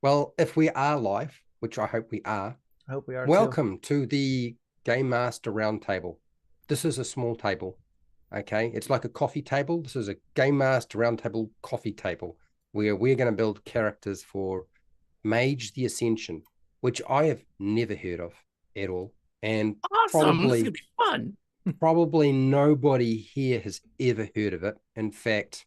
Well, if we are live, which I hope we are, I hope we are too. welcome to the Game Master Roundtable. This is a small table, okay? It's like a coffee table. This is a Game Master Roundtable coffee table where we're going to build characters for Mage the Ascension, which I have never heard of at all. And Awesome. This is probably going to be fun. probably nobody here has ever heard of it. In fact,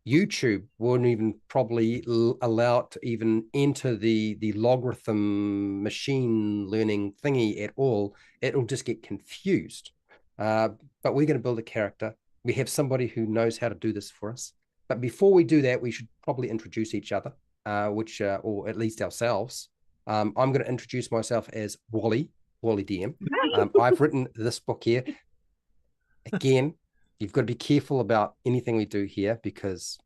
YouTube wouldn't even probably allow it to even enter the logarithm machine learning thingy at all. It'll just get confused. But we're going to build a character. We have somebody who knows how to do this for us. But before we do that, we should probably introduce each other, or at least ourselves. I'm going to introduce myself as Wally DM. I've written this book here. Again, you've got to be careful about anything we do here because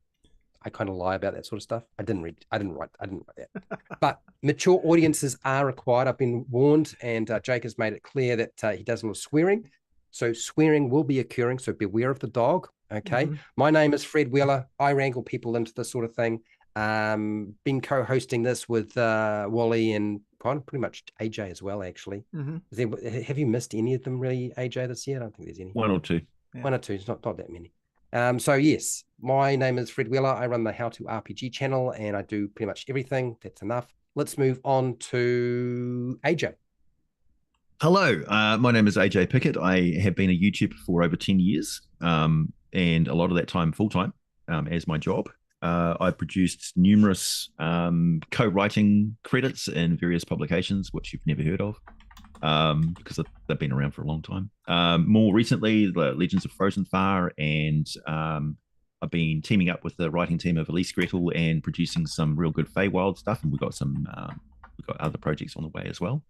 I kind of lie about that sort of stuff. I didn't write that. But mature audiences are required. I've been warned, and Jake has made it clear that he doesn't want swearing. So swearing will be occurring. So beware of the dog. Okay. Mm-hmm. My name is Fred Wheeler. I wrangle people into this sort of thing. Been co-hosting this with Wally and pretty much AJ as well, actually. Mm-hmm. Have you missed any of them really, AJ, this year? I don't think there's any. One or two. Yeah. One or two. It's not that many. So yes, my name is Fred Wheeler. I run the How to RPG channel and I do pretty much everything. That's enough. Let's move on to AJ. Hello, my name is AJ Pickett. I have been a YouTuber for over 10 years, and a lot of that time full-time as my job. I've produced numerous co-writing credits in various publications, which you've never heard of, because they've been around for a long time. More recently, the Legends of Frozen Far, and I've been teaming up with the writing team of Elise Gretel and producing some real good Feywild stuff, and we've got other projects on the way as well.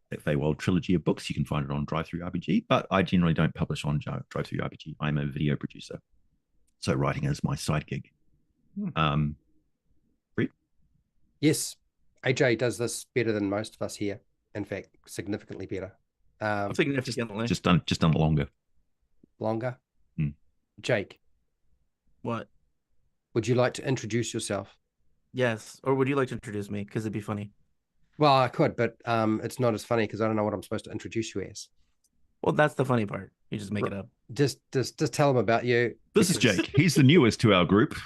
That Feywild trilogy of books, you can find it on DriveThruRPG, but I generally don't publish on DriveThruRPG. I'm a video producer, so writing is my side gig. Brett? Yes, AJ does this better than most of us here. In fact, significantly better. Significantly. Just done it longer. Longer? Jake. What? Would you like to introduce yourself? Yes. Or would you like to introduce me? Because it'd be funny. Well, I could, but it's not as funny because I don't know what I'm supposed to introduce you as. Well, that's the funny part. You just make it up. Just tell them about you. This is Jake. He's the newest to our group.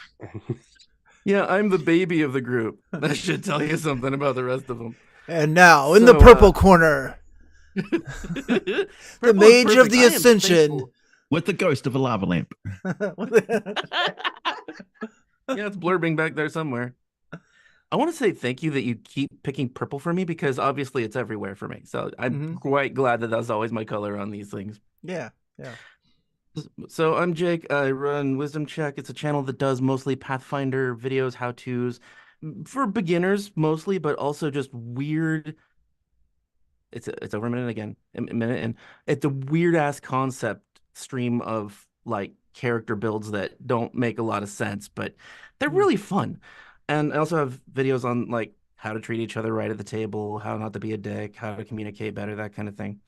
Yeah, I'm the baby of the group. That should tell you something about the rest of them. And now, in the purple corner, the Mage of the Ascension. With the ghost of a lava lamp. Yeah, it's blurbing back there somewhere. I want to say thank you that you keep picking purple for me because obviously it's everywhere for me. So I'm quite glad that that's always my color on these things. Yeah. So I'm Jake. I run Wisdom Check. It's a channel that does mostly Pathfinder videos, how-tos for beginners mostly, but also just weird. It's over a minute again. And it's a weird ass concept stream of like character builds that don't make a lot of sense, but they're really fun. And I also have videos on like how to treat each other right at the table, how not to be a dick, how to communicate better, that kind of thing.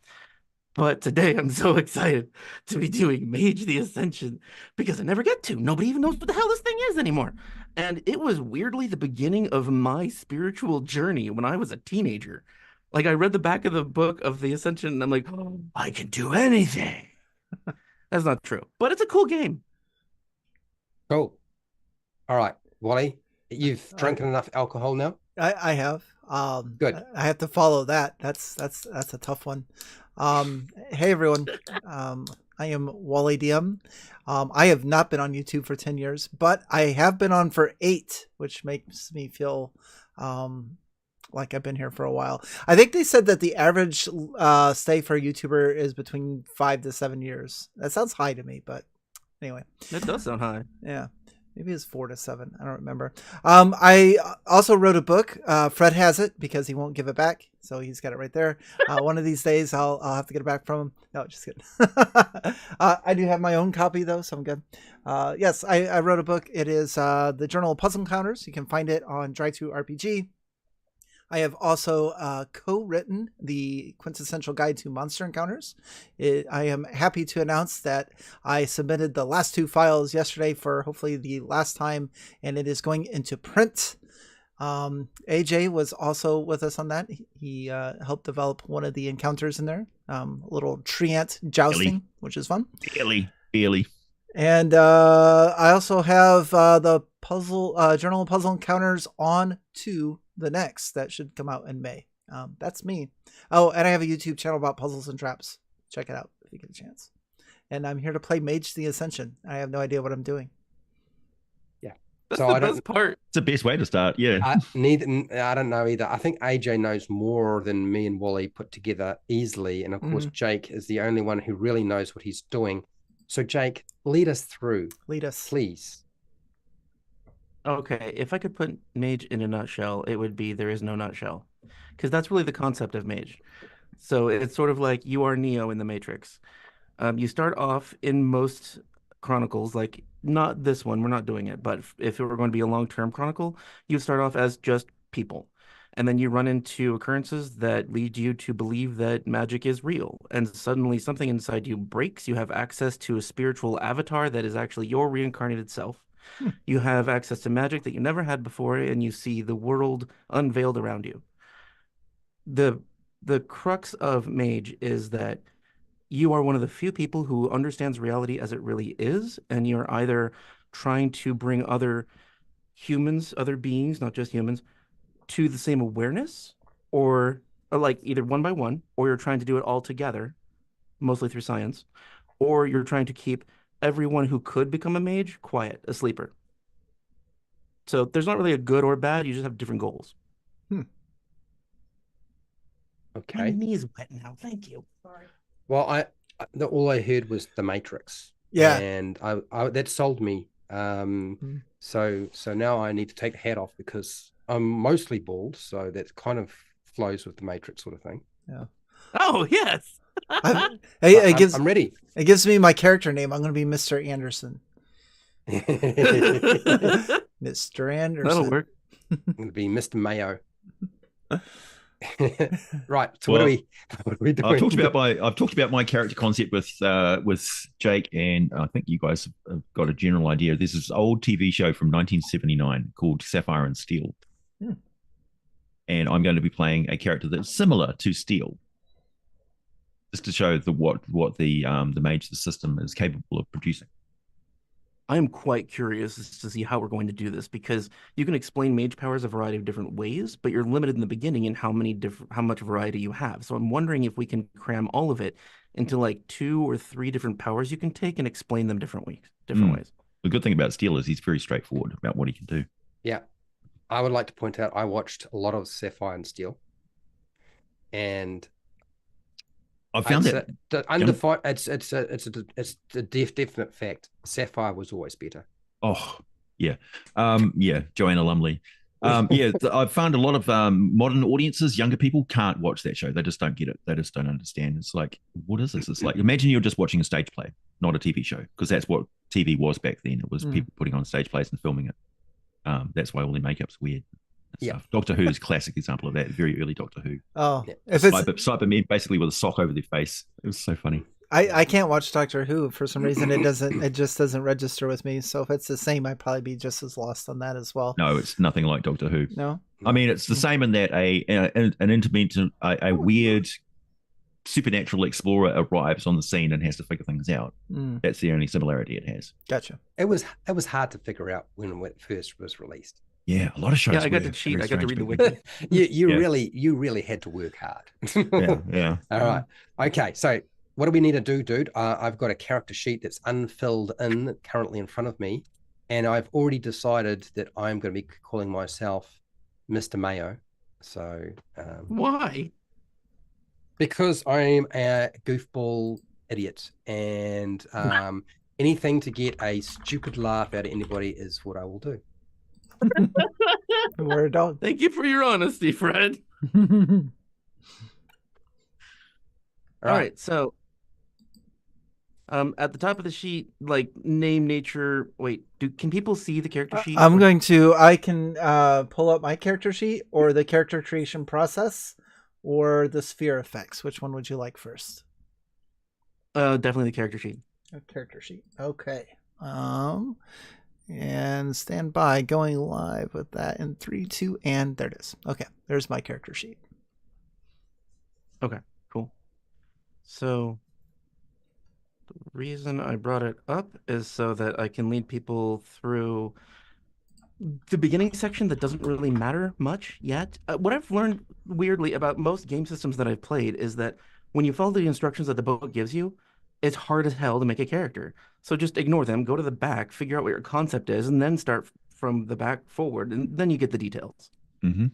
But today I'm so excited to be doing Mage the Ascension because I never get to. Nobody even knows what the hell this thing is anymore. And it was weirdly the beginning of my spiritual journey when I was a teenager. Like I read the back of the book of the Ascension and I'm like, oh, I can do anything. That's not true, but it's a cool game. Cool. All right, Wally. You've drinking enough alcohol now? I have. Good. I have to follow that. That's a tough one. Hey everyone. I am Wally DM. I have not been on YouTube for 10 years, but I have been on for 8, which makes me feel like I've been here for a while. I think they said that the average stay for a YouTuber is between 5 to 7 years. That sounds high to me, but anyway. That does sound high. Yeah. Maybe it's 4 to 7. I don't remember. I also wrote a book. Fred has it because he won't give it back. So he's got it right there. One of these days I'll have to get it back from him. No, just kidding. I do have my own copy though, so I'm good. Yes, I wrote a book. It is the Journal of Puzzle Encounters. You can find it on DriveThruRPG. I have also co-written the Quintessential Guide to Monster Encounters. I am happy to announce that I submitted the last 2 files yesterday for hopefully the last time, and it is going into print. AJ was also with us on that. He helped develop one of the encounters in there, a little tree ant jousting, which is fun. Barely. And I also have the puzzle journal and puzzle encounters on to the next that should come out in May. That's me. Oh, and I have a YouTube channel about puzzles and traps. Check it out if you get a chance. And I'm here to play Mage the Ascension. I have no idea what I'm doing. That's the best part. It's the best way to start. Yeah. I don't know either. I think AJ knows more than me and Wally put together easily. And of course, Jake is the only one who really knows what he's doing. So Jake, lead us through. Lead us. Please. Okay, if I could put Mage in a nutshell, it would be there is no nutshell. Because that's really the concept of Mage. So it's sort of like you are Neo in the Matrix. You start off in most chronicles, like not this one, we're not doing it, but if it were going to be a long-term chronicle, you start off as just people. And then you run into occurrences that lead you to believe that magic is real. And suddenly something inside you breaks. You have access to a spiritual avatar that is actually your reincarnated self. You have access to magic that you never had before, and you see the world unveiled around you. The crux of Mage is that you are one of the few people who understands reality as it really is, and you're either trying to bring other humans, other beings, not just humans, to the same awareness, or like either one by one, or you're trying to do it all together, mostly through science, or you're trying to keep everyone who could become a mage quiet, a sleeper. So there's not really a good or bad, you just have different goals. Okay. My knee's wet now, thank you. Sorry. Well, all I heard was the Matrix. Yeah. And I that sold me. So now I need to take the hat off because I'm mostly bald, so that kind of flows with the Matrix sort of thing. Yeah. Oh yes. I'm ready. It gives me my character name. I'm going to be Mr. Anderson. Mr. Anderson. That'll work. I'm going to be Mr. Mayo. Right. So what are we doing? I've talked about my character concept with Jake, and I think you guys have got a general idea. There's this old TV show from 1979 called Sapphire and Steel. And I'm going to be playing a character that's similar to Steel, just to show what the Mage the system is capable of producing. I am quite curious to see how we're going to do this, because you can explain mage powers a variety of different ways, but you're limited in the beginning in how much variety you have. So I'm wondering if we can cram all of it into like 2 or 3 different powers you can take and explain them different ways. The good thing about Steel is he's very straightforward about what he can do. Yeah. I would like to point out I watched a lot of Sapphire and Steel, and I found that undefined. It's a definite fact. Sapphire was always better. Oh yeah, Joanna Lumley. I've found a lot of modern audiences, younger people, can't watch that show. They just don't get it. They just don't understand. It's like, what is this? It's like, imagine you're just watching a stage play, not a TV show, because that's what TV was back then. It was people putting on stage plays and filming it. That's why all their makeup's weird. Yeah, Doctor Who is a classic example of that. Very early Doctor Who. Oh, yeah. If it's Cybermen basically with a sock over their face. It was so funny. I can't watch Doctor Who for some reason. It just doesn't register with me. So if it's the same, I'd probably be just as lost on that as well. No, it's nothing like Doctor Who. No, I mean it's the same in that an intervention, a weird supernatural explorer arrives on the scene and has to figure things out. That's the only similarity it has. Gotcha. It was hard to figure out when it first was released. Yeah, a lot of shows. Yeah, I got to cheat. I got to read the wiki. you really had to work hard. yeah. All right. Okay. So what do we need to do, dude? I've got a character sheet that's unfilled in currently in front of me, and I've already decided that I'm going to be calling myself Mr. Mayo. So why? Because I'm a goofball idiot, and anything to get a stupid laugh out of anybody is what I will do. We're done. Thank you for your honesty, Fred. All right, so at the top of the sheet, like name, nature. Wait, can people see the character sheet? I can pull up my character sheet, or the character creation process, or the sphere effects. Which one would you like first? Definitely the character sheet. A character sheet. Okay. And stand by, going live with that in 3, 2, and there it is. Okay, there's my character sheet. Okay, cool. So the reason I brought it up is so that I can lead people through the beginning section that doesn't really matter much yet. What I've learned weirdly about most game systems that I've played is that when you follow the instructions that the book gives you, it's hard as hell to make a character. So just ignore them, go to the back, figure out what your concept is, and then start from the back forward, and then you get the details. Mm-hmm.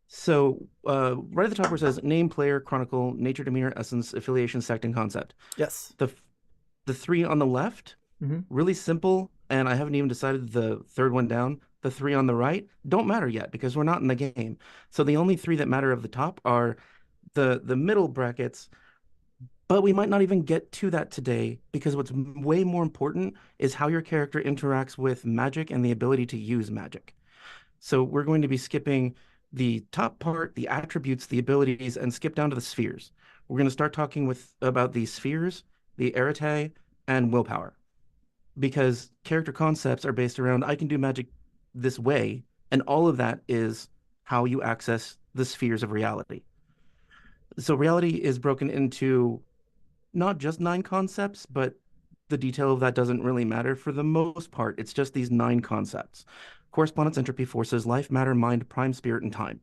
So right at the top where it says name, player, chronicle, nature, demeanor, essence, affiliation, sect, and concept. Yes. The three on the left, really simple, and I haven't even decided the third one down. The three on the right don't matter yet because we're not in the game. So the only three that matter of the top are the middle brackets, but we might not even get to that today because what's way more important is how your character interacts with magic and the ability to use magic. So we're going to be skipping the top part, the attributes, the abilities, and skip down to the spheres. We're going to start talking about the spheres, the arete, and willpower. Because character concepts are based around, I can do magic this way, and all of that is how you access the spheres of reality. So reality is broken into not just 9 concepts, but the detail of that doesn't really matter for the most part. It's just these 9 concepts. Correspondence, entropy, forces, life, matter, mind, prime, spirit, and time.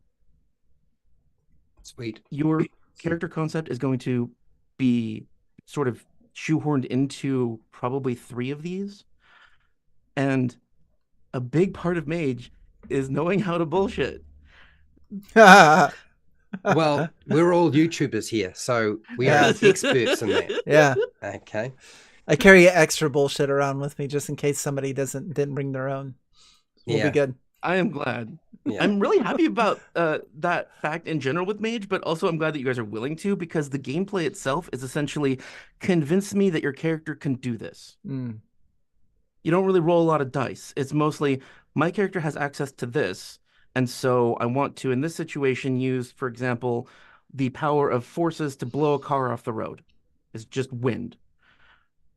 Sweet. Your character concept is going to be sort of shoehorned into probably 3 of these. And a big part of Mage is knowing how to bullshit. Well, we're all YouTubers here, so we are experts in that. Yeah. Okay. I carry extra bullshit around with me just in case somebody didn't bring their own. We'll be good. I am glad. Yeah. I'm really happy about that fact in general with Mage, but also I'm glad that you guys are willing to, because the gameplay itself is essentially convince me that your character can do this. Mm. You don't really roll a lot of dice. It's mostly my character has access to this, and so I want to, in this situation, use, for example, the power of forces to blow a car off the road. It's just wind.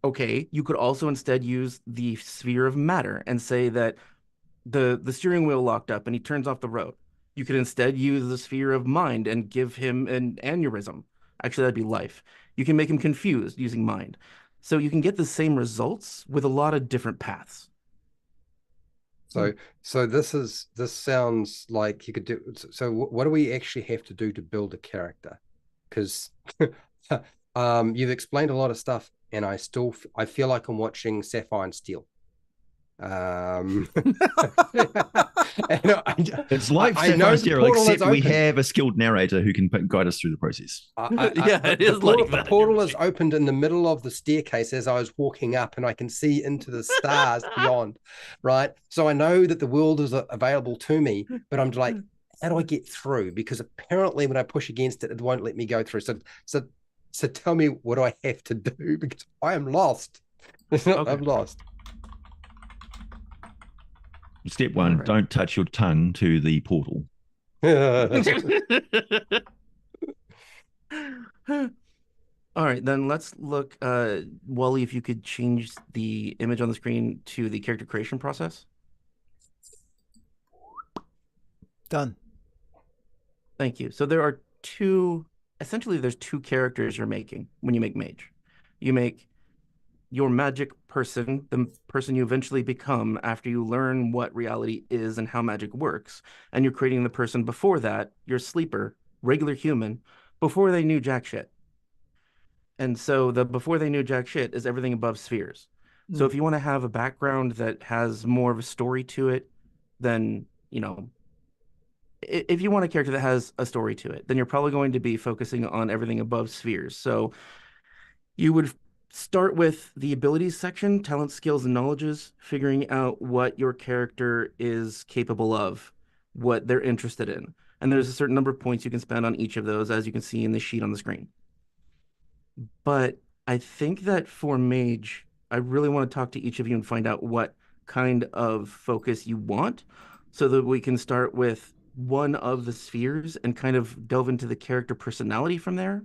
Okay, you could also instead use the sphere of matter and say that the steering wheel locked up and he turns off the road. You could instead use the sphere of mind and give him an aneurysm. Actually, that'd be life. You can make him confused using mind. So you can get the same results with a lot of different paths. So this sounds like you could do. So what do we actually have to do to build a character? Because you've explained a lot of stuff, and I feel like I'm watching Sapphire and Steel. It's like Sapphire and Steel, except we have a skilled narrator who can guide us through the process. It is like that. The portal is opened in the middle of the staircase as I was walking up, and I can see into the stars beyond, right? So I know that the world is available to me, but I'm like, how do I get through? Because apparently when I push against it, it won't let me go through. So tell me, what do I have to do? Because I am lost. I'm lost. Step 1, don't touch your tongue to the portal. All right, then let's look, Wally, if you could change the image on the screen to the character creation process. Done. Thank you. So there's two characters you're making when you make Mage. You make your magic person, the person you eventually become after you learn what reality is and how magic works. And you're creating the person before that, your sleeper, regular human, before they knew jack shit. And so the before they knew jack shit is everything above spheres. So if you want to have a background that has more of a story to it, then, if you want a character that has a story to it, then you're probably going to be focusing on everything above spheres. So you would start with the abilities section, talent, skills, and knowledges, figuring out what your character is capable of, what they're interested in. And there's a certain number of points you can spend on each of those, as you can see in the sheet on the screen. But I think that for Mage, I really want to talk to each of you and find out what kind of focus you want, so that we can start with one of the spheres and kind of delve into the character personality from there.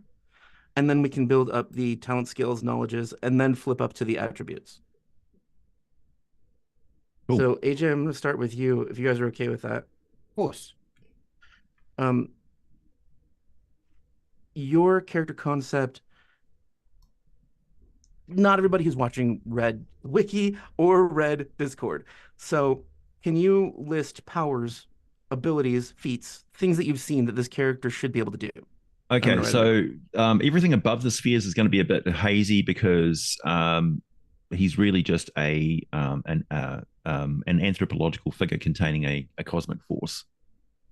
And then we can build up the talent, skills, knowledges, and then flip up to the attributes. Cool. So AJ, I'm going to start with you, if you guys are okay with that. Of course. Um, your character concept, not everybody who's watching read Wiki or read Discord. So can you list powers, abilities, feats, things that you've seen that this character should be able to do? I'm going Okay, to write it so everything above the spheres is going to be a bit hazy because he's really just an anthropological figure containing a cosmic force.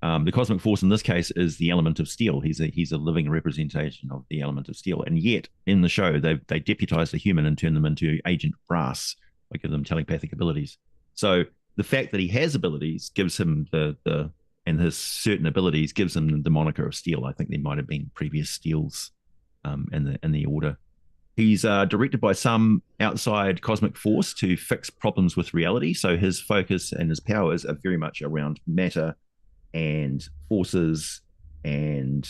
The cosmic force in this case is the element of steel. He's a living representation of the element of steel, and yet in the show they deputize the human and turn them into Agent Brass, like give them telepathic abilities. So the fact that he has abilities gives him the and his certain abilities gives him the moniker of steel. I think there might have been previous steels in the order. He's directed by some outside cosmic force to fix problems with reality. So his focus and his powers are very much around matter and forces and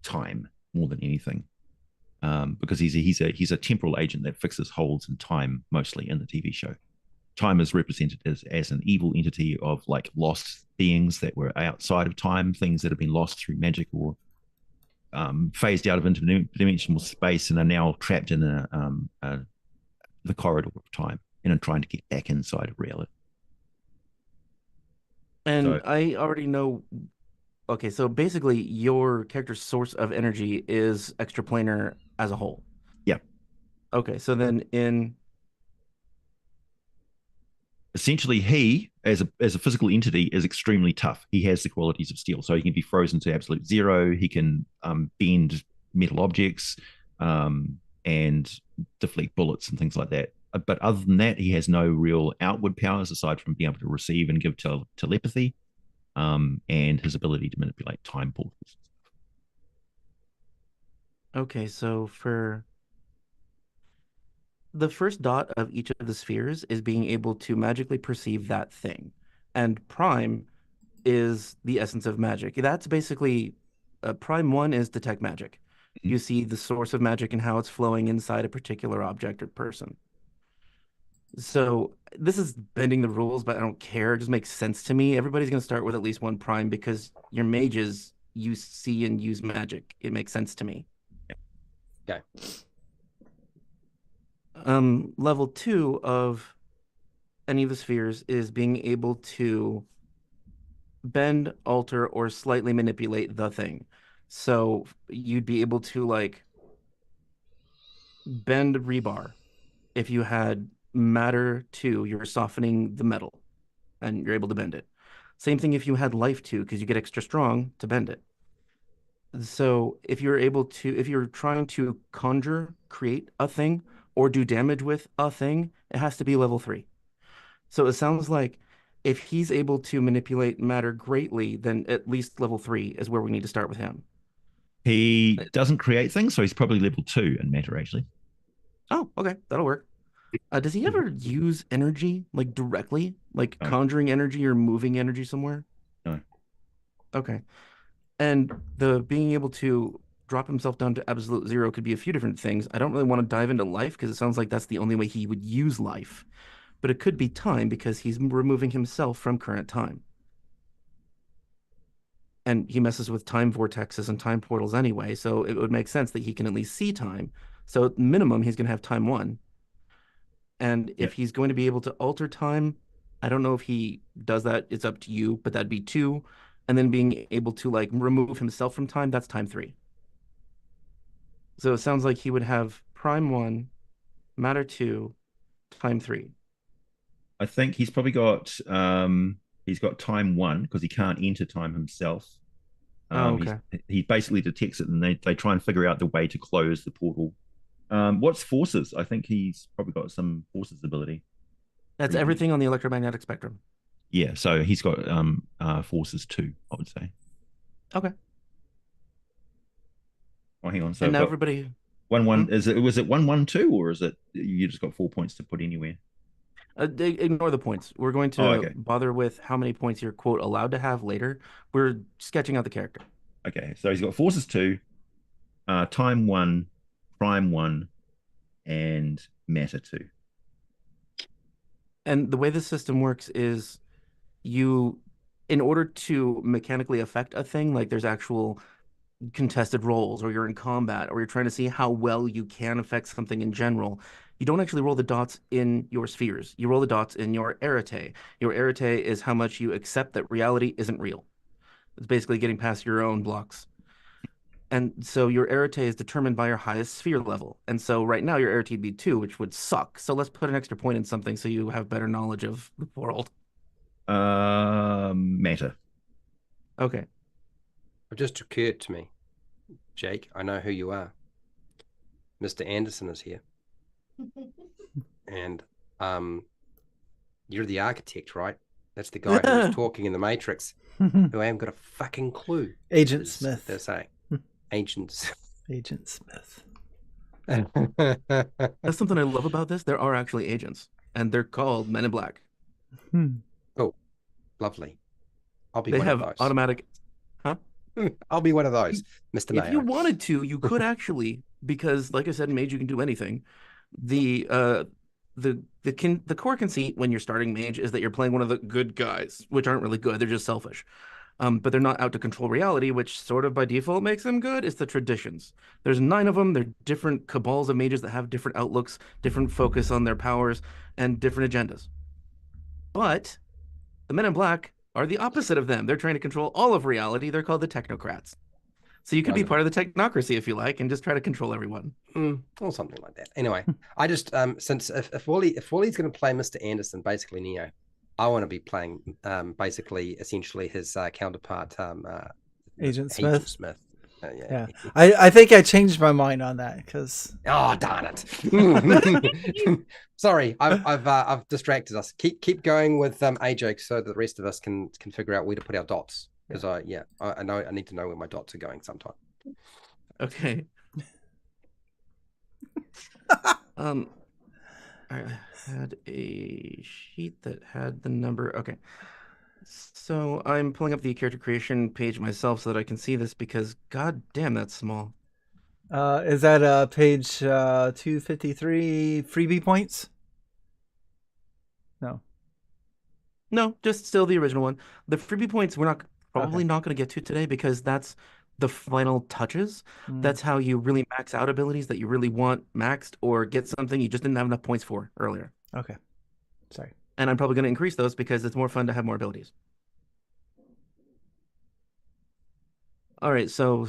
time more than anything. Because he's a temporal agent that fixes holes in time mostly in the TV show. Time is represented as an evil entity of like lost beings that were outside of time, things that have been lost through magic or phased out of interdimensional space and are now trapped in the corridor of time and are trying to get back inside of reality. And So I already know. Okay, so basically, your character's source of energy is extraplanar as a whole. yeah, Okay, so then in essentially he as a physical entity is extremely tough. He has the qualities of steel, so he can be frozen to absolute zero. He can bend metal objects and deflect bullets and things like that. But other than that, he has no real outward powers aside from being able to receive and give telepathy, and his ability to manipulate time portals. okay, so for the first dot of each of the spheres is being able to magically perceive that thing, and prime is the essence of magic. That's basically prime one is detect magic. Mhm. You see the source of magic and how it's flowing inside a particular object or person. So this is bending the rules, but I don't care. It just makes sense to me. Everybody's going to start with at least one prime because your mages you see and use magic. It makes sense to me. Okay. Level two of any of the spheres is being able to bend, alter, or slightly manipulate the thing. So you'd be able to like bend rebar. If you had matter two, you're softening the metal and you're able to bend it. Same thing if you had life two, because you get extra strong to bend it. So if you're trying to conjure, create a thing, or do damage with a thing, it has to be level three. So it sounds like if he's able to manipulate matter greatly, then at least level three is where we need to start with him. He doesn't create things, so he's probably level 2 in matter actually. Oh, okay, that'll work. Does he ever use energy like directly, like No, conjuring energy or moving energy somewhere? no. Okay. And the being able to drop himself down to absolute zero could be a few different things. I don't really want to dive into life because it sounds like that's the only way he would use life. But it could be time because he's removing himself from current time. And he messes with time vortexes and time portals anyway, so it would make sense that he can at least see time. So at minimum, he's going to have time one. And Yeah. if he's going to be able to alter time, I don't know if he does that. It's up to you, but that'd be two. And then being able to like remove himself from time, that's time three. So it sounds like he would have prime one, matter two, time three. I think he's got time 1 because he can't enter time himself. Oh, He's okay. he basically detects it and they try and figure out the way to close the portal. What's forces? I think he's probably got some forces ability. That's everything on the electromagnetic spectrum. Yeah, so he's got forces too, I would say. Okay. Oh, hang on. So And I've now got everybody, one hmm? one. Was it 1 1 2 or is it you just got 4 points to put anywhere? Ignore the points. We're going Oh, to okay. bother with how many points you're quote allowed to have later. We're sketching out the character. Okay. So he's got forces 2, time 1, prime 1, and matter 2. And the way the system works is you, in order to mechanically affect a thing, like there's actual contested roles, or you're in combat, or you're trying to see how well you can affect something in general, you don't actually roll the dots in your spheres. You roll the dots in your arete. Your arete is how much you accept that reality isn't real. It's basically getting past your own blocks. And so your arete is determined by your highest sphere level. And so right now your arete would be 2, which would suck. So let's put an extra point in something so you have better knowledge of the world. Matter. Okay. It just occurred to me, Jake, I know who you are. Mr. Anderson is here. And you're the architect, right? That's the guy who was talking in the Matrix, who I haven't got a fucking clue. Agent Smith. They're saying. Agents. Agent Smith. That's something I love about this. There are actually agents, and they're called Men in Black. Oh, lovely. I'll be They one have of those. automatic. Huh? I'll be one of those, Mr. If you Mayo. wanted to, you could actually, because like I said, in Mage, you can do anything. The core conceit when you're starting Mage is that you're playing one of the good guys, which aren't really good. They're just selfish. But they're not out to control reality, which sort of by default makes them good. It's the traditions. There's 9 of them. They're different cabals of mages that have different outlooks, different focus on their powers, and different agendas. But the Men in Black are the opposite of them. They're trying to control all of reality. They're called the technocrats. So you could be part of the technocracy if you like, and just try to control everyone. Or something like that. Anyway, I just since if Wally's going to play Mr. Anderson, basically Neo, I want to be playing basically essentially his counterpart, Agent Smith. Yeah. I think I changed my mind on that because. Oh darn it! Sorry, I've distracted us. Keep going with AJ so that the rest of us can figure out where to put our dots. Because I know I need to know where my dots are going sometime. Okay. I had a sheet that had the number. Okay. So I'm pulling up the character creation page myself so that I can see this because god damn, that's small. Is that page 253 freebie points? No, just still the original one. The freebie points we're probably not going to get to today because that's the final touches. That's how you really max out abilities that you really want maxed or get something you just didn't have enough points for earlier. Okay. Sorry. And I'm probably going to increase those because it's more fun to have more abilities. All right, so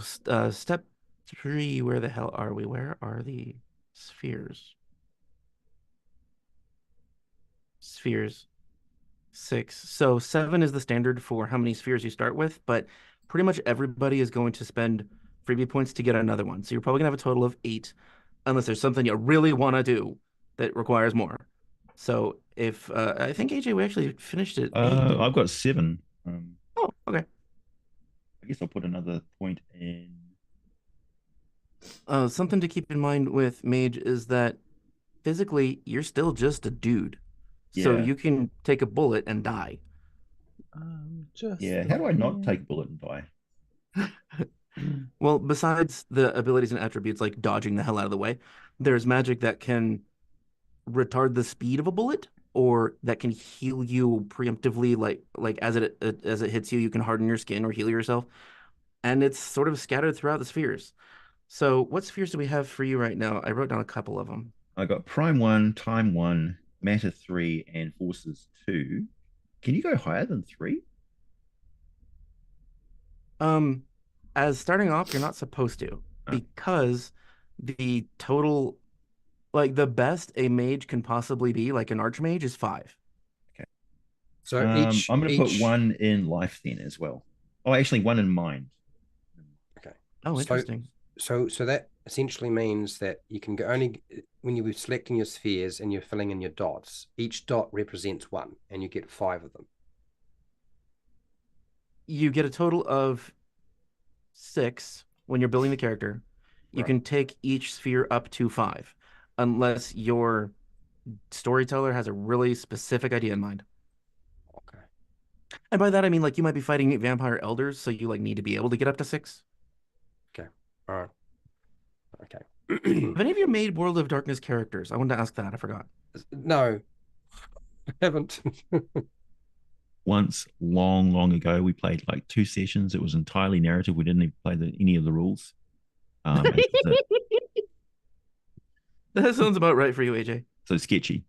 step 3, where the hell are we? Where are the spheres? Spheres. 6. So 7 is the standard for how many spheres you start with, but pretty much everybody is going to spend freebie points to get another one. So you're probably going to have a total of 8, unless there's something you really want to do that requires more. So if I think AJ, we actually finished it. I've got 7. Oh, okay. I guess I'll put another point in. Something to keep in mind with Mage is that physically you're still just a dude. So you can take a bullet and die. How do I not take a bullet and die? Well, besides the abilities and attributes like dodging the hell out of the way, there's magic that can retard the speed of a bullet, or that can heal you preemptively, like as it hits you, you can harden your skin or heal yourself, and it's sort of scattered throughout the spheres. So, what spheres do we have for you right now? I wrote down a couple of them. I got Prime 1, Time 1, Matter 3, and Forces 2. Can you go higher than 3? As starting off, you're not supposed to, because the total, like the best a mage can possibly be, like an archmage, is 5. Okay. So I'm going to put 1 in life then as well. Oh, actually 1 in mind. Okay. Oh, interesting. So that essentially means that you can go only when you're selecting your spheres and you're filling in your dots, each dot represents 1 and you get 5 of them. You get a total of 6 when you're building the character. You can take each sphere up to 5, unless your storyteller has a really specific idea in mind. Okay. And by that I mean, like, you might be fighting vampire elders, so you need to be able to get up to 6. Okay. All right. Okay. Have any of you made World of Darkness characters? I wanted to ask that. I forgot. No. I haven't. Once, long, long ago, we played like 2 sessions. It was entirely narrative. We didn't even play any of the rules. That sounds about right for you, AJ. So sketchy.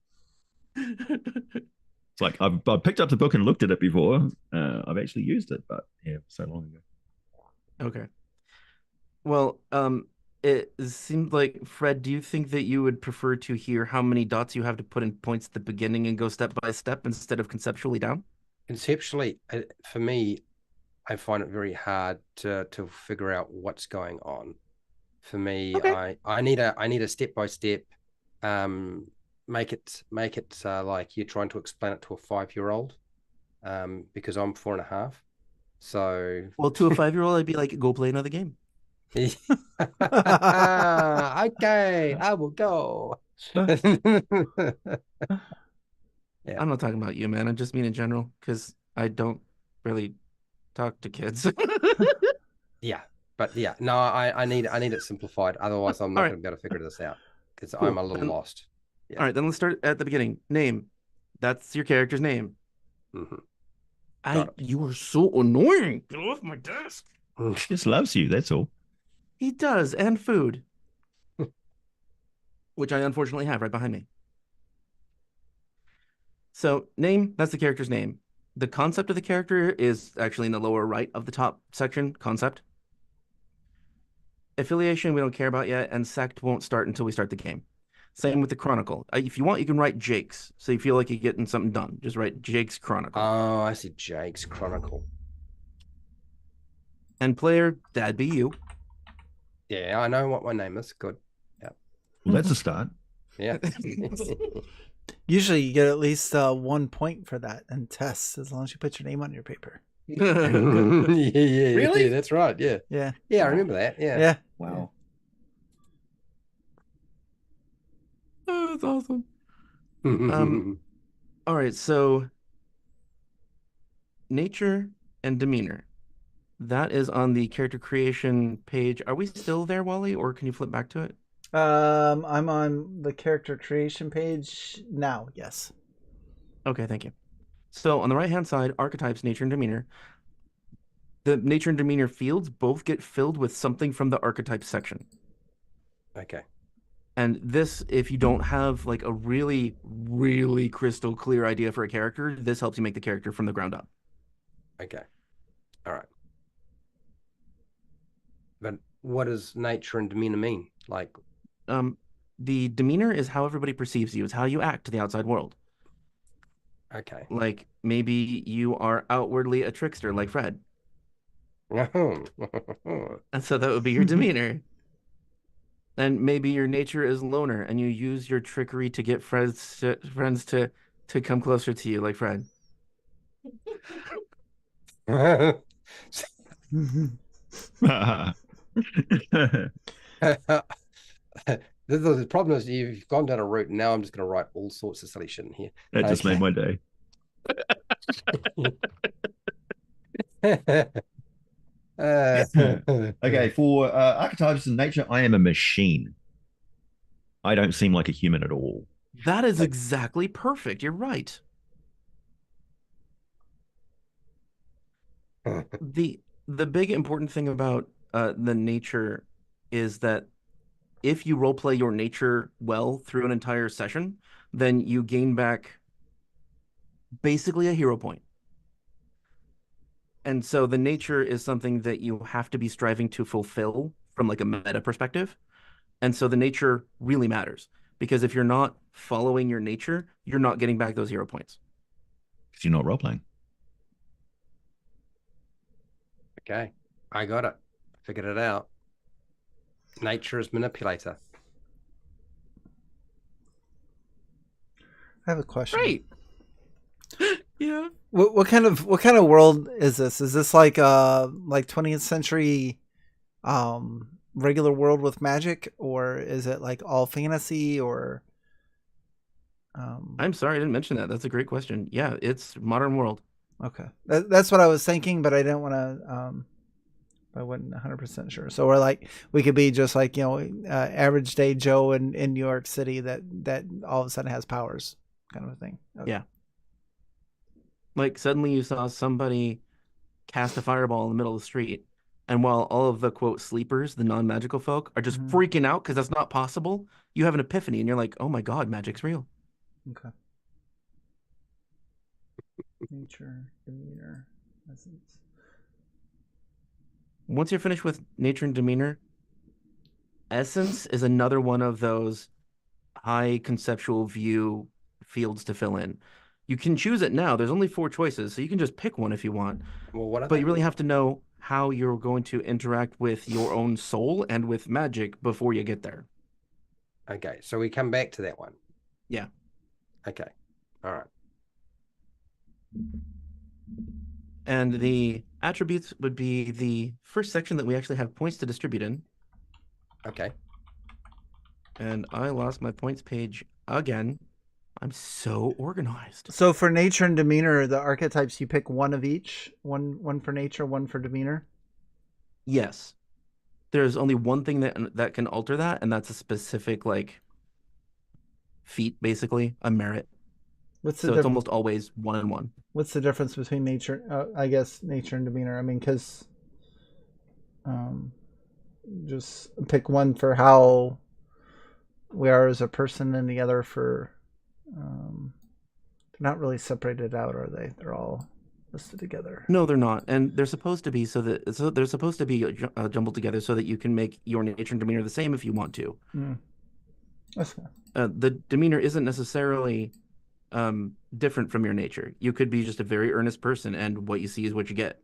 It's like I've picked up the book and looked at it before. I've actually used it, but yeah, so long ago. Okay. Well, it seemed like, Fred, do you think that you would prefer to hear how many dots you have to put in points at the beginning and go step by step instead of conceptually down? Conceptually, for me, I find it very hard to figure out what's going on. For me, Okay. I need a step by step. Make it like you're trying to explain it to a 5-year-old. Because I'm 4.5. So Well, to a 5-year-old, I'd be like, go play another game. okay, I will go. Yeah. I'm not talking about you, man. I just mean in general, because I don't really talk to kids. Yeah, but yeah, no, I need it simplified. Otherwise, I'm not All right. going to be able to figure this out because I'm Cool. a little Then- lost. Yeah. All right, then let's start at the beginning. Name. That's your character's name. Mhm. You are so annoying. Get off my desk. Just loves you. That's all. He does, and food. Which I unfortunately have right behind me. So, name, that's the character's name. The concept of the character is actually in the lower right of the top section, concept. Affiliation, we don't care about yet, and sect won't start until we start the game. Same with the Chronicle. If you want, you can write Jake's, so you feel like you're getting something done. Just write Jake's Chronicle. Oh, I see. Jake's Chronicle. And player, that'd be you. Yeah, I know what my name is. Good. Yeah. Well, that's a start. Yeah. Usually you get at least 1 point for that and tests as long as you put your name on your paper. Yeah. Really? Yeah, that's right. Yeah. Yeah. Yeah, I remember that. Yeah. Yeah. Wow. Oh, that's awesome. All right, so nature and demeanor. That is on the character creation page. Are we still there, Wally, or can you flip back to it? I'm on the character creation page now. Yes. Okay, thank you. So on the right-hand side, archetypes, nature, and demeanor. The nature and demeanor fields both get filled with something from the archetype section. Okay. And this, if you don't have like a really, really crystal clear idea for a character, this helps you make the character from the ground up. Okay. All right. But what does nature and demeanor mean? Like, The demeanor is how everybody perceives you. It's how you act to the outside world. okay. Like maybe you are outwardly a trickster like Fred. And so that would be your demeanor. And maybe your nature is loner and you use your trickery to get friends to come closer to you like Fred. The problem is you've gone down a route, and now I'm just going to write all sorts of silly shit in here. That just made my day. Okay, for archetypes in nature, I am a machine. I don't seem like a human at all. That is exactly perfect. You're right. The big important thing about the nature is that if you roleplay your nature well through an entire session, then you gain back basically a hero point. And so the nature is something that you have to be striving to fulfill from like a meta perspective. And so the nature really matters because if you're not following your nature, you're not getting back those hero points. Because you're not role playing. Okay, I got it. Figured it out. Nature is manipulator. I have a question. Right. Yeah. What kind of world is this? Is this like 20th century regular world with magic, or is it like all fantasy, or I'm sorry I didn't mention that. That's a great question. Yeah, it's modern world. okay. That's what I was thinking, but I didn't want to I wasn't 100% sure. So we could be just like, average day Joe in New York City that all of a sudden has powers kind of a thing. Okay. Yeah. Like suddenly you saw somebody cast a fireball in the middle of the street, and while all of the quote sleepers, the non-magical folk, are just Mhm. freaking out because that's not possible, you have an epiphany and you're like, oh my God, magic's real. Okay. Nature, demeanor, essence. Once you're finished with nature and demeanor, essence is another one of those high conceptual view fields to fill in. You can choose it now. There's only 4 choices, so you can just pick one if you want. Well, what are But they? you really have to know how you're going to interact with your own soul and with magic before you get there. Okay, so we come back to that one. Yeah. Okay, all right. And the attributes would be the first section that we actually have points to distribute in. Okay. And I lost my points page again. I'm so organized. So for nature and demeanor, the archetypes, you pick one of each. One for nature, one for demeanor. Yes. There's only one thing that can alter that, and that's a specific like feat, basically, a merit. What's the So it's almost always 1 and 1. What's the difference between nature? I guess nature and demeanor. I mean, because just pick one for how we are as a person, and the other for they're not really separated out, are they? They're all listed together. No, they're not, and they're supposed to be they're supposed to be jumbled together so that you can make your nature and demeanor the same if you want to. That's fine. The demeanor isn't necessarily different from your nature. You could be just a very earnest person, and what you see is what you get.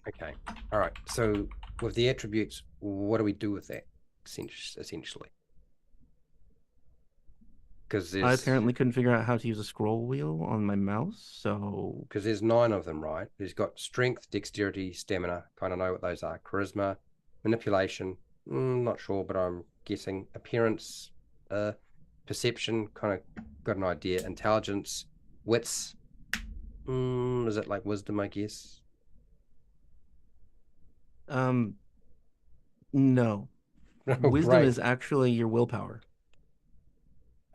Okay. All right. So with the attributes, what do we do with that essentially? Because I apparently couldn't figure out how to use a scroll wheel on my mouse, so because there's 9 of them, right? There's got strength, dexterity, stamina. Kind of know what those are. Charisma, manipulation. Not sure, but I'm guessing. Appearance, perception. Kind of got an idea. Intelligence, wits. Is it like wisdom? I guess. no. Oh, Wisdom great. is actually your willpower.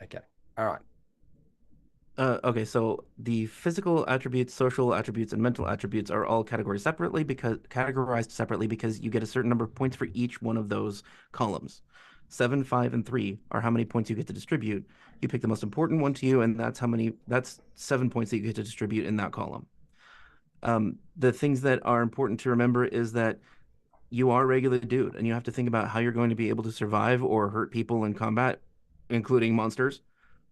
Okay. All right. Okay, so the physical attributes, social attributes, and mental attributes are all categorized separately because you get a certain number of points for each one of those columns. 7, 5, and 3 are how many points you get to distribute. You pick the most important one to you, and that's 7 points that you get to distribute in that column. The things that are important to remember is that you are a regular dude, and you have to think about how you're going to be able to survive or hurt people in combat, including monsters.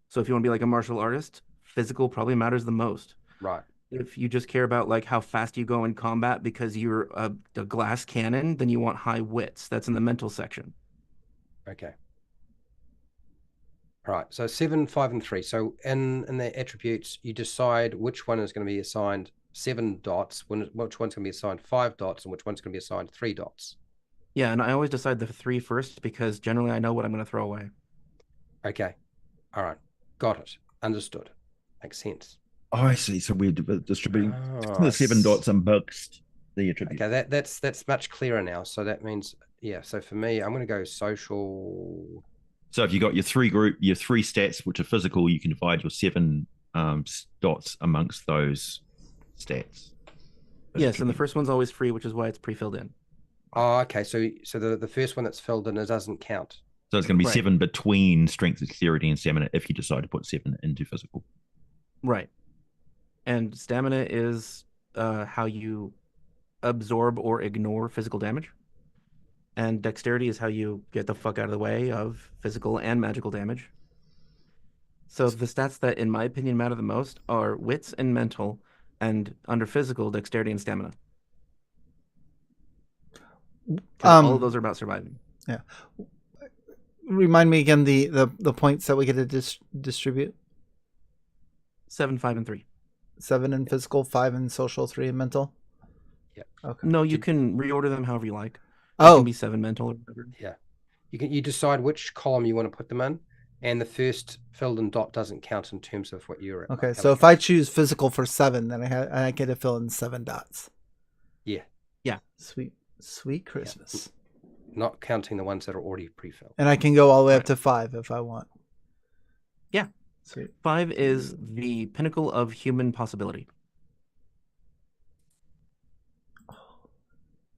So if you want to be like a martial artist, physical probably matters the most. Right. If you just care about like how fast you go in combat because you're a glass cannon, then you want high wits. That's in the mental section. Okay. All right. So 7, 5, and 3. So in the attributes, you decide which one is going to be assigned 7 dots, which one's going to be assigned 5 dots, and which one's going to be assigned 3 dots. Yeah, and I always decide the 3 first because generally I know what I'm going to throw away. Okay. All right. Got it. Understood. Makes sense. Oh, I see. So we're distributing Oh, the 7 dots amongst the attributes. Okay, that's much clearer now. So that means, yeah. So for me, I'm going to go social. So if you got your 3 stats, which are physical, you can divide your 7 dots amongst those stats. Yes, and the first one's always free, which is why it's pre-filled in. Oh, okay. So the first one that's filled in, it doesn't count. So it's going to be Right. 7 between strength, dexterity, and stamina if you decide to put 7 into physical. Right. And stamina is how you absorb or ignore physical damage. And dexterity is how you get the fuck out of the way of physical and magical damage. So the stats that, in my opinion, matter the most are wits and mental, and under physical, dexterity and stamina. 'Cause all of those are about surviving. Yeah. Remind me again the points that we get to distribute. 7, 5, and 3. 7 in physical, 5 in social, 3 in mental. Yeah. Okay. No, you can reorder them however you like. It Oh, can be 7 mental or whatever. Yeah. You decide which column you want to put them in, and the first filled in dot doesn't count in terms of what you're. okay. So if I choose physical for 7, then I get to fill in 7 dots. Yeah. Yeah. Sweet Christmas. not counting the ones that are already pre-filled. And I can go all the way up to 5 if I want. Yeah. Sweet. 5 is the pinnacle of human possibility.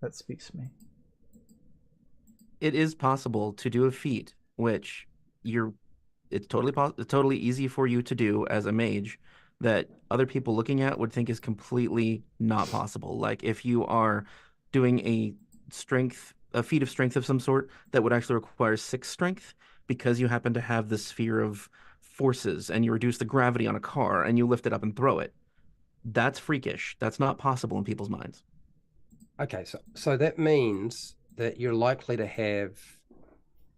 That speaks to me. It is possible to do a feat which it's totally easy for you to do as a mage that other people looking at would think is completely not possible. Like if you are doing a feat of strength of some sort that would actually require 6 strength because you happen to have the sphere of forces and you reduce the gravity on a car and you lift it up and throw it. That's freakish. That's not possible in people's minds. Okay, so that means that you're likely to have,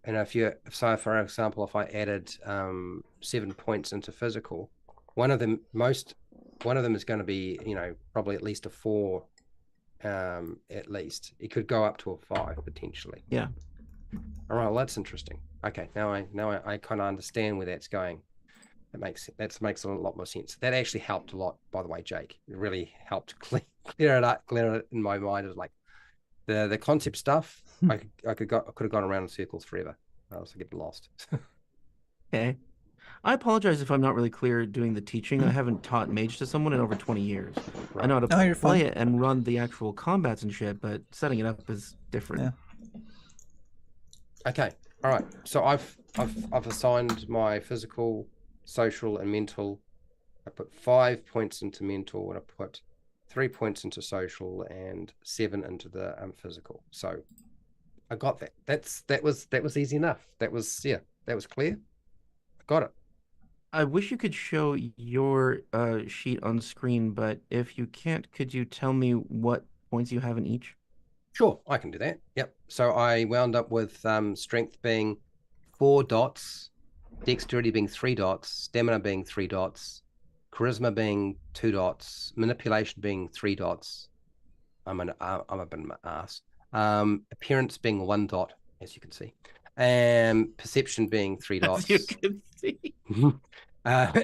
for example, if I added 7 points into physical, one of them is going to be, probably at least a 4, at least. It could go up to a 5 potentially. Yeah. All right, well, that's interesting. Okay, now I kind of understand where that's going. That makes a lot more sense. That actually helped a lot, by the way, Jake. It really helped clear it in my mind. It was like the concept stuff. I could have gone around in circles forever. I was getting lost. Okay. I apologize if I'm not really clear doing the teaching. I haven't taught Mage to someone in over 20 years. Right. I know how to you're play fine. it and run the actual combats and shit, but setting it up is different. Yeah. Okay. All right. So I've assigned my physical, social, and mental. I put 5 points into mental, and I put 3 points into social, and 7 into the physical. So I got that. That was easy enough. That was clear. I got it. I wish you could show your sheet on screen, but if you can't, could you tell me what points you have in each? Sure, I can do that. Yep. So I wound up with strength being 4 dots, dexterity being 3 dots, stamina being 3 dots, charisma being 2 dots, manipulation being 3 dots. I'm a bit of an ass. Appearance being 1 dot, as you can see, and perception being 3 dots. As you can see.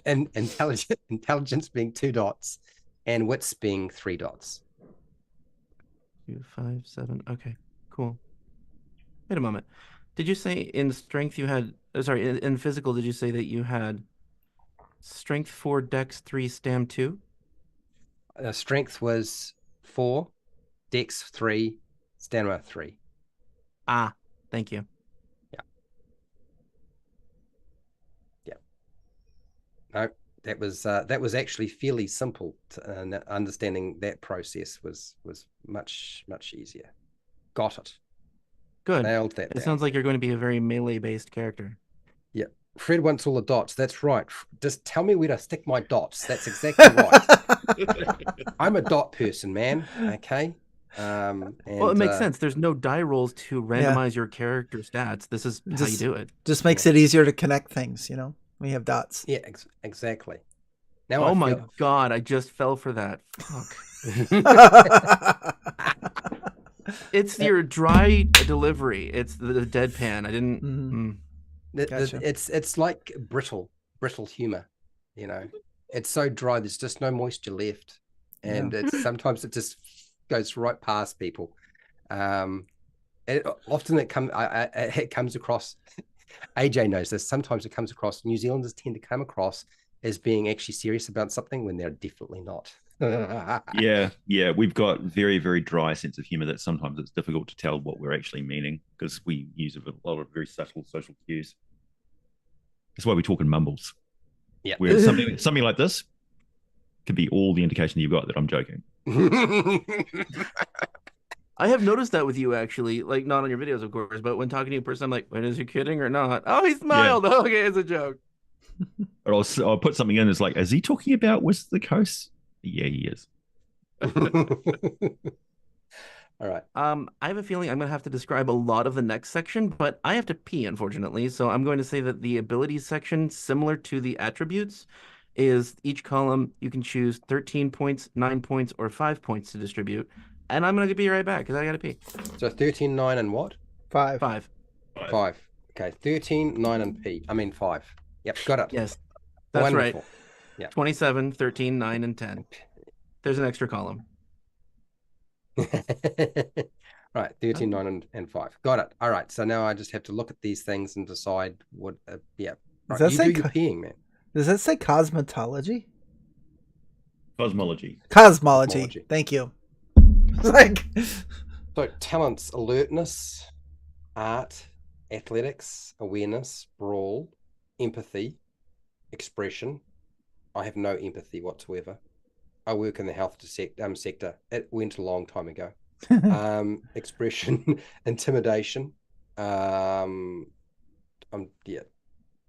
And intelligence being 2 dots, and wits being 3 dots. 2, 5, 7. Okay, cool. Wait a moment. Did you say in strength you had, in physical, did you say that you had strength 4, dex 3, stam 2? Strength was 4, dex 3, stamina 3. Ah, thank you. Yeah. No, that was actually fairly simple. Understanding that process was much easier. Got it. Good. Nailed that. It sounds like you're going to be a very melee-based character. Yeah. Fred wants all the dots. That's right. Just tell me where to stick my dots. That's exactly right. I'm a dot person, man. Okay. Well, it makes sense. There's no die rolls to randomize your character stats. This is how you do it. Just makes it easier to connect things, when you have dots. Yeah, exactly. Now oh my God, I just fell for that. Fuck. It's your dry delivery. It's the deadpan. I didn't. Mm-hmm. Gotcha. It's like brittle humor. It's so dry. There's just no moisture left, and sometimes it just goes right past people. It comes across. AJ knows this. Sometimes it comes across. New Zealanders tend to come across as being actually serious about something when they're definitely not. yeah, we've got very, very dry sense of humor that sometimes it's difficult to tell what we're actually meaning because we use a lot of very subtle social cues. That's why we talk in mumbles. Yeah, where something like this could be all the indication you've got that I'm joking. I have noticed that with you, actually, like not on your videos, of course, but when talking to you in person, I'm like, wait, is he kidding or not? Oh, he smiled. Yeah. Okay, it's a joke. Or I'll put something in. It's like, is he talking about Wizard of the Coast? Yeah, he is. All right. I have a feeling I'm going to have to describe a lot of the next section, but I have to pee, unfortunately. So I'm going to say that the abilities section, similar to the attributes, is each column you can choose 13 points, 9 points, or 5 points to distribute. And I'm going to be right back because I got to pee. So 13, 9, and what? 5. 5. 5. Okay, 13, 9, and 5. Yep, got it. Yes, that's Wonderful. right. Yeah. 27, 13, 9, and 10. There's an extra column. Right, 13, 9, and 5. Got it. All right. So now I just have to look at these things and decide what. Yeah. Right. Does You that do say your peeing, man. Does that say cosmetology? Cosmology. Cosmology. Thank you. Like, So talents: alertness, art, athletics, awareness, brawl, empathy, expression. I have no empathy whatsoever. I work in the health sector. It went a long time ago. Expression, intimidation, yeah,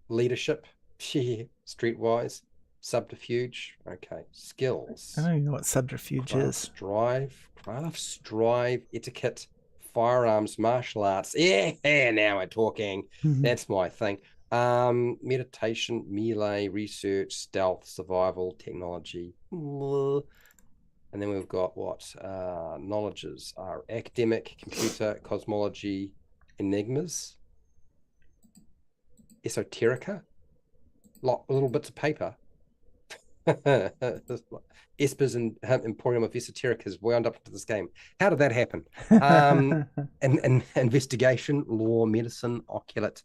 leadership, yeah, streetwise, subterfuge. Okay, I skills, don't even know what subterfuge is. crafts, drive, etiquette, firearms, martial arts. Yeah, now we're talking. That's my thing. Meditation, melee, research, stealth, survival, technology. And then we've got what knowledges are: academic, computer, cosmology, enigmas, esoterica, little bits of paper. Espers and Emporium of Esoterica has wound up into this game. How did that happen? And investigation, law, medicine, occult,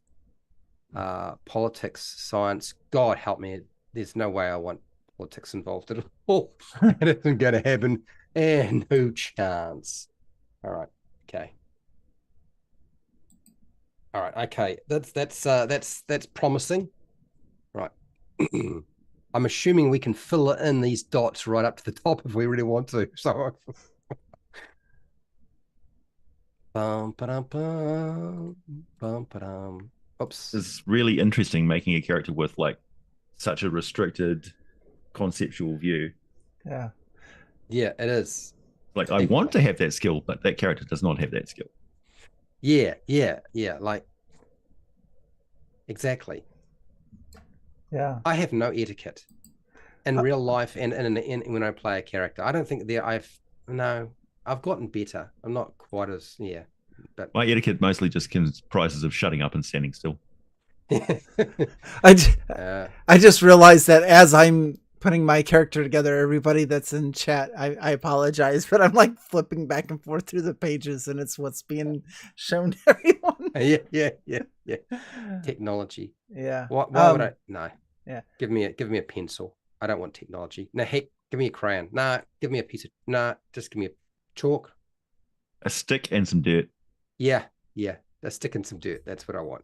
politics, science. God help me. There's no way I want politics involved at all. It isn't going to happen. And no chance. All right. Okay. All right. Okay. That's promising. Right. I'm assuming we can fill in these dots right up to the top if we really want to. So oops. It's really interesting making a character with like such a restricted conceptual view. Yeah. Yeah, it is. Like I want to have that skill, but that character does not have that skill. Yeah. Like exactly. Yeah. I have no etiquette in real life and when I play a character. I don't think I've gotten better. I'm not quite as but my etiquette mostly just comprises of shutting up and standing still. I just realized that as I'm putting my character together, everybody that's in chat, I apologize, but I'm like flipping back and forth through the pages and it's what's being shown to everyone. Yeah. Technology. Yeah. Why would I? No. Yeah. Give me a pencil. I don't want technology. No, heck, give me a crayon. Nah, give me a piece of just give me a chalk. A stick and some dirt. Yeah. A stick and some dirt. That's what I want.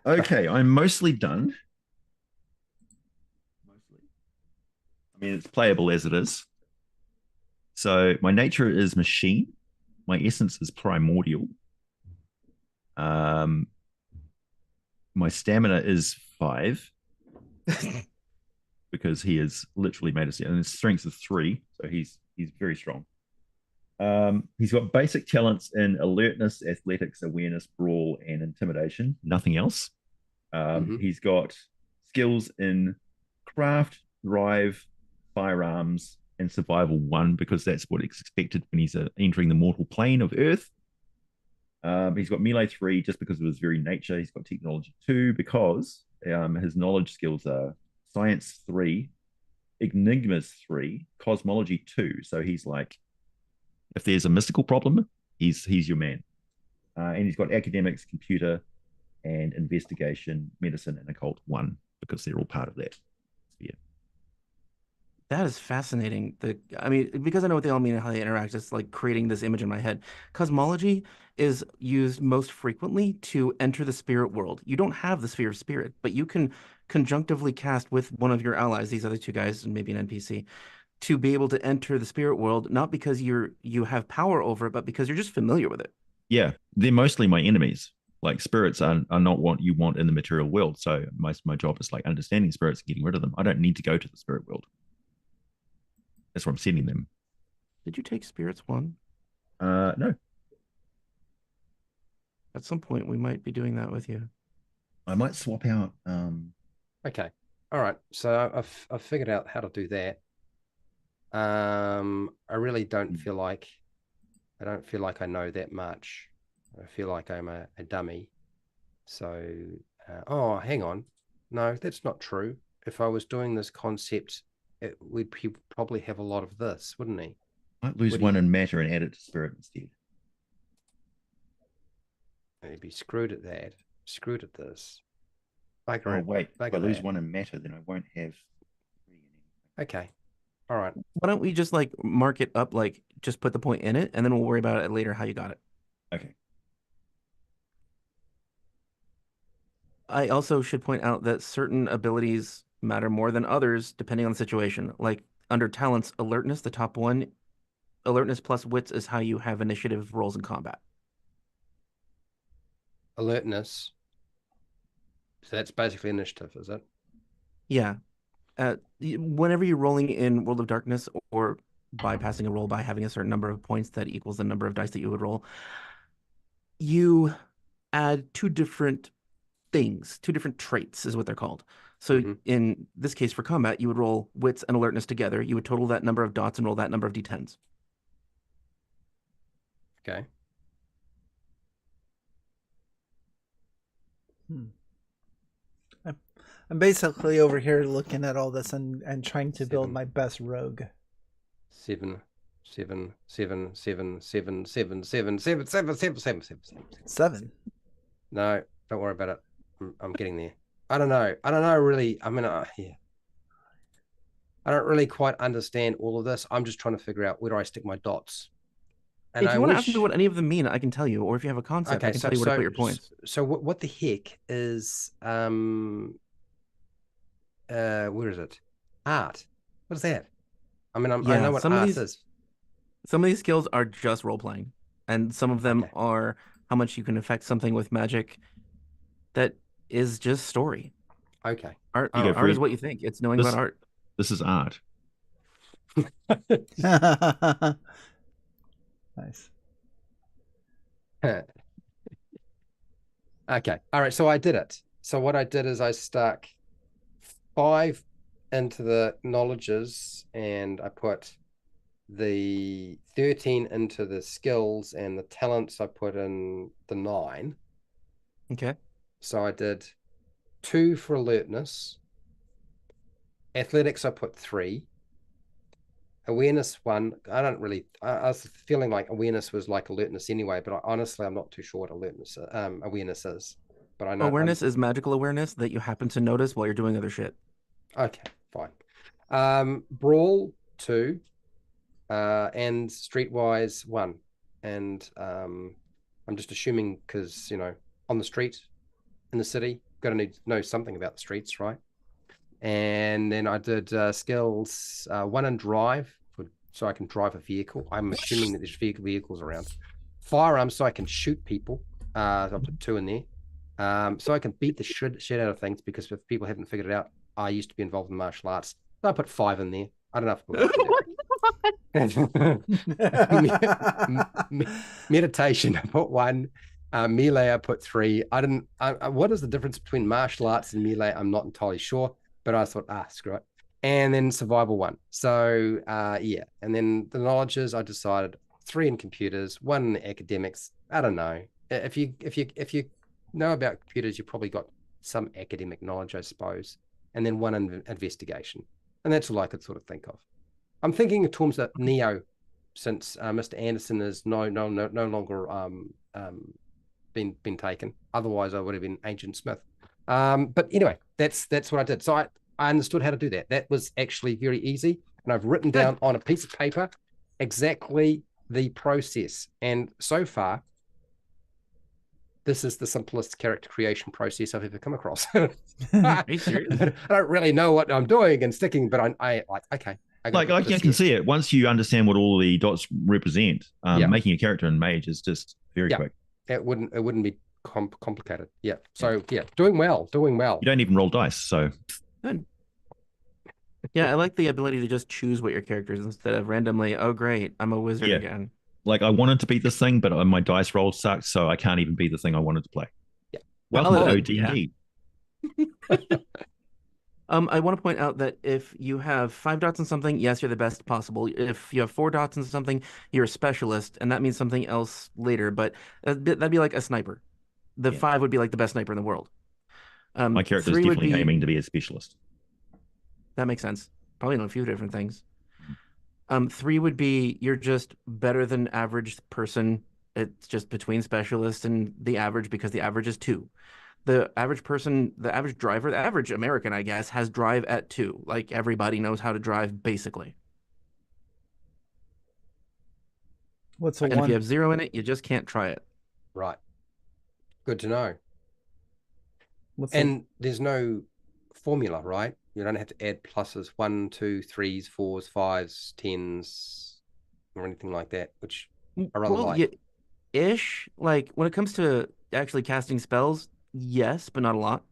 Okay, I'm mostly done. I mean, it's playable as it is. So my nature is machine. My essence is primordial. My stamina is 5 because he is literally made of steel, and his strength is 3, so he's very strong. He's got basic talents in alertness, athletics, awareness, brawl, and intimidation. Nothing else. He's got skills in craft, drive, firearms, and survival 1 because that's what is expected when he's entering the mortal plane of Earth. He's got melee 3 just because of his very nature. He's got technology 2 because his knowledge skills are science 3, enigmas 3, cosmology 2. So he's like, if there's a mystical problem, he's your man. And he's got academics, computer, and investigation, medicine, and occult 1 because they're all part of that sphere. That is fascinating. I mean, because I know what they all mean and how they interact, it's like creating this image in my head. Cosmology is used most frequently to enter the spirit world. You don't have the sphere of spirit, but you can conjunctively cast with one of your allies, these other 2 guys, and maybe an NPC, to be able to enter the spirit world, not because you have power over it, but because you're just familiar with it. Yeah, they're mostly my enemies. Like spirits are not what you want in the material world. So most of my job is like understanding spirits and getting rid of them. I don't need to go to the spirit world. That's where I'm sending them. Did you take Spirits 1? No. At some point, we might be doing that with you. I might swap out. Okay. All right. So I've figured out how to do that. I really don't feel like I know that much. I feel like I'm a dummy. So, hang on. No, that's not true. If I was doing this concept, we'd probably have a lot of this, wouldn't he? Might lose Would 1 he? in matter and add it to spirit instead. Maybe screwed at that. Screwed at this. Oh, wait. If I Bugger lose that. one in meta, then I won't have 3 in anything. Okay. All right. Why don't we just like mark it up, like just put the point in it, and then we'll worry about it later how you got it. Okay. I also should point out that certain abilities matter more than others depending on the situation. Like under talents, alertness, the top one, alertness plus wits is how you have initiative rolls in combat. Alertness. So that's basically initiative, is it? Yeah. Whenever you're rolling in World of Darkness or bypassing a roll by having a certain number of points that equals the number of dice that you would roll, you add two different things, two different traits is what they're called. So in this case for combat, you would roll wits and alertness together. You would total that number of dots and roll that number of d10s. Okay. I'm basically over here looking at all this and trying to build my best rogue. 7, 7, 7, 7, 7, 7, 7, 7, 7, 7, 7, 7, 7. 7. No, don't worry about it. I'm getting there. I don't know. Really. I mean, yeah. I don't really quite understand all of this. I'm just trying to figure out where do I stick my dots. And if you want to ask me what any of them mean, I can tell you. Or if you have a concept, I can tell you where to put your points. So what the heck is where is it? Art. What is that? I mean, I know what art is. Some of these skills are just role playing, and some of them are how much you can affect something with magic. That is just story. Okay. Art is what you think. It's knowing about art. This is art. Nice. Okay. All right. So I did it. So what I did is I stuck 5 into the knowledges and I put the 13 into the skills, and the talents I put in the 9. Okay. So I did 2 for alertness. Athletics I put 3. Awareness 1. I was feeling like awareness was like alertness anyway, but honestly I'm not too sure what awareness is. But I know awareness is magical awareness that you happen to notice while you're doing other shit. Okay, fine. Brawl 2, and streetwise 1, and I'm just assuming because on the street in the city, got to know something about the streets, right? And then I did skills 1 in drive, so I can drive a vehicle. I'm assuming that there's vehicles around. Firearms, so I can shoot people. I put 2 in there. So I can beat the shit out of things, because if people haven't figured it out, I used to be involved in martial arts. So I put 5 in there. I don't know if meditation, I put 1. Melee, I put 3. What is the difference between martial arts and melee? I'm not entirely sure, but I thought, screw it. And then survival 1. So yeah. And then the knowledges, I decided 3 in computers, 1 in academics. I don't know. If you know about computers, you probably got some academic knowledge, I suppose. And then 1 in investigation. And that's all I could sort of think of. I'm thinking in terms of Neo, since Mr. Anderson is no longer been taken. Otherwise, I would have been Agent Smith. But anyway, that's what I did. So I understood how to do that. That was actually very easy. And I've written down on a piece of paper exactly the process. And so far, this is the simplest character creation process I've ever come across. Are you serious? I don't really know what I'm doing and sticking, but I like, okay. I can see it. Once you understand what all the dots represent, making a character in Mage is just very quick. It wouldn't be complicated. Yeah. So yeah, doing well. You don't even roll dice, so good. Yeah, I like the ability to just choose what your character is instead of randomly, oh great, I'm a wizard again. Like I wanted to beat this thing, but my dice roll sucked, so I can't even beat the thing I wanted to play. Yeah. Welcome to OD&D. I want to point out that if you have 5 dots in something, yes, you're the best possible. If you have 4 dots in something, you're a specialist, and that means something else later. But that'd be like a sniper. The 5 would be like the best sniper in the world. My character is definitely aiming to be a specialist. That makes sense. Probably know a few different things. 3 would be you're just better than average person It's just between specialist and the average because the average is 2. The average person, the average driver, the average American, I guess, has drive at 2. Like everybody knows how to drive basically. What's a And if one? you have 0 in it, you just can't try it. Right. Good to know. What's And there's no formula, right? You don't have to add pluses, 1, 2, 3s, 4s, 5s, 10s, or anything like that, which I rather Well, like. yeah, ish. Like when it comes to actually casting spells, yes, but not a lot.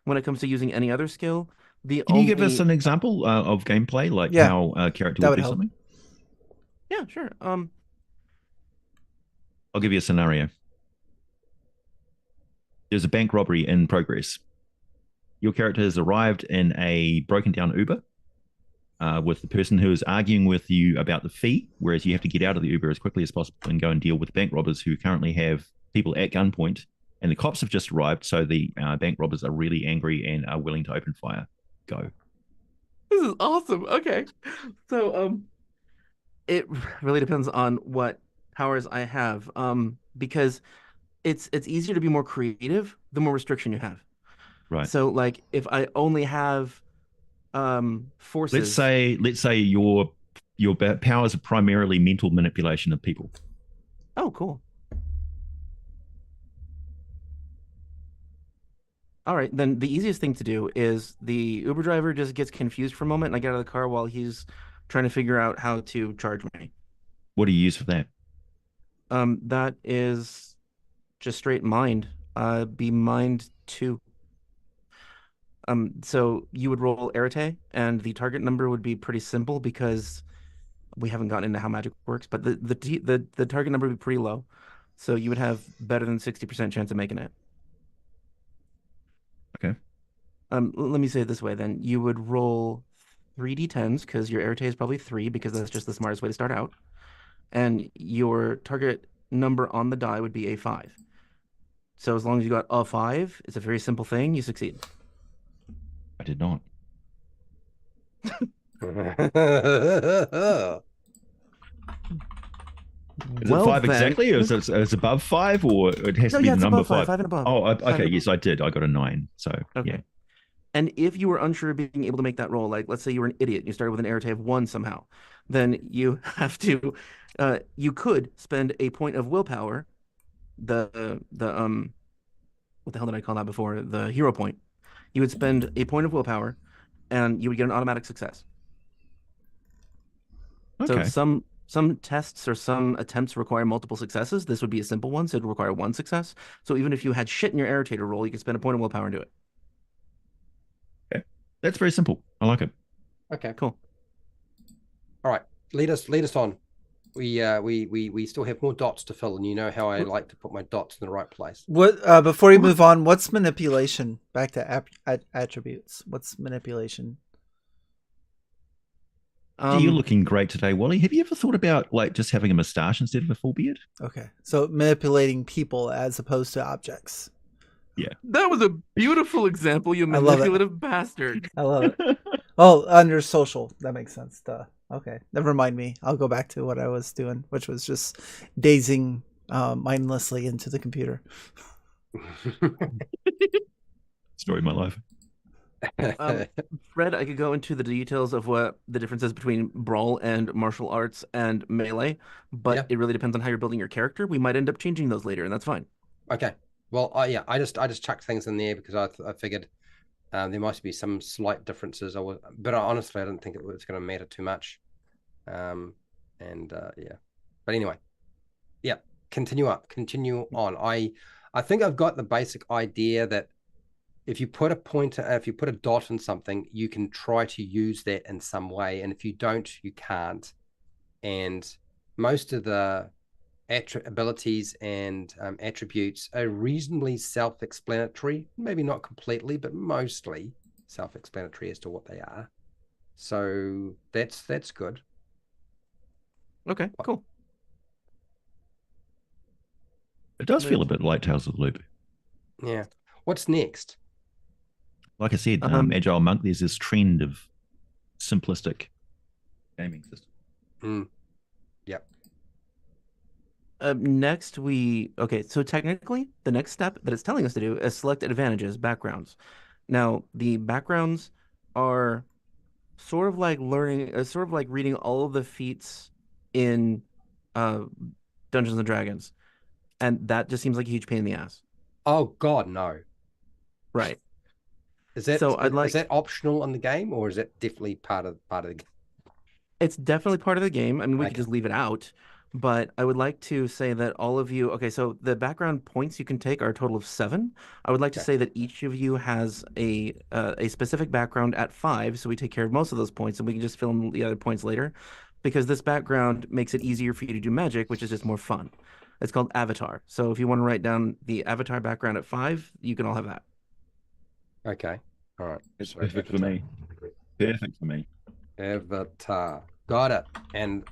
When it comes to using any other skill, the Can you give us only an example of gameplay, like Yeah, how a character that would would do help. something? yeah, sure. I'll give you a scenario. There's a bank robbery in progress. Your character has arrived in a broken down Uber with the person who is arguing with you about the fee, whereas you have to get out of the Uber as quickly as possible and go and deal with bank robbers who currently have people at gunpoint. And the cops have just arrived, so the bank robbers are really angry and are willing to open fire. Go. This is awesome. Okay. So it really depends on what powers I have. Because it's easier to be more creative the more restriction you have. Right. So like if I only have forces. Let's say your powers are primarily mental manipulation of people. Oh, cool. All right, then the easiest thing to do is the Uber driver just gets confused for a moment and I get out of the car while he's trying to figure out how to charge me. What do you use for that? That is just straight mind. Be mind 2. So you would roll arete, and the target number would be pretty simple because we haven't gotten into how magic works, but the target number would be pretty low. So you would have better than 60% chance of making it. Okay. Let me say it this way then. You would roll 3d10s because your arete is probably 3 because that's just the smartest way to start out. And your target number on the die would be a 5. So as long as you got a 5, it's a very simple thing, you succeed. I did not. Is it 5 exactly, or is it above 5, or it has to be the it's number above 5 and above. Oh, 5 okay. and Yes, I did. I got a 9. So Okay. yeah. And if you were unsure of being able to make that roll, like let's say you were an idiot and you started with an arete of 1 somehow, then you have to, you could spend a point of willpower, the what the hell did I call that before? The hero point. You would spend a point of willpower, and you would get an automatic success. Okay. So some tests or some attempts require multiple successes. This would be a simple one, so it'd require 1 success. So even if you had shit in your arete roll, you could spend a point of willpower and do it. Okay. That's very simple. I like it. Okay. Cool. All right. Lead us on. We still have more dots to fill, and you know how I like to put my dots in the right place. What before we move on, what's manipulation? Back to attributes. What's manipulation? You're looking great today, Wally. Have you ever thought about like just having a moustache instead of a full beard? Okay, so manipulating people as opposed to objects. Yeah, that was a beautiful example, you manipulative bastard. I love it. Oh, under social, that makes sense. Duh. Okay, never mind me. I'll go back to what I was doing, which was just dazing mindlessly into the computer. Story of my life. Fred, I could go into the details of what the difference is between brawl and martial arts and melee, but it really depends on how you're building your character. We might end up changing those later, and that's fine. Okay. Well, yeah, I just chucked things in there because I figured there must be some slight differences. But honestly, I didn't think it was going to matter too much. Yeah. But anyway, yeah. Continue on. I think I've got the basic idea that if you put a dot in something, you can try to use that in some way, and if you don't, you can't. And most of the abilities and attributes are reasonably self-explanatory. Maybe not completely, but mostly self-explanatory as to what they are. So that's good. Okay, cool. It does feel a bit like Tales of the Loop. Yeah. What's next? Like I said, Agile Monk, there's this trend of simplistic gaming system. Yep. Next, so technically, the next step that it's telling us to do is select advantages, backgrounds. Now, the backgrounds are sort of like reading all of the feats in uh, Dungeons and Dragons, and that just seems like a huge pain in the ass. Oh God, no. Right. Is that So I'd like is that optional in the game, or is that definitely part of the game? It's definitely part of the game. I mean, we could Okay. just leave it out, but I would like to say that all of you, okay, so the background points you can take are a total of 7. I would like to Okay. say that each of you has a specific background at 5, so we take care of most of those points, and we can just fill in the other points later, because this background makes it easier for you to do magic, which is just more fun. It's called Avatar. So if you want to write down the Avatar background at 5, you can all have that. Okay. All right. It's perfect for me. Perfect for me. Avatar. Got it. And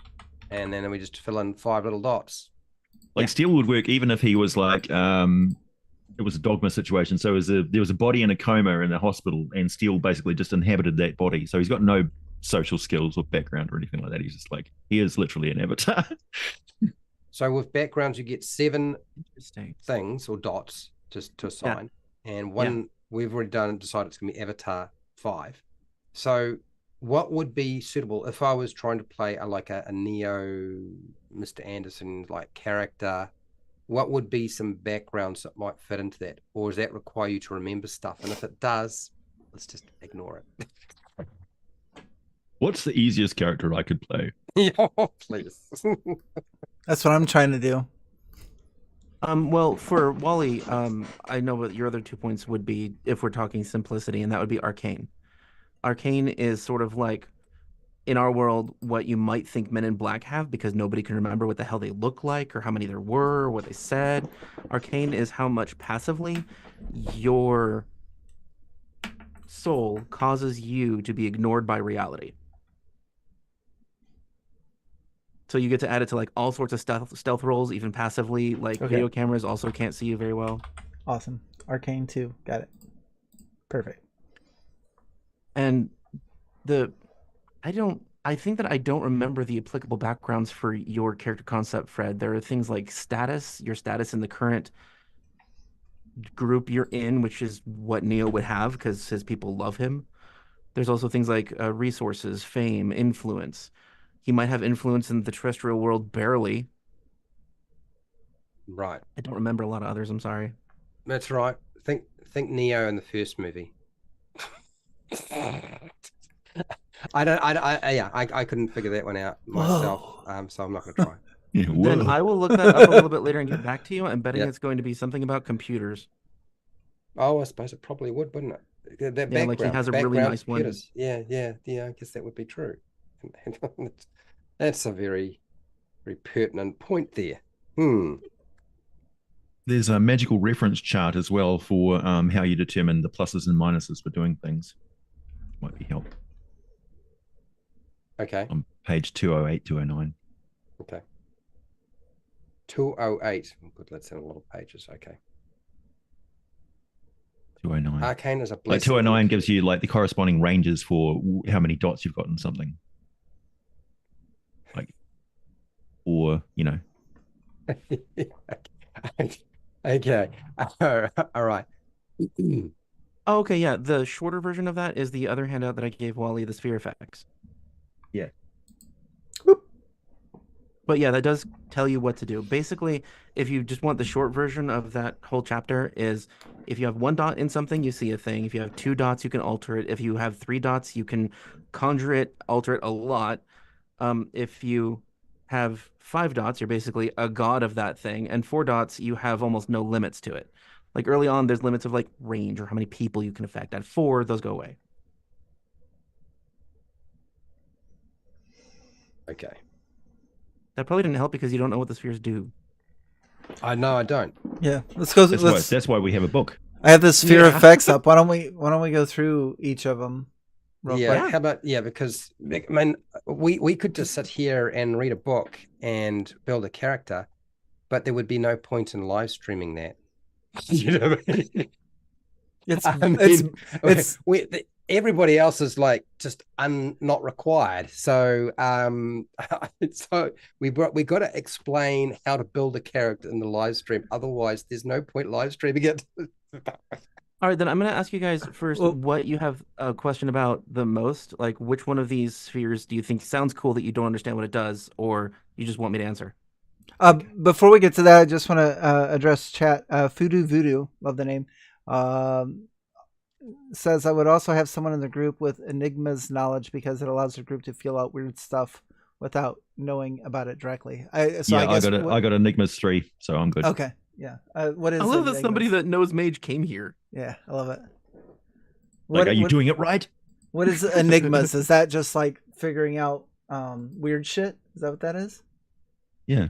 then we just fill in 5 little dots. Like Steel would work even if he was like it was a dogma situation. So there was a body in a coma in the hospital, and Steel basically just inhabited that body. So he's got no social skills or background or anything like that. He's just like, he is literally an avatar. So with backgrounds, you get 7 Interesting. things or dots just to assign, and one we've already decided it's going to be Avatar 5. So what would be suitable if I was trying to play a Neo Mr. Anderson like character? What would be some backgrounds that might fit into that, or does that require you to remember stuff? And if it does, let's just ignore it. What's the easiest character I could play? Oh, please. That's what I'm trying to do. Well, for Wally, I know what your other 2 points would be if we're talking simplicity, and that would be Arcane. Arcane is sort of like, in our world, what you might think Men in Black have, because nobody can remember what the hell they look like or how many there were or what they said. Arcane is how much passively your soul causes you to be ignored by reality. So you get to add it to like all sorts of stealth rolls, even passively. Like video cameras also can't see you very well. Awesome. Arcane 2. Got it. Perfect. And I think that I don't remember the applicable backgrounds for your character concept, Fred. There are things like status, your status in the current group you're in, which is what Neo would have because his people love him. There's also things like resources, fame, influence. He might have influence in the terrestrial world barely. Right. I don't remember a lot of others. I'm sorry. That's right. Think Neo in the first movie. I couldn't figure that one out myself. So I'm not going to try. Yeah, then I will look that up a little bit later and get back to you. I'm betting it's going to be something about computers. Oh, I suppose it probably would, wouldn't it? That background, like he has a really nice computers. One. Yeah. I guess that would be true. That's a very, very pertinent point there. There's a magical reference chart as well for how you determine the pluses and minuses for doing things. Might be helpful. Okay. On page 208, 209. Okay. 208. Good, let's have a lot of pages. Okay. 209. Arcane is a blessing. Like 209 gives you like the corresponding ranges for how many dots you've got in something. Like, or, you know. Okay. All right. Oh, okay, yeah. The shorter version of that is the other handout that I gave Wally, the sphere effects. Yeah. But yeah, that does tell you what to do. Basically, if you just want the short version of that whole chapter is if you have 1 dot in something, you see a thing. If you have 2 dots, you can alter it. If you have 3 dots, you can conjure it, alter it a lot. If you have 5 dots, you're basically a god of that thing. And 4 dots, you have almost no limits to it. Like early on, there's limits of like range or how many people you can affect. At 4, those go away. Okay. That probably didn't help because you don't know what the spheres do. I know I don't. Yeah, let's go. That's why we have a book. I have the sphere effects up. Why don't we go through each of them? How about because I mean we could just sit here and read a book and build a character, but there would be no point in live streaming that. You know what I mean? everybody else is like just not required. So so we got to explain how to build a character in the live stream. Otherwise, there's no point live streaming it. All right, then I'm going to ask you guys first what you have a question about the most. Like, which one of these spheres do you think sounds cool that you don't understand what it does, or you just want me to answer? Before we get to that, I just want to address chat. Voodoo Voodoo, love the name, says I would also have someone in the group with Enigma's knowledge because it allows the group to feel out weird stuff without knowing about it directly. I got Enigma's 3, so I'm good. Okay. Yeah. What is? I love that somebody that knows Mage came here. Yeah, I love it. Are you doing it right? What is Enigmas? Is that just like figuring out weird shit? Is that what that is? Yeah.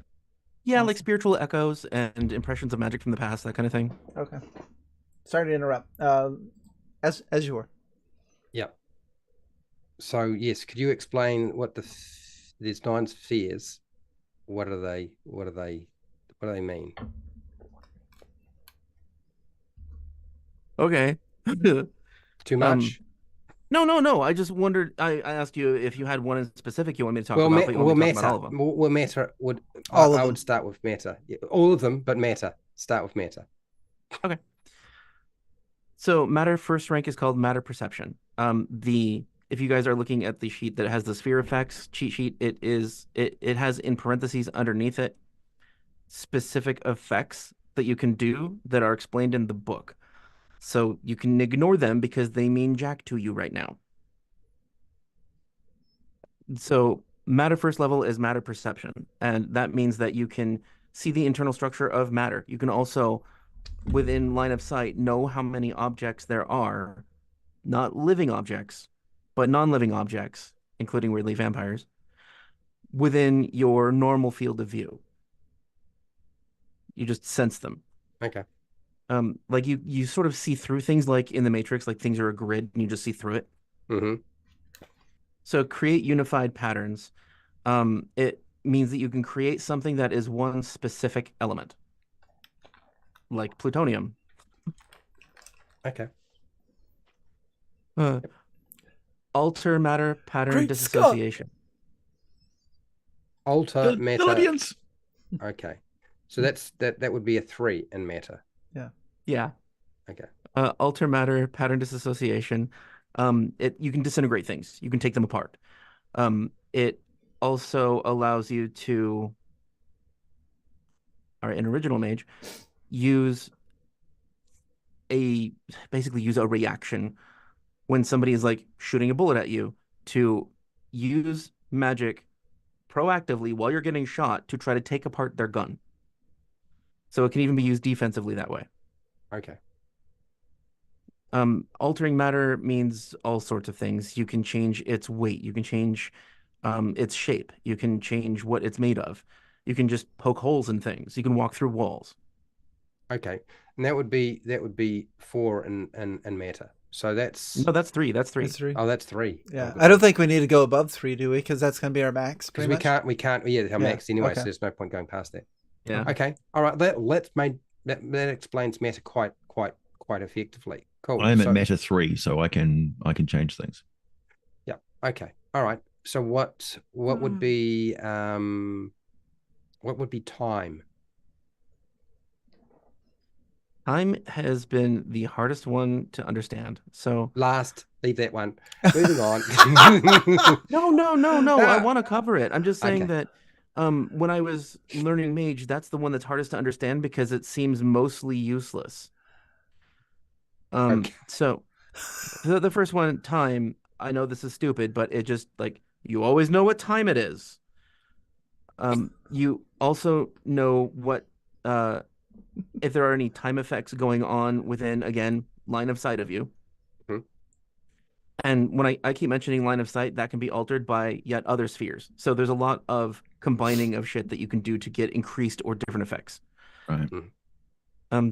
Yeah, awesome. Like spiritual echoes and impressions of magic from the past, that kind of thing. Okay. Sorry to interrupt. As you were. Yeah. So yes, could you explain what there's 9 spheres? What do they mean? Okay. Too much? No. I just wondered. I asked you if you had one in specific you want me to talk about. Meta. I would start with meta. Yeah, all of them, but meta. Start with meta. Okay. So matter first rank is called matter perception. If you guys are looking at the sheet that has the sphere effects cheat sheet, it has in parentheses underneath it specific effects that you can do that are explained in the book. So you can ignore them because they mean jack to you right now. So matter first level is matter perception, and that means that you can see the internal structure of matter. You can also, within line of sight, know how many objects there are, not living objects, but non-living objects, including weirdly vampires, within your normal field of view. You just sense them. Okay. Like you sort of see through things, like in the Matrix, like things are a grid and you just see through it. Mm-hmm. So create unified patterns. It means that you can create something that is one specific element, like plutonium. Okay. Alter matter pattern dissociation. Alter matter. Philippians. Okay. So that would be a 3 in matter. Yeah. Okay. Alter matter pattern dissociation. You can disintegrate things. You can take them apart. It also allows you to, in original Mage, basically use a reaction when somebody is like shooting a bullet at you, to use magic proactively while you're getting shot to try to take apart their gun. So it can even be used defensively that way. Okay. Altering matter means all sorts of things. You can change its weight. You can change its shape. You can change what it's made of. You can just poke holes in things. You can walk through walls. Okay. And that would be 4 in matter. So that's that's 3. That's 3. That's 3. Oh, that's 3. Yeah. I don't think we need to go above 3, do we? Because that's going to be our max. Because we can't. Yeah, our max anyway. Okay. So there's no point going past that. Yeah. Okay. All right. That explains matter quite effectively. Cool. I am at matter 3, so I can change things. Yeah. Okay. All right. So what would be time? Time has been the hardest one to understand. So leave that one. Moving on. No. I want to cover it. I'm just saying that when I was learning Mage, that's the one that's hardest to understand because it seems mostly useless. So the first one, time, I know this is stupid, but it just, like, you always know what time it is. You also know what if there are any time effects going on within, again, line of sight of you. Mm-hmm. And when I keep mentioning line of sight, that can be altered by yet other spheres. So there's a lot of combining of shit that you can do to get increased or different effects. Right.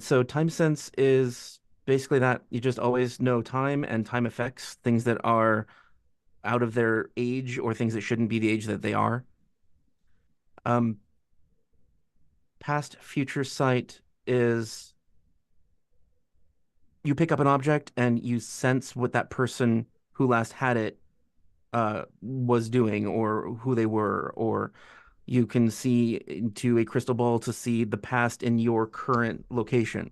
So time sense is basically that you just always know time and time effects, things that are out of their age or things that shouldn't be the age that they are. Past future sight is you pick up an object and you sense what that person who last had it was doing, or who they were, or you can see into a crystal ball to see the past in your current location.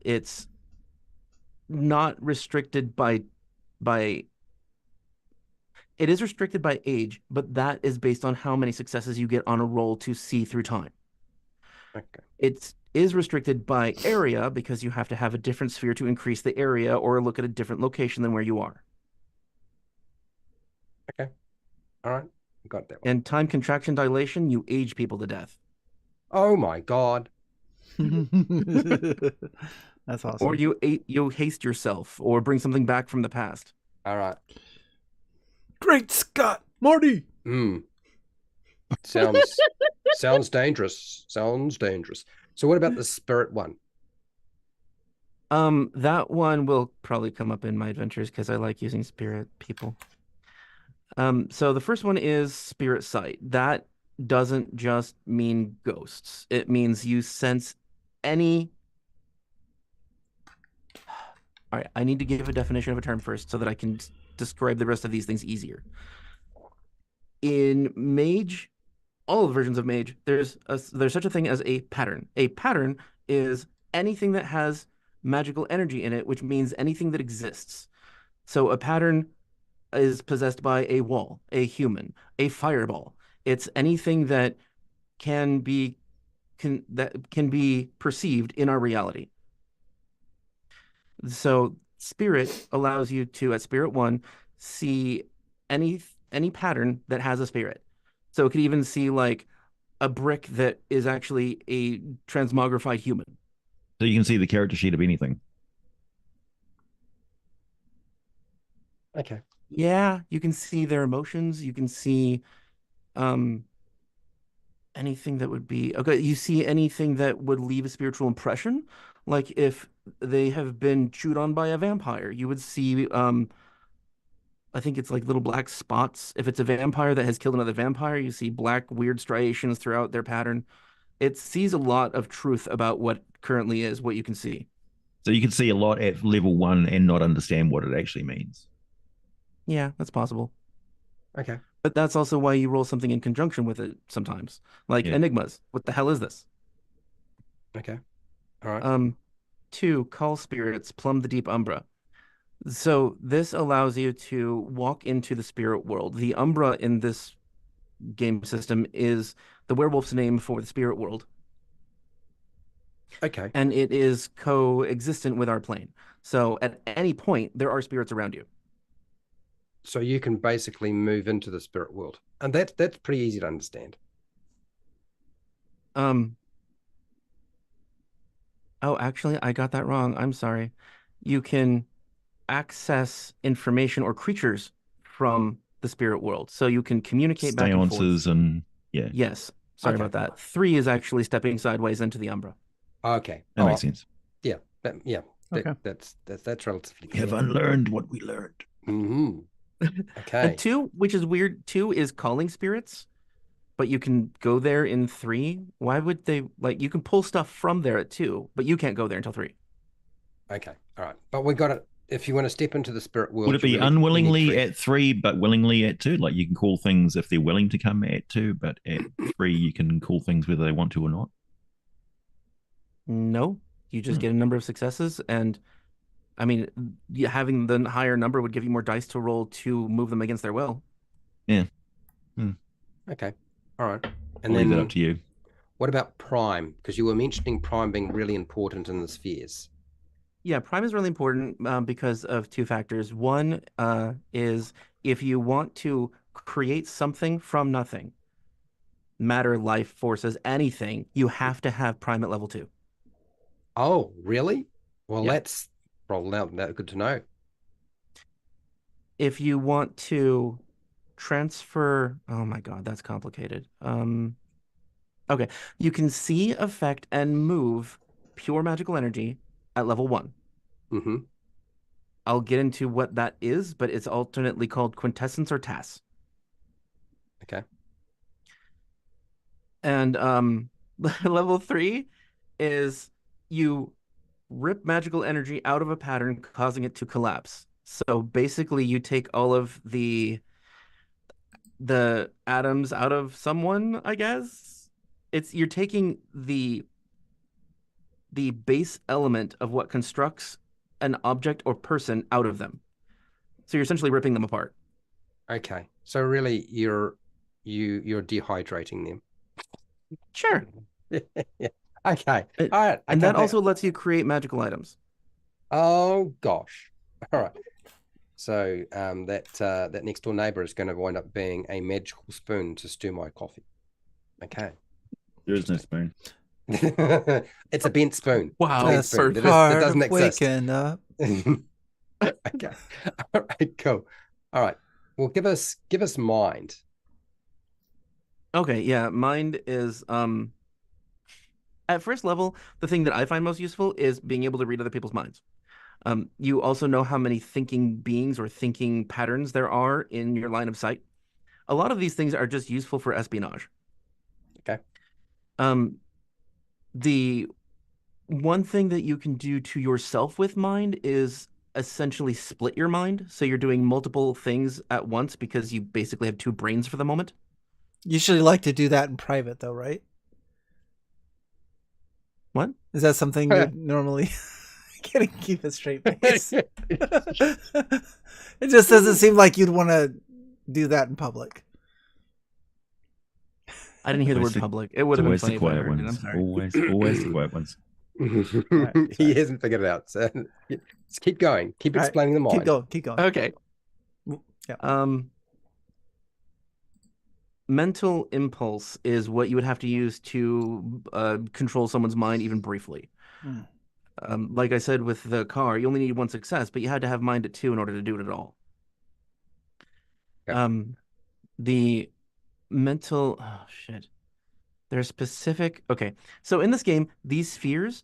It's not restricted by it is restricted by age, but that is based on how many successes you get on a roll to see through time. Okay. It is restricted by area because you have to have a different sphere to increase the area or look at a different location than where you are. Okay. All right. Got that one. And time contraction dilation, you age people to death. Oh my God. That's awesome. Or you haste yourself or bring something back from the past. All right. Great Scott, Marty. Sounds dangerous. Sounds dangerous. So what about the spirit one? That one will probably come up in my adventures because I like using spirit people. So the first one is spirit sight. That doesn't just mean ghosts. It means you sense any. All right, I need to give a definition of a term first so that I can describe the rest of these things easier. In Mage, all the versions of Mage, there's such a thing as a pattern. A pattern is anything that has magical energy in it, which means anything that exists. So a pattern is possessed by a wall, a human, a fireball. It's anything that can be perceived in our reality. So spirit allows you to, at spirit 1, see any pattern that has a spirit. So it could even see like a brick that is actually a transmogrified human. So you can see the character sheet of anything. Okay. Yeah, you can see their emotions. You can see anything that would be okay. You see anything that would leave a spiritual impression, like if they have been chewed on by a vampire, you would see I think it's like little black spots. If it's a vampire that has killed another vampire, you see black weird striations throughout their pattern. It sees a lot of truth about what currently is what you can see. So you can see a lot at level 1 and not understand what it actually means. Yeah, that's possible. Okay. But that's also why you roll something in conjunction with it sometimes. Like enigmas. What the hell is this? Okay. All right. 2, call spirits, plumb the deep umbra. So this allows you to walk into the spirit world. The umbra in this game system is the werewolf's name for the spirit world. Okay. And it is coexistent with our plane. So at any point, there are spirits around you. So you can basically move into the spirit world. And that's pretty easy to understand. Oh, actually, I got that wrong. I'm sorry. You can access information or creatures from the spirit world. So you can communicate back and forth. And yeah. Yes. Sorry about that. 3 is actually stepping sideways into the umbra. Okay. That makes sense. Yeah. Okay. That's relatively We have unlearned what we learned. Mm-hmm. Okay. And 2, which is weird, 2 is calling spirits, but you can go there in 3. Why would they, like, you can pull stuff from there at 2, but you can't go there until 3. Okay. All right. But we got it. If you want to step into the spirit world, Would it be unwillingly at 3, but willingly at 2? Like you can call things if they're willing to come at 2, but at 3 you can call things whether they want to or not? No, you just get a number of successes, and I mean, having the higher number would give you more dice to roll to move them against their will. Yeah. Okay. All right. And I'll then leave that up to you. What about prime? Because you were mentioning prime being really important in the spheres. Yeah, prime is really important because of 2 factors. One is if you want to create something from nothing, matter, life forces, anything, you have to have prime at level 2. Oh, really? Well, Yeah. that's good to know. If you want to transfer, oh my God, that's complicated. Okay, you can see, affect, and move pure magical energy at level 1. Mm-hmm. I'll get into what that is, but it's alternately called quintessence or TAS. Okay. And level 3 is you rip magical energy out of a pattern, causing it to collapse. So basically, you take all of the atoms out of someone, I guess. You're taking the base element of what constructs an object or person out of them. So you're essentially ripping them apart. Okay. So really you're dehydrating them. Sure. Yeah. Okay. It- All right. And Okay, that also lets you create magical items. Oh gosh. All right. So that next door neighbor is going to wind up being a magical spoon to stir my coffee. Okay. There is no spoon. It's a bent spoon. Wow. Bent That's spoon. perfect. That doesn't exist. Waking up. Okay. All right, cool. All right. Well, give us mind. Okay, yeah. Mind is at first level, the thing that I find most useful is being able to read other people's minds. You also know how many thinking beings or thinking patterns there are in your line of sight. A lot of these things are just useful for espionage. Okay. The one thing that you can do to yourself with mind is essentially split your mind. So you're doing multiple things at once because you basically have two brains for the moment. Usually like to do that in private, though, right? What? Is that something you normally can't keep a straight face? It just doesn't seem like you'd want to do that in public. I didn't hear the word public. It would have been Always funny the if I quiet heard it. I'm ones. sorry. Always the quiet ones. Right, He hasn't figured it out. So just keep going. Keep All right, explaining the mind. Keep going. Okay. Yeah. Mental impulse is what you would have to use to control someone's mind even briefly. Hmm. Like I said with the car, you only need one success, but you had to have mind at 2 in order to do it at all. Okay. The mental, oh shit. They're specific. Okay. So in this game, these spheres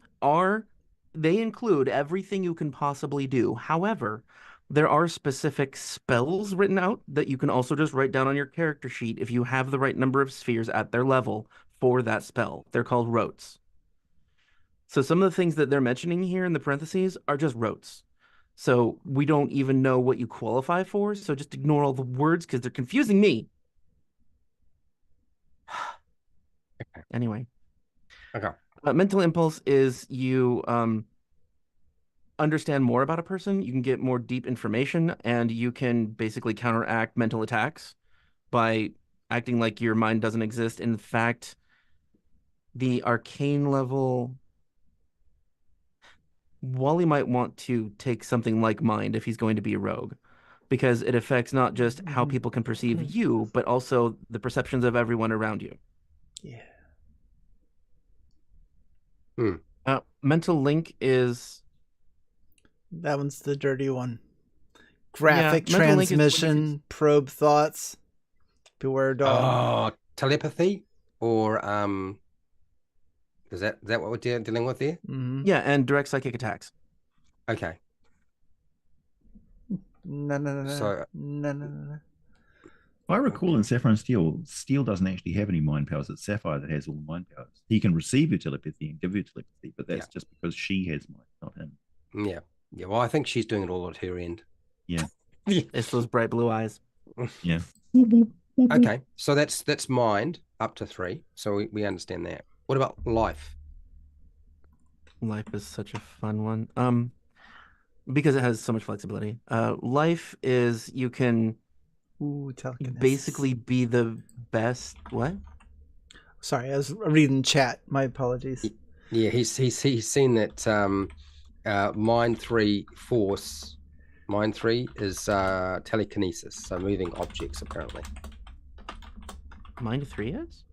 they include everything you can possibly do. However, there are specific spells written out that you can also just write down on your character sheet if you have the right number of spheres at their level for that spell. They're called rotes. So some of the things that they're mentioning here in the parentheses are just rotes. So we don't even know what you qualify for. So just ignore all the words because they're confusing me. Anyway. Okay. Mental impulse is you understand more about a person. You can get more deep information, and you can basically counteract mental attacks by acting like your mind doesn't exist. In fact, the arcane level, Wally might want to take something like mind if he's going to be a rogue, because it affects not just how people can perceive you, but also the perceptions of everyone around you. Yeah. Mental link is That one's the dirty one. Graphic mental link is what you transmission, probe thoughts. Beware dog. Oh, telepathy or is that what we're dealing with there? Mm-hmm. Yeah, and direct psychic attacks. Okay. No. So No. I recall in Sapphire and Steel doesn't actually have any mind powers. It's Sapphire that has all the mind powers. He can receive your telepathy and give you telepathy, but that's just because she has mind, not him. Yeah. Yeah. Well, I think she's doing it all at her end. Yeah. It's those bright blue eyes. Yeah. Okay. So that's mind up to 3. So we understand that. What about life? Life is such a fun one. Because it has so much flexibility. Life is you can telekinesis. basically be the best. What? Sorry, I was reading chat. My apologies. Yeah, he's seen that mind 3 force. Mind 3 is telekinesis, so moving objects apparently. Mind 3 is?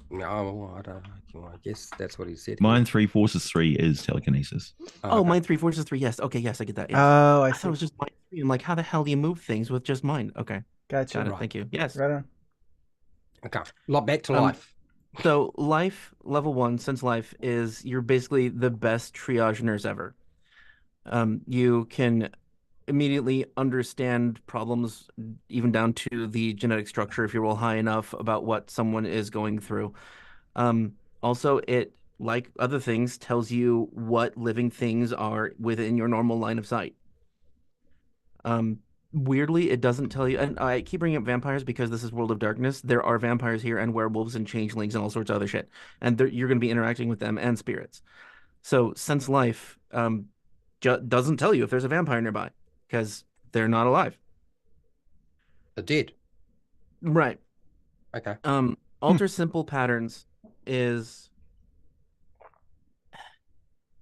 No, I don't know. I guess that's what he said. Mind 3 forces 3 is telekinesis. Oh, okay. Mind 3 forces 3. Yes. Okay. Yes, I get that. Yes. Oh, I I see. thought it was just Mind 3. I'm like, how the hell do you move things with just mind? Okay. Gotcha. Got it. Right. Thank you. Yes. Right on. Okay. Back to life. So life, level 1, sense life, is you're basically the best triage nurse ever. You can immediately understand problems even down to the genetic structure if you roll high enough about what someone is going through. Also, it, like other things, tells you what living things are within your normal line of sight. Weirdly, it doesn't tell you, and I keep bringing up vampires because this is World of Darkness. There are vampires here and werewolves and changelings and all sorts of other shit, and you're going to be interacting with them and spirits. So Sense Life doesn't tell you if there's a vampire nearby because they're not alive. They're dead. Right. Okay. Alter simple patterns is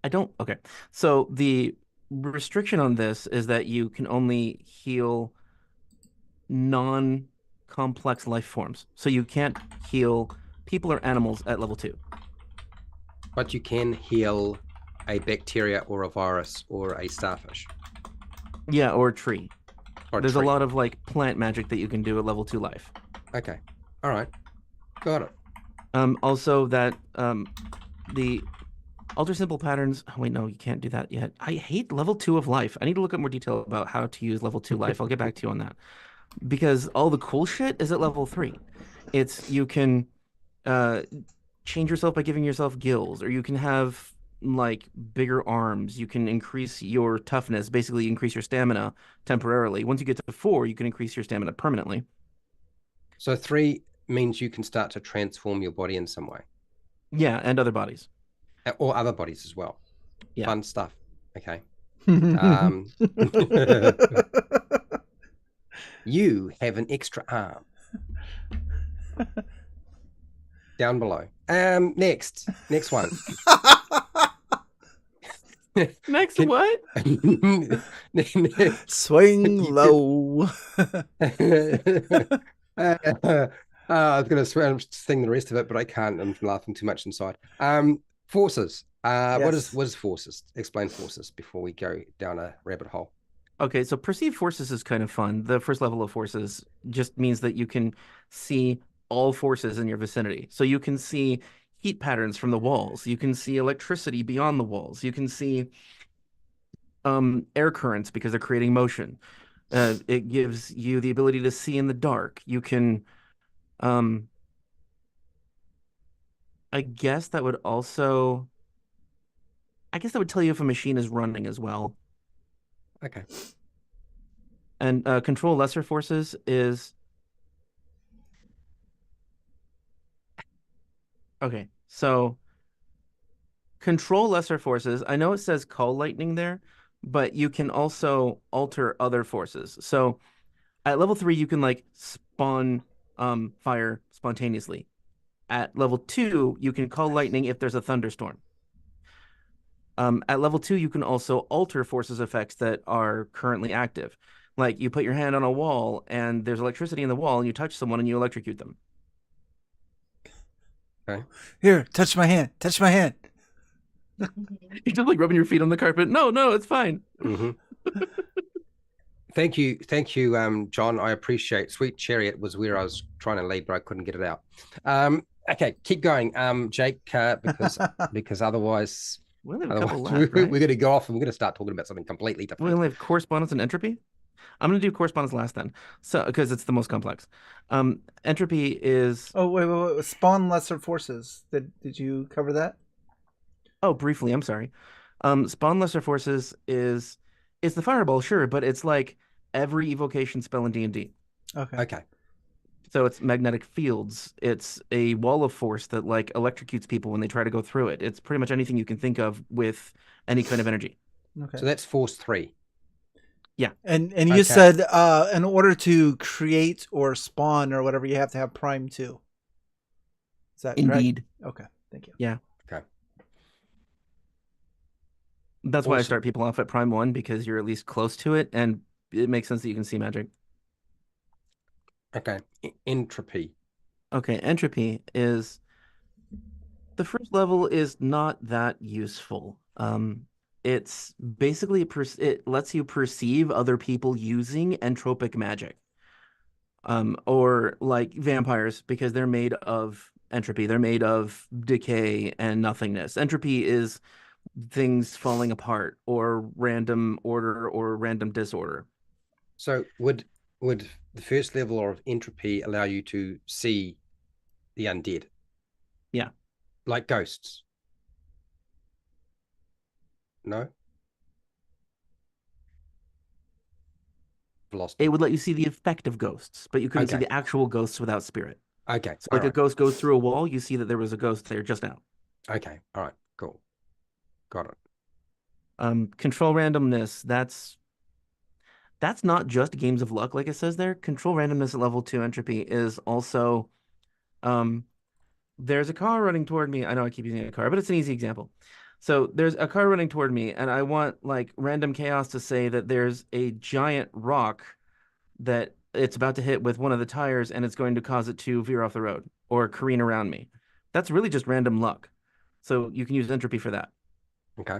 I don't okay. So the restriction on this is that you can only heal non-complex life forms. So you can't heal people or animals at level 2. But you can heal a bacteria or a virus or a starfish. Yeah, or a tree. Or There's tree. a lot of like plant magic that you can do at level 2 life. Okay. All right. Got it. Also that the alter simple patterns. Oh, wait, no, you can't do that yet. I hate level 2 of life. I need to look at more detail about how to use level 2 life. I'll get back to you on that. Because all the cool shit is at level 3. It's you can uh change yourself by giving yourself gills, or you can have like bigger arms. You can increase your toughness, basically increase your stamina temporarily. Once you get to 4, you can increase your stamina permanently. So 3 means you can start to transform your body in some way. Yeah, and other bodies. Or other bodies as well. Yeah. Fun stuff. Okay. You have an extra arm. Down below. Next one. Next, what? Swing low. I was going to sing the rest of it, but I can't. I'm laughing too much inside. Forces. Yes. What is forces? Explain forces before we go down a rabbit hole. Okay, so perceived forces is kind of fun. The first level of forces just means that you can see all forces in your vicinity. So you can see heat patterns from the walls. You can see electricity beyond the walls. You can see air currents because they're creating motion. It gives you the ability to see in the dark. You can, I guess that would also, I guess that would tell you if a machine is running as well. Okay. And control lesser forces is okay. So control lesser forces. I know it says call lightning there, but you can also alter other forces. So at level 3, you can like spawn fire spontaneously. At level 2, you can call lightning if there's a thunderstorm. At level 2, you can also alter forces effects that are currently active. Like you put your hand on a wall and there's electricity in the wall and you touch someone and you electrocute them. Okay. Here, touch my hand. Touch my hand. You're just like rubbing your feet on the carpet. No, it's fine. Mm-hmm. Thank you, John. I appreciate. Sweet Chariot was where I was trying to lead, but I couldn't get it out. Okay, keep going, Jake, because otherwise, We only have a couple left, right? we're going to go off and we're going to start talking about something completely We different. only have correspondence and entropy. I'm going to do correspondence last then, so because it's the most complex. Entropy is. Oh wait. Spawn lesser forces. Did you cover that? Oh, briefly. I'm sorry. Spawn lesser forces is it's the fireball, sure, but it's like every evocation spell in D&D. Okay. So it's magnetic fields. It's a wall of force that like electrocutes people when they try to go through it. It's pretty much anything you can think of with any kind of energy. Okay. So that's force 3. Yeah. And you said in order to create or spawn or whatever, you have to have prime 2. Is that Indeed. correct? Okay. Thank you. Yeah. Okay. That's why I start people off at prime 1 because you're at least close to it and it makes sense that you can see magic. Okay. Entropy. Okay, entropy is the first level is not that useful. It's basically it lets you perceive other people using entropic magic. Or like vampires because they're made of entropy. They're made of decay and nothingness. Entropy is things falling apart or random order or random disorder. So would the first level of entropy allow you to see the undead? Yeah. Like ghosts? No? lost It you. would let you see the effect of ghosts, but you couldn't see Okay. the actual ghosts without spirit. Okay. So All like a right. ghost goes through a wall, you see that there was a ghost there just now. Okay. All right. Cool. Got it. Control randomness, that's not just games of luck, like it says there. Control randomness at level 2 entropy is also um there's a car running toward me. I know I keep using a car, but it's an easy example. So there's a car running toward me, and I want like random chaos to say that there's a giant rock that it's about to hit with one of the tires, and it's going to cause it to veer off the road or careen around me. That's really just random luck. So you can use entropy for that. Okay.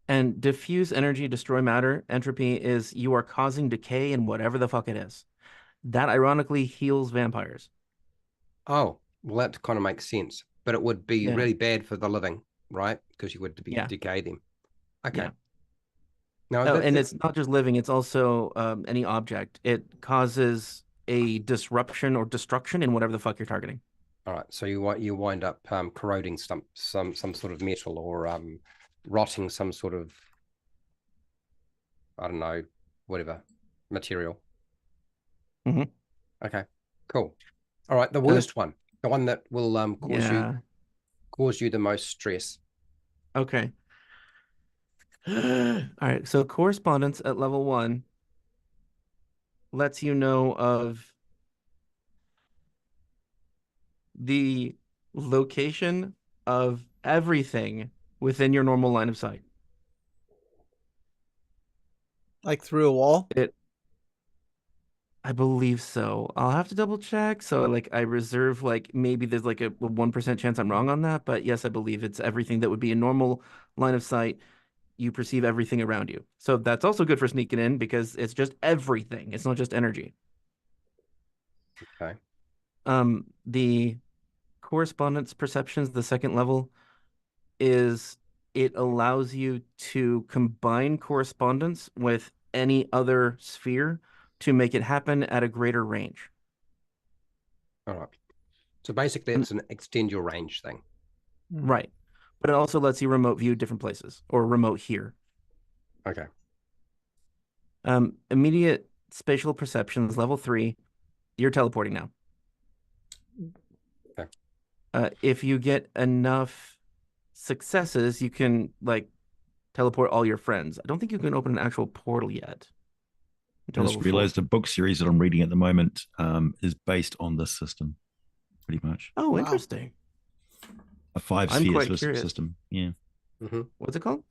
And diffuse energy, destroy matter, entropy is you are causing decay in whatever the fuck it is. That ironically heals vampires. Oh, well, that kind of makes sense. But it would be Yeah. really bad for the living, right? Because you would be Yeah. decay them. Okay. Yeah. No, Oh, and that's it's not just living, it's also any object. It causes a disruption or destruction in whatever the fuck you're targeting. all right. So you wind up corroding some sort of metal or rotting some sort of, I don't know, whatever material. Mhm. Okay. Cool. All right. The worst one, the one that will Yeah. cause you the most stress. Okay. All right. So correspondence at level 1 lets you know of the location of everything within your normal line of sight. Like through a wall? I believe so. I'll have to double check. So like I reserve like maybe there's like a 1% chance I'm wrong on that, but yes, I believe it's everything that would be a normal line of sight. You perceive everything around you. So that's also good for sneaking in because it's just everything. It's not just energy. Okay. The correspondence perceptions, the second level, is it allows you to combine correspondence with any other sphere to make it happen at a greater range. All right. So basically, And it's an extend your range thing. right. But it also lets you remote view different places or remote here. Okay. Immediate spatial perceptions, level 3, you're teleporting now. Okay. If you get enough successes, you can like teleport all your friends. I don't think you can open an actual portal yet. I just realized the book series that I'm reading at the moment is based on this system, pretty much. Oh, Wow. interesting. A 5 I'm quite sphere curious. system. Yeah. Mm-hmm. What's it called?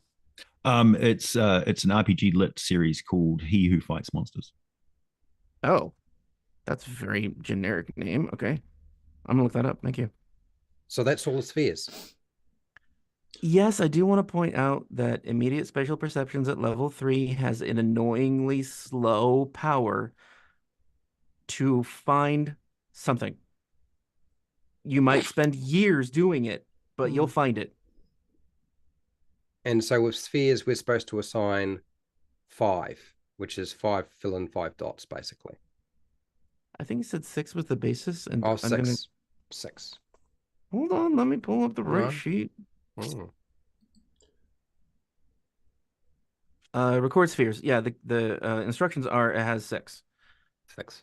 It's an RPG lit series called He Who Fights Monsters. Oh, that's a very generic name. Okay. I'm gonna look that up. Thank you. So that's all the spheres. Yes, I do want to point out that immediate spatial perceptions at level 3 has an annoyingly slow power to find something. You might spend years doing it, but you'll find it. And so with spheres, we're supposed to assign 5, which is 5 fill in 5 dots, basically. I think it said 6 was the basis, and Oh, I'm gonna 6. hold on. Let me pull up the right No. sheet. Mm. Record spheres. Yeah, the instructions are it has 6. 6.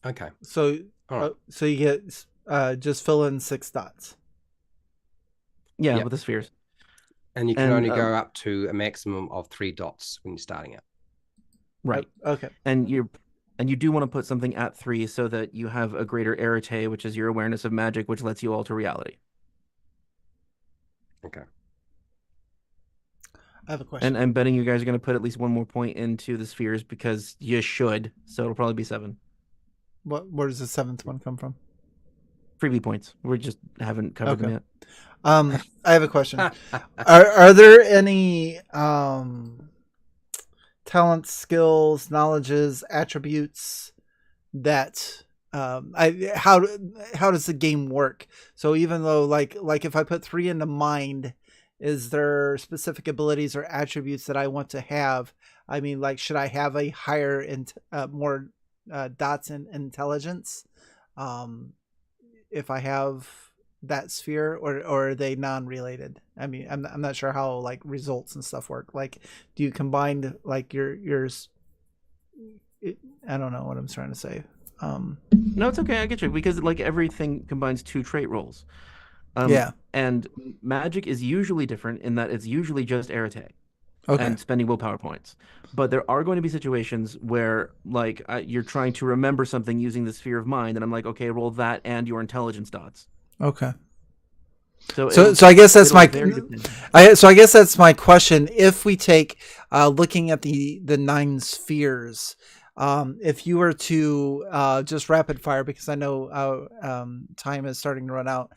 Okay. So, All right. so you get just fill in 6 dots. Yeah, Yep. with the spheres. And you can And, only go up to a maximum of 3 dots when you're starting out. Right. Okay. And you do want to put something at 3 so that you have a greater arete, which is your awareness of magic, which lets you alter reality. Okay. I have a question. And I'm betting you guys are going to put at least one more point into the spheres because you should. So it'll probably be 7. Where does the 7th one come from? Freebie points. We just haven't covered them yet. I have a question. Are there any talents, skills, knowledges, attributes that how does the game work? So even though like if I put 3 into mind, is there specific abilities or attributes that I want to have? I mean, like, should I have a higher more dots in intelligence if I have that sphere, or are they non-related? I mean, I'm not sure how like results and stuff work. Like, do you combine like your I don't know what I'm trying to say. No, it's okay. I get you because like everything combines 2 trait rolls. Yeah. And magic is usually different in that it's usually just arete Okay. and spending willpower points. But there are going to be situations where like you're trying to remember something using the sphere of mind, and I'm like, okay, roll that and your intelligence dots. Okay. So So I guess that's it'll my vary depending. so I guess that's my question. If we take looking at the 9 spheres, if you were to just rapid fire, because I know time is starting to run out,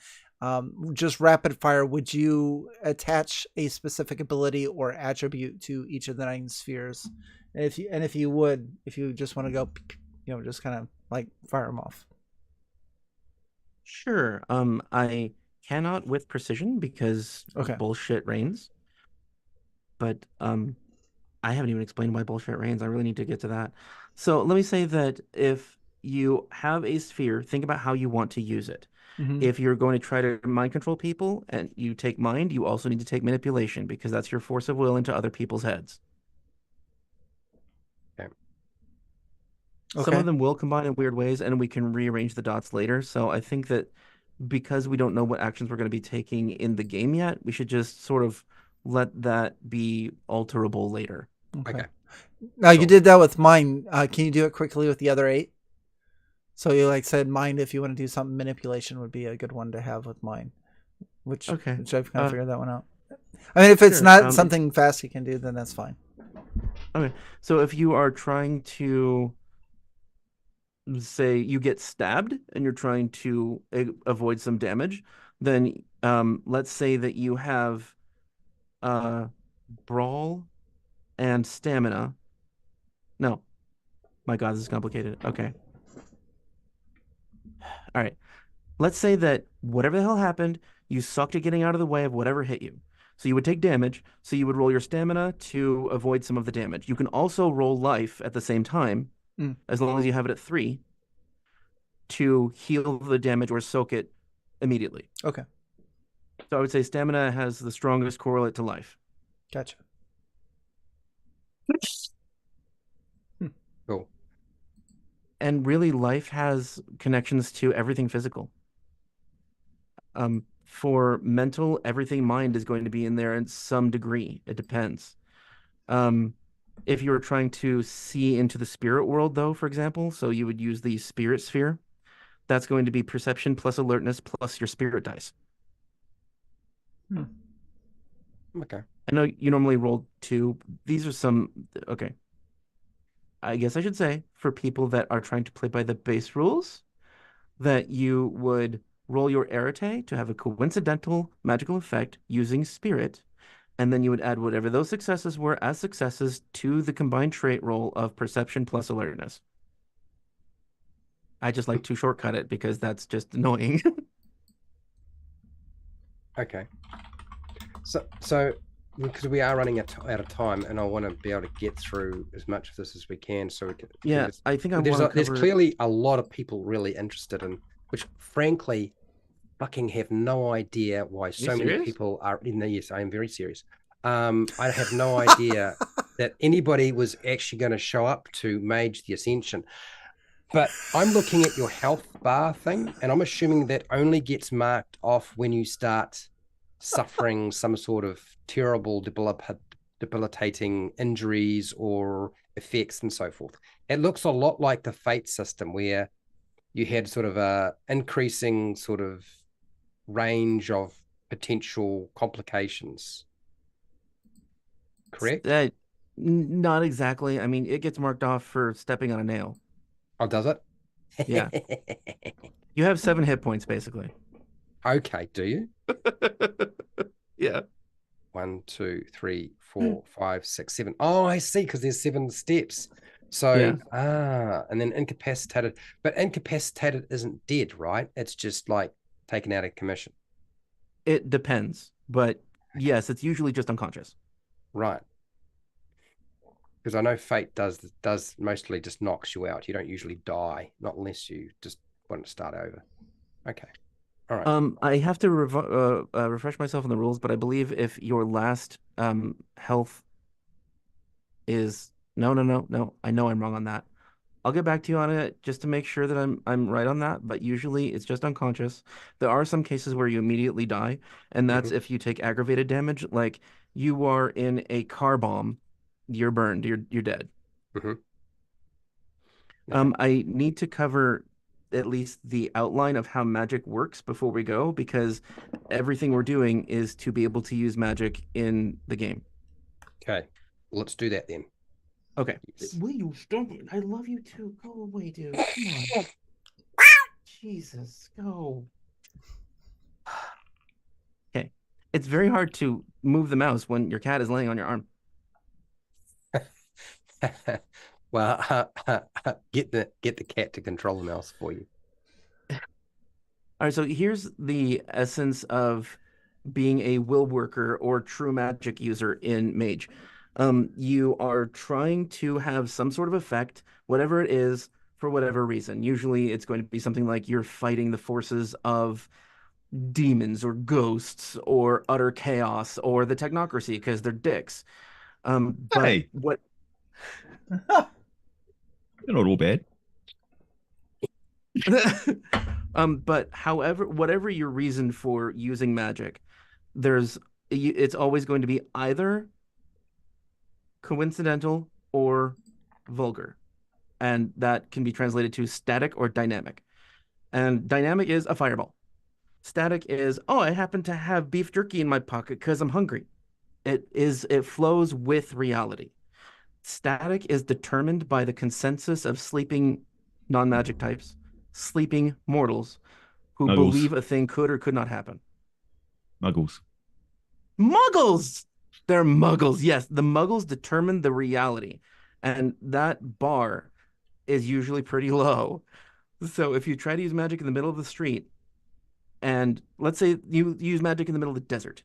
just rapid fire, would you attach a specific ability or attribute to each of the 9 spheres? And if you would, if you just want to go, just kind of like fire them off. Sure. I cannot with precision because Okay. bullshit reigns. But I haven't even explained why bullshit reigns. I really need to get to that. So let me say that if you have a sphere, think about how you want to use it. Mm-hmm. If you're going to try to mind control people and you take mind, you also need to take manipulation because that's your force of will into other people's heads. Okay. Some of them will combine in weird ways, and we can rearrange the dots later. So I think that because we don't know what actions we're going to be taking in the game yet, we should just sort of let that be alterable later. Okay. Okay. Now you Cool. did that with mine. Can you do it quickly with the other 8? So you like said mind, if you want to do something, manipulation would be a good one to have with mine, which Okay. I've kind of figured that one out. I mean, if it's Sure. not something fast you can do, then that's fine. Okay. So if you are trying to say you get stabbed and you're trying to avoid some damage, then let's say that you have brawl and stamina. No. My God, this is complicated. Okay. All right. Let's say that whatever the hell happened, you sucked at getting out of the way of whatever hit you. So you would take damage. So you would roll your stamina to avoid some of the damage. You can also roll life at the same time, as long as you have it at 3, to heal the damage or soak it immediately. Okay. So I would say stamina has the strongest correlate to life. Gotcha. Cool. And really, life has connections to everything physical. For mental, everything mind is going to be in there in some degree. It depends. If you were trying to see into the spirit world, though, for example, so you would use the spirit sphere, that's going to be perception plus alertness plus your spirit dice. Okay. I know you normally roll 2. These are some... Okay. I guess I should say, for people that are trying to play by the base rules, that you would roll your arete to have a coincidental magical effect using spirit, and then you would add whatever those successes were as successes to the combined trait roll of perception plus alertness. I just like to shortcut it because that's just annoying. Okay. So because we are running out of time, and I want to be able to get through as much of this as we can, so we can. Yeah, I think there's clearly a lot of people really interested in, which frankly, fucking have no idea why so many people are in the. Yes, I am very serious. I have no idea that anybody was actually going to show up to Mage the Ascension. But I'm looking at your health bar thing, and I'm assuming that only gets marked off when you start suffering some sort of terrible debilitating injuries or effects and so forth. It looks a lot like the Fate system where you had sort of a increasing sort of range of potential complications. Correct? Not exactly. I mean, it gets marked off for stepping on a nail. Oh, does it? Yeah. You have 7 hit points, basically. Okay, do you? Yeah. 1, 2, 3, 4, 5, 6, 7. Oh, I see, because there's 7 steps. So, and then incapacitated. But incapacitated isn't dead, right? It's just like taken out of commission. It depends. But yes, it's usually just unconscious. Right. Because I know Fate does mostly just knocks you out. You don't usually die, not unless you just want to start over. Okay. All right. I have to refresh myself on the rules, but I believe if your last health is No. I know I'm wrong on that. I'll get back to you on it just to make sure that I'm right on that, but usually it's just unconscious. There are some cases where you immediately die, and that's if you take aggravated damage, like you are in a car bomb, you're burned, you're dead. Mm-hmm. Okay. I need to cover at least the outline of how magic works before we go, because everything we're doing is to be able to use magic in the game. Okay. Let's do that then. Okay. Yes. Will you stop it? I love you too. Go away, dude. Come on. Jesus, go. Okay. It's very hard to move the mouse when your cat is laying on your arm. Well, get the cat to control the mouse for you. All right, so here's the essence of being a will worker or true magic user in Mage. You are trying to have some sort of effect, whatever it is, for whatever reason. Usually it's going to be something like you're fighting the forces of demons or ghosts or utter chaos or the technocracy because they're dicks. But Hey. what They're not all bad. but however, whatever your reason for using magic, it's always going to be either coincidental or vulgar. And that can be translated to static or dynamic. And dynamic is a fireball. Static is, oh, I happen to have beef jerky in my pocket because I'm hungry. It flows with reality. Static is determined by the consensus of sleeping non-magic types, sleeping mortals who Muggles. believe a thing could or could not happen. Muggles. Muggles! They're muggles. Yes, the muggles determine the reality. And that bar is usually pretty low. So if you try to use magic in the middle of the street, and let's say you use magic in the middle of the desert,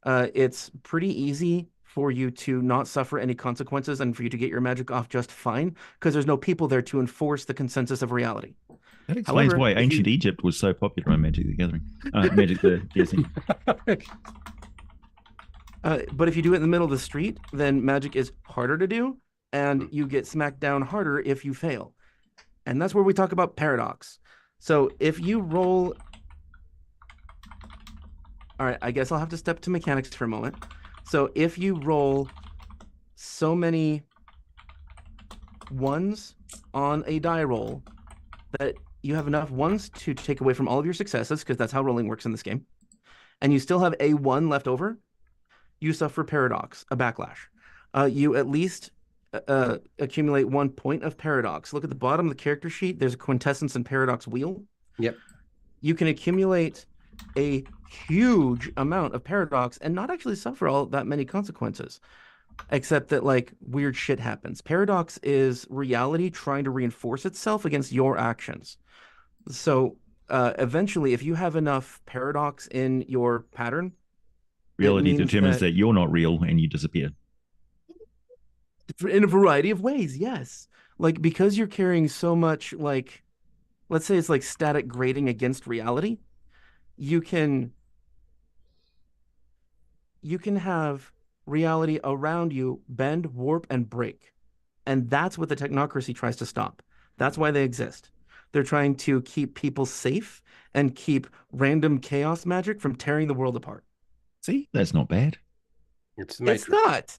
it's pretty easy for you to not suffer any consequences and for you to get your magic off just fine because there's no people there to enforce the consensus of reality. That explains However, why if ancient you- Egypt was so popular on Magic the Gathering. Magic the Gathering. But if you do it in the middle of the street, then magic is harder to do, and you get smacked down harder if you fail. And that's where we talk about paradox. So if you roll... All right, I guess I'll have to step to mechanics for a moment. So if you roll so many ones on a die roll that you have enough ones to take away from all of your successes, because that's how rolling works in this game, and you still have a one left over, you suffer paradox, a backlash. You at least accumulate 1 point of paradox. Look at the bottom of the character sheet. There's a quintessence and paradox wheel. Yep. You can accumulate a huge amount of paradox and not actually suffer all that many consequences, except that like weird shit happens. Paradox is reality trying to reinforce itself against your actions. So eventually, if you have enough paradox in your pattern, Reality determines that you're not real and you disappear. In a variety of ways, yes. Like because you're carrying so much, like, let's say it's like static grading against reality, you can have reality around you bend, warp, and break. And that's what the technocracy tries to stop. That's why they exist. They're trying to keep people safe and keep random chaos magic from tearing the world apart. See, that's not bad. It's the Matrix. It's not.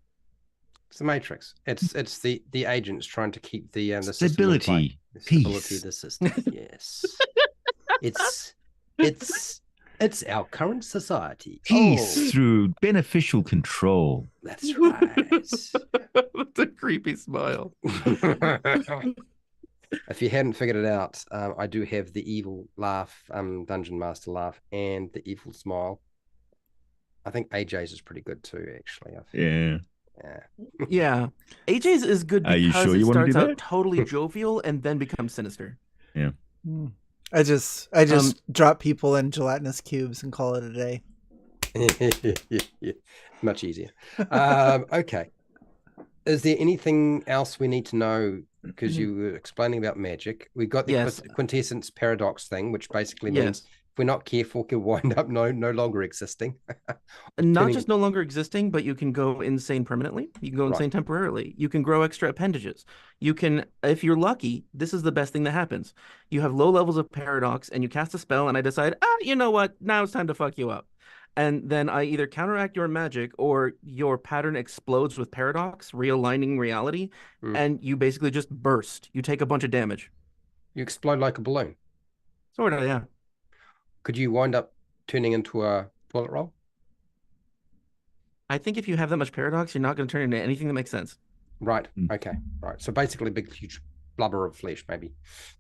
It's the Matrix. It's the agents trying to keep the system in Stability, play. The stability peace. of the system. Yes. It's our current society. Peace through beneficial control. That's right. That's a creepy smile. If you hadn't figured it out, I do have the evil laugh, Dungeon Master laugh, and the evil smile. I think AJ's is pretty good too, actually. Yeah. Yeah. AJ's is good Are because you sure it you want to starts do out that? totally jovial and then becomes sinister. Yeah. I just drop people in gelatinous cubes and call it a day. Much easier. Okay. Is there anything else we need to know? Because you were explaining about magic. We got the Yes. quintessence paradox thing, which basically means if we're not careful, could wind up no longer existing. Not Turning just no longer existing, but you can go insane permanently. You can go right. insane temporarily. You can grow extra appendages. You can, if you're lucky, this is the best thing that happens. You have low levels of paradox and you cast a spell, and I decide, you know what? Now it's time to fuck you up. And then I either counteract your magic or your pattern explodes with paradox, realigning reality, Mm. and you basically just burst. You take a bunch of damage. You explode like a balloon. Sort of, yeah. Could you wind up turning into a toilet roll? I think if you have that much paradox, you're not going to turn into anything that makes sense. Right. Mm. Okay. Right. So basically, a big, huge blubber of flesh, maybe.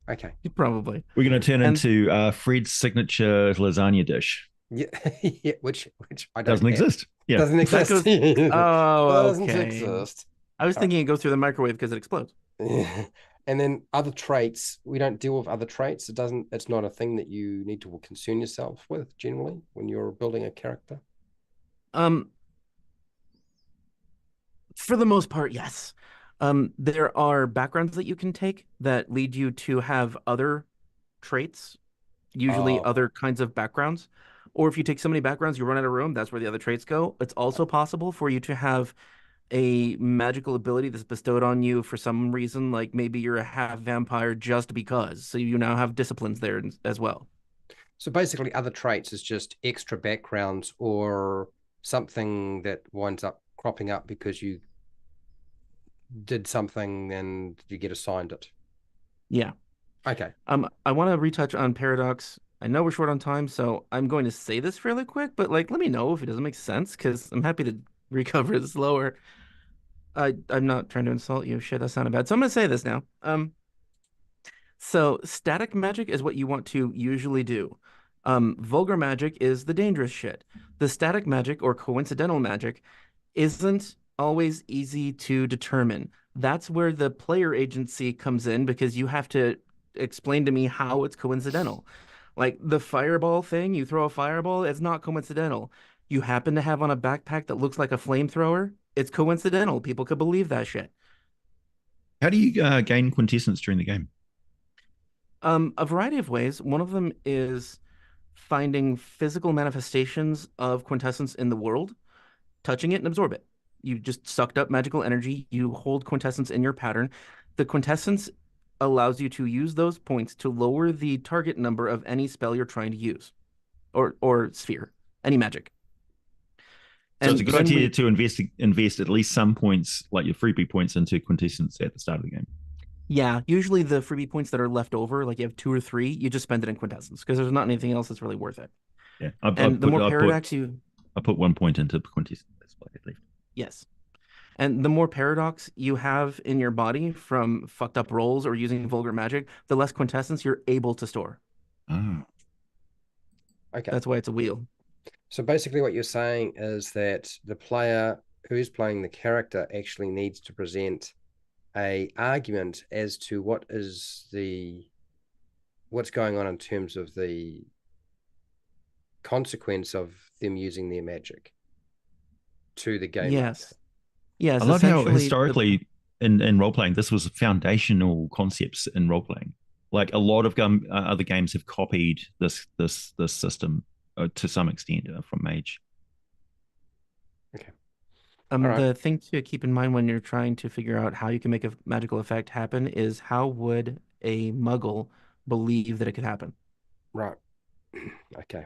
Okay. Probably. We're going to turn And- into Fred's signature lasagna dish. Yeah. Yeah. Which I don't Doesn't have. exist. Yeah. Doesn't That exist. goes- Oh, Doesn't okay. exist. I was thinking it goes through the microwave because it explodes. And then other traits, we don't deal with other traits. It's not a thing that you need to concern yourself with generally when you're building a character. For the most part, yes. There are backgrounds that you can take that lead you to have other traits, usually Oh. other kinds of backgrounds. Or if you take so many backgrounds, you run out of room, that's where the other traits go. It's also possible for you to have a magical ability that's bestowed on you for some reason, like maybe you're a half vampire just because. So you now have disciplines there as well. So basically, other traits is just extra backgrounds or something that winds up cropping up because you did something and you get assigned it. Yeah. Okay. I want to retouch on paradox. I know we're short on time, so I'm going to say this fairly quick, but like, let me know if it doesn't make sense because I'm happy to recover it slower. I'm not trying to insult you. Shit, that sounded bad. So I'm gonna say this now. So static magic is what you want to usually do. Vulgar magic is the dangerous shit. The static magic or coincidental magic isn't always easy to determine. That's where the player agency comes in because you have to explain to me how it's coincidental. Like the fireball thing, you throw a fireball, it's not coincidental. You happen to have on a backpack that looks like a flamethrower, it's coincidental. People could believe that shit. How do you gain quintessence during the game? A variety of ways. One of them is finding physical manifestations of quintessence in the world, touching it and absorb it. You just sucked up magical energy. You hold quintessence in your pattern. The quintessence allows you to use those points to lower the target number of any spell you're trying to use, or sphere, any magic. So it's a good idea to invest at least some points, like your freebie points, into quintessence at the start of the game. Yeah, usually the freebie points that are left over, like you have 2 or 3, you just spend it in quintessence because there's not anything else that's really worth it. Yeah, the more paradox you... I put 1 point into quintessence. That's what I left. Yes. And the more paradox you have in your body from fucked up rolls or using vulgar magic, the less quintessence you're able to store. Oh. Okay. That's why it's a wheel. So basically what you're saying is that the player who is playing the character actually needs to present a argument as to what's going on in terms of the consequence of them using their magic to the game. Yes. Yes. I love how historically in role playing, this was foundational concepts in role playing. Like a lot of other games have copied this system to some extent from Mage. Okay. The thing to keep in mind when you're trying to figure out how you can make a magical effect happen is how would a muggle believe that it could happen? Right. Okay.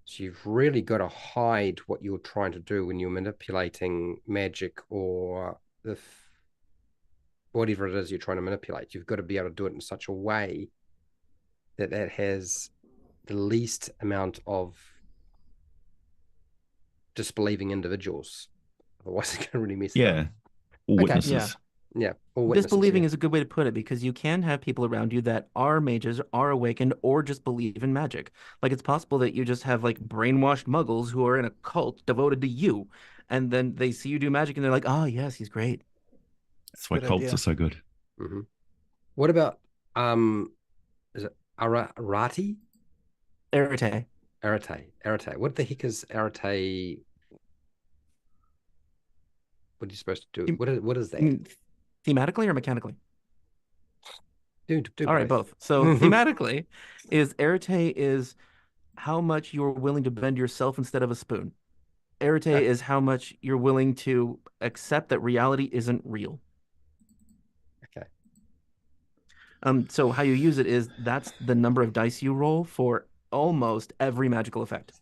So you've really got to hide what you're trying to do when you're manipulating magic or whatever it is you're trying to manipulate. You've got to be able to do it in such a way that has the least amount of disbelieving individuals. Otherwise, it's going to really mess it up. Or witnesses. Yeah. Yeah. Or witnesses, Disbelieving yeah. is a good way to put it because you can have people around you that are mages, are awakened, or just believe in magic. Like it's possible that you just have like brainwashed muggles who are in a cult devoted to you, and then they see you do magic and they're like, "Oh yes, he's great." That's why cults are so good. Mm-hmm. What about is it Arati? Arete. Arete. What the heck is Arete? What are you supposed to do? What is that? Thematically or mechanically? Do All right, both. So thematically, Arete is how much you're willing to bend yourself instead of a spoon. Arete is how much you're willing to accept that reality isn't real. Okay. So how you use it is that's the number of dice you roll for almost every magical effect.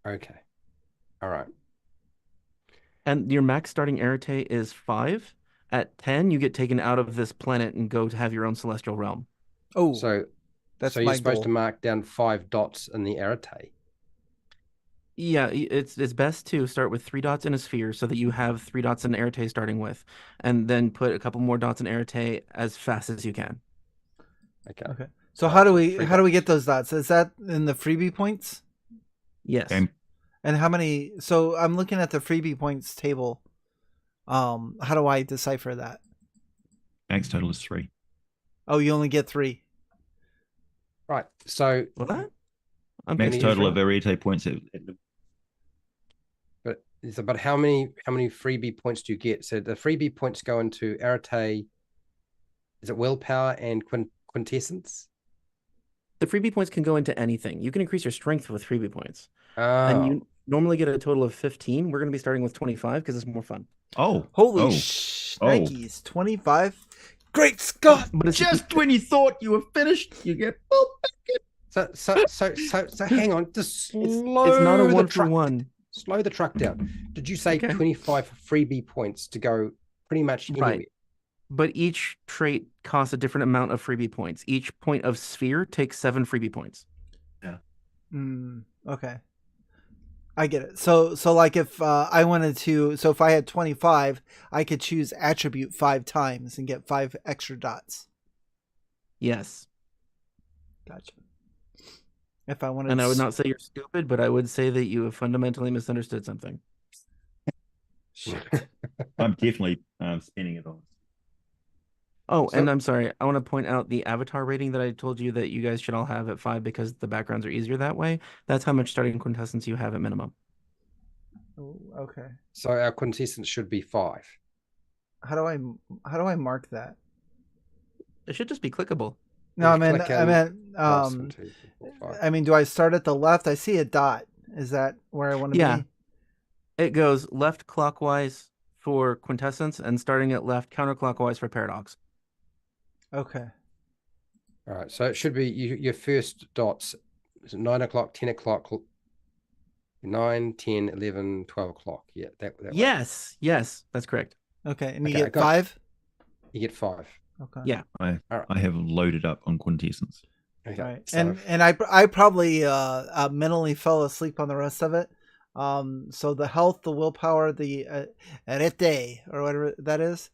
Okay. All right. And your max starting Arete is 5. At 10, you get taken out of this planet and go to have your own celestial realm. Oh, So that's you're my supposed to goal. mark down 5 dots in the arete. Yeah, it's best to start with 3 dots in a sphere so that you have 3 dots in Arete starting with, and then put a couple more dots in Arete as fast as you can. Okay. Okay. So All how right, do so we 3 how do we dots. get those dots? Is that in the freebie points? Yes. Okay. And how many? So I'm looking at the freebie points table. How do I decipher that? Max total is 3. Oh, you only get 3. Right. So What? I'm Max Any total of different? Arete points but how many freebie points do you get? So the freebie points go into arete. Is it willpower and quintessence? The freebie points can go into anything. You can increase your strength with freebie points. And Oh, you normally get a total of 15. We're going to be starting with 25 because it's more fun. Oh. Holy oh. shnikes! 25. Great Scott! But it's Just when you thought you were finished, you get so hang on. Just slow it's not a the 1 for truck. 1. Slow the truck down. Did you say Okay. 25 freebie points to go pretty much anywhere? Right. But each trait costs a different amount of freebie points. Each point of sphere takes 7 freebie points. Okay. I get it. So like if I wanted to, so if I had 25, I could choose attribute 5 times and get 5 extra dots. Yes. Gotcha. If I wanted, And I would not say you're stupid, but I would say that you have fundamentally misunderstood something. I'm definitely spending it on. Oh, So- and I'm sorry. I want to point out the avatar rating that I told you that you guys should all have at 5 because the backgrounds are easier that way. That's how much starting quintessence you have at minimum. Oh, okay. So our quintessence should be 5. How do I mark that? It should just be clickable. No, I You meant click I in meant plus 1, 2, 3, 4, 5. I mean, do I start at the left? I see a dot. Is that where I want to Yeah. be? It goes left clockwise for quintessence and starting at left counterclockwise for paradox. Okay. All right. So it should be your first dots. Is it 9 o'clock, 10 o'clock, 9, 10, 11, 12 o'clock? Yeah, that way. Yes, that's correct. Okay, and you Okay, I get got- 5. You get 5. Okay. Yeah. I Alright. I have loaded up on quintessence. Okay. All right. So And I probably mentally fell asleep on the rest of it. So the health, the willpower, the arete or whatever that is,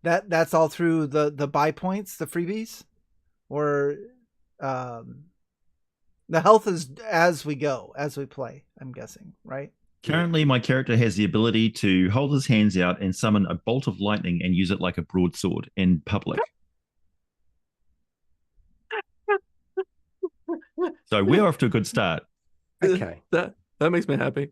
that's all through the buy points, the freebies, or the health is as we go, as we play. I'm guessing, right? Currently, my character has the ability to hold his hands out and summon a bolt of lightning and use it like a broadsword in public. So we're off to a good start. okay. That makes me happy.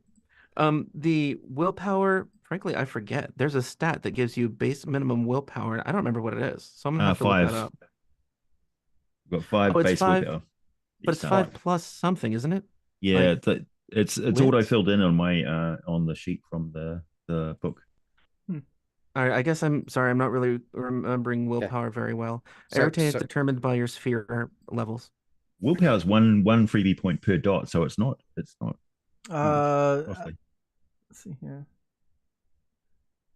The willpower, frankly, I forget. There's a stat that gives you base minimum willpower. I don't remember what it is, so I'm gonna have to look 5. that up. We've got 5 Oh, it's base 5, willpower. But it's Each 5 time. plus something, isn't it? Yeah, like it's wit? auto filled in on my on the sheet from the book. All right, I guess I'm sorry. I'm not really remembering willpower very well. So- Arete is so- determined by your sphere levels. Willpower is one freebie point per dot, so it's not Let's costly. see here.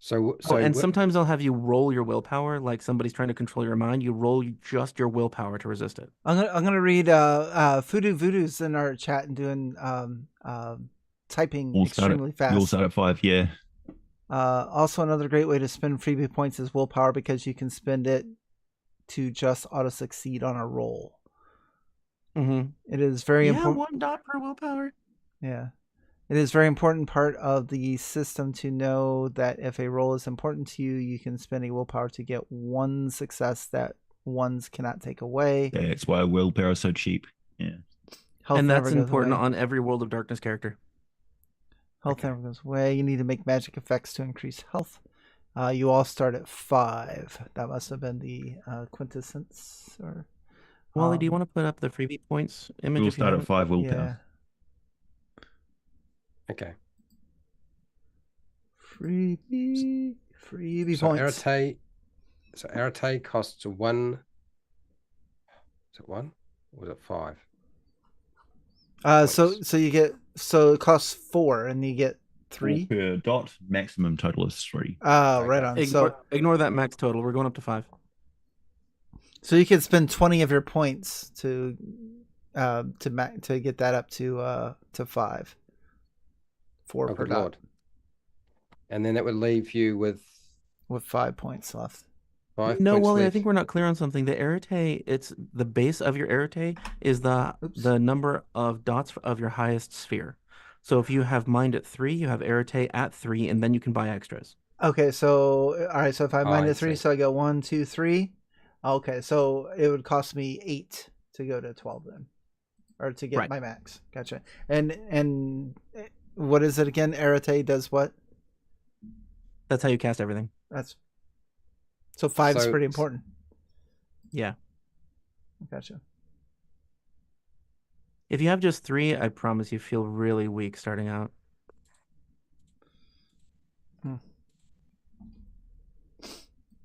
So Oh, and sometimes I'll have you roll your willpower, like somebody's trying to control your mind. You roll just your willpower to resist it. I'm gonna read Voodoo's in our chat and doing typing We'll start extremely at, We'll fast. start at 5. Yeah. Also, another great way to spend freebie points is willpower because you can spend it to just auto succeed on a roll. Mm-hmm. It is very Yeah, important. 1 dot per willpower. Yeah. It is very important part of the system to know that if a roll is important to you, you can spend a willpower to get 1 success that ones cannot take away. Yeah, that's why willpower is so cheap. Yeah. Health And never that's goes important away. on every World of Darkness character. Health never goes away. You need to make magic effects to increase health. You all start at 5. That must have been the quintessence or Wally, do you want to put up the freebie points image We'll if you start have at it? 5 willpower. Yeah. Okay. Freebie So points. Arete costs 1. Is it 1? Or was it 5? So Points. it costs 4 and you get 3. Per dot, maximum total is 3. Oh, right Okay. on. Ignore that max total. We're going up to 5. So you can spend 20 of your points to get that up to 5. 4 Oh, per good dot lord. And then that would leave you with with 5 points left. 5 No, points Wally, I left. think we're not clear on something. The arete, it's the base of your arete is the number of dots of your highest sphere. So if you have mind at 3, you have arete at 3, and then you can buy extras. Okay, so all right, so if I mind I at 3, see. so I go 1, 2, 3. Okay, so it would cost me 8 to go to 12 then, or to get Right. my max. Gotcha. And what is it again? Arete does what? That's how you cast everything. So 5 is So- pretty important. Yeah. Gotcha. If you have just 3, I promise you feel really weak starting out.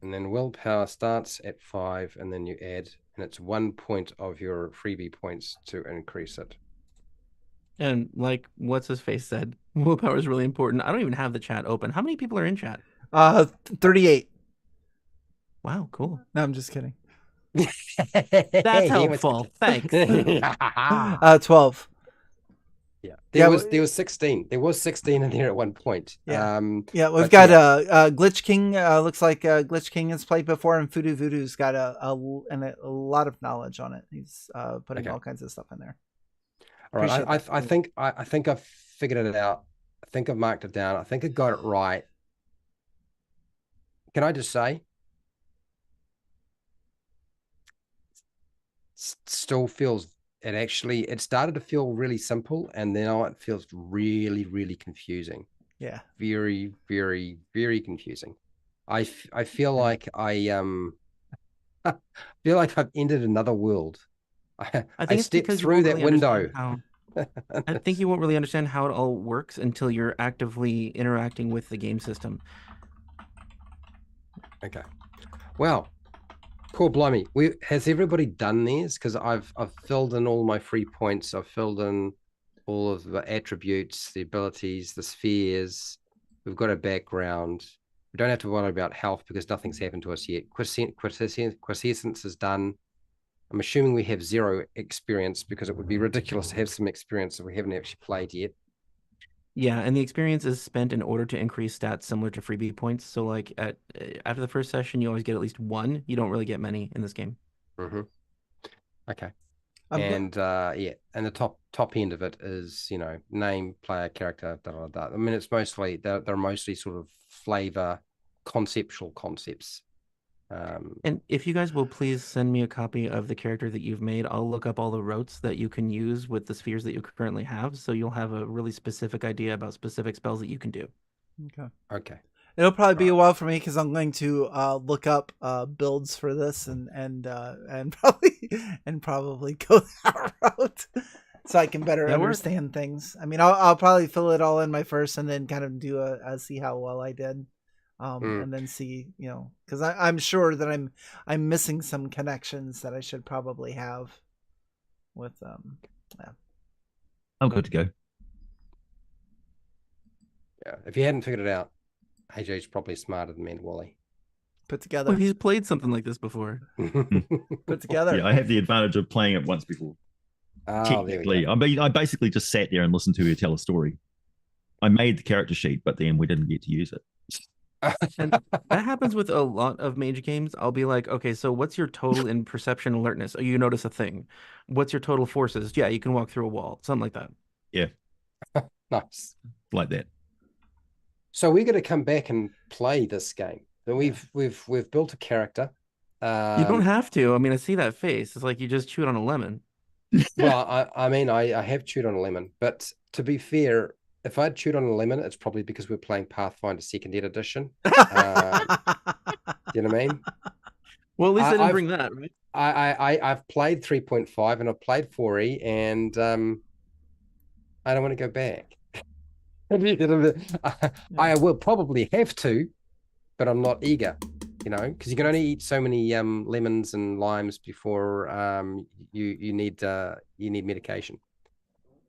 And then willpower starts at 5, and then you add, and it's 1 point of your freebie points to increase it. And like what's his face said, willpower is really important. I don't even have the chat open. How many people are in chat? 38. Wow, cool. No, I'm just kidding. That's helpful. Thanks. 12. Yeah, Yeah, there was 16. There was 16 in there at one point. Yeah. We've but got Glitch King. Looks like Glitch King has played before, and Voodoo Voodoo's got a lot of knowledge on it. He's putting all kinds of stuff in there. All right, Appreciate I think I've figured it out. I think I've marked it down. I think I got it right. Can I just say, still feels it started to feel really simple, and now it feels really, really confusing. Yeah. Very, very, very confusing. I feel like I feel like I've entered another world. I I think it's stepped because you through won't that really window. understand how. I think you won't really understand how it all works until you're actively interacting with the game system. Okay. Well, cool, blimey. Has everybody done theirs? Because I've filled in all my free points. I've filled in all of the attributes, the abilities, the spheres. We've got a background. We don't have to worry about health because nothing's happened to us yet. Quintessence is done. I'm assuming we have 0 experience because it would be ridiculous to have some experience if we haven't actually played yet. Yeah, and the experience is spent in order to increase stats similar to freebie points. So like after the first session, you always get at least 1. You don't really get many in this game. Mm-hmm. Okay. And yeah, and the top end of it is, name, player, character, da da da. I mean, it's mostly they're mostly sort of flavor, conceptual concepts. And if you guys will please send me a copy of the character that you've made, I'll look up all the rotes that you can use with the spheres that you currently have, so you'll have a really specific idea about specific spells that you can do. Okay. It'll probably be a while for me because I'm going to look up builds for this and probably go that route so I can better understand things. I mean, I'll probably fill it all in my first and then kind of do see how well I did. And then see, because I'm sure that I'm missing some connections that I should probably have with yeah. I'm good to go. Yeah, if you hadn't figured it out, AJ's probably smarter than me and Wally. Put together. Well, he's played something like this before. Put together. Yeah, I have the advantage of playing it once before. Technically, I basically just sat there and listened to her tell a story. I made the character sheet, but then we didn't get to use it. And that happens with a lot of mage games. I'll be like, okay, so what's your total in perception alertness? Oh, you notice a thing. What's your total forces? Yeah, you can walk through a wall. Something like that. Yeah. Nice. Like that. So we're going to come back and play this game. So we've built a character. You don't have to. I mean, I see that face. It's like you just chewed on a lemon. Well, I mean, I have chewed on a lemon, but to be fair, if I'd chewed on a lemon, it's probably because we're playing Pathfinder 2nd Edition. You know what I mean? Well, at least I didn't I've bring that, right? I've played 3.5 and I've played 4E, and I don't want to go back. I will probably have to, but I'm not eager, because you can only eat so many lemons and limes before you need medication.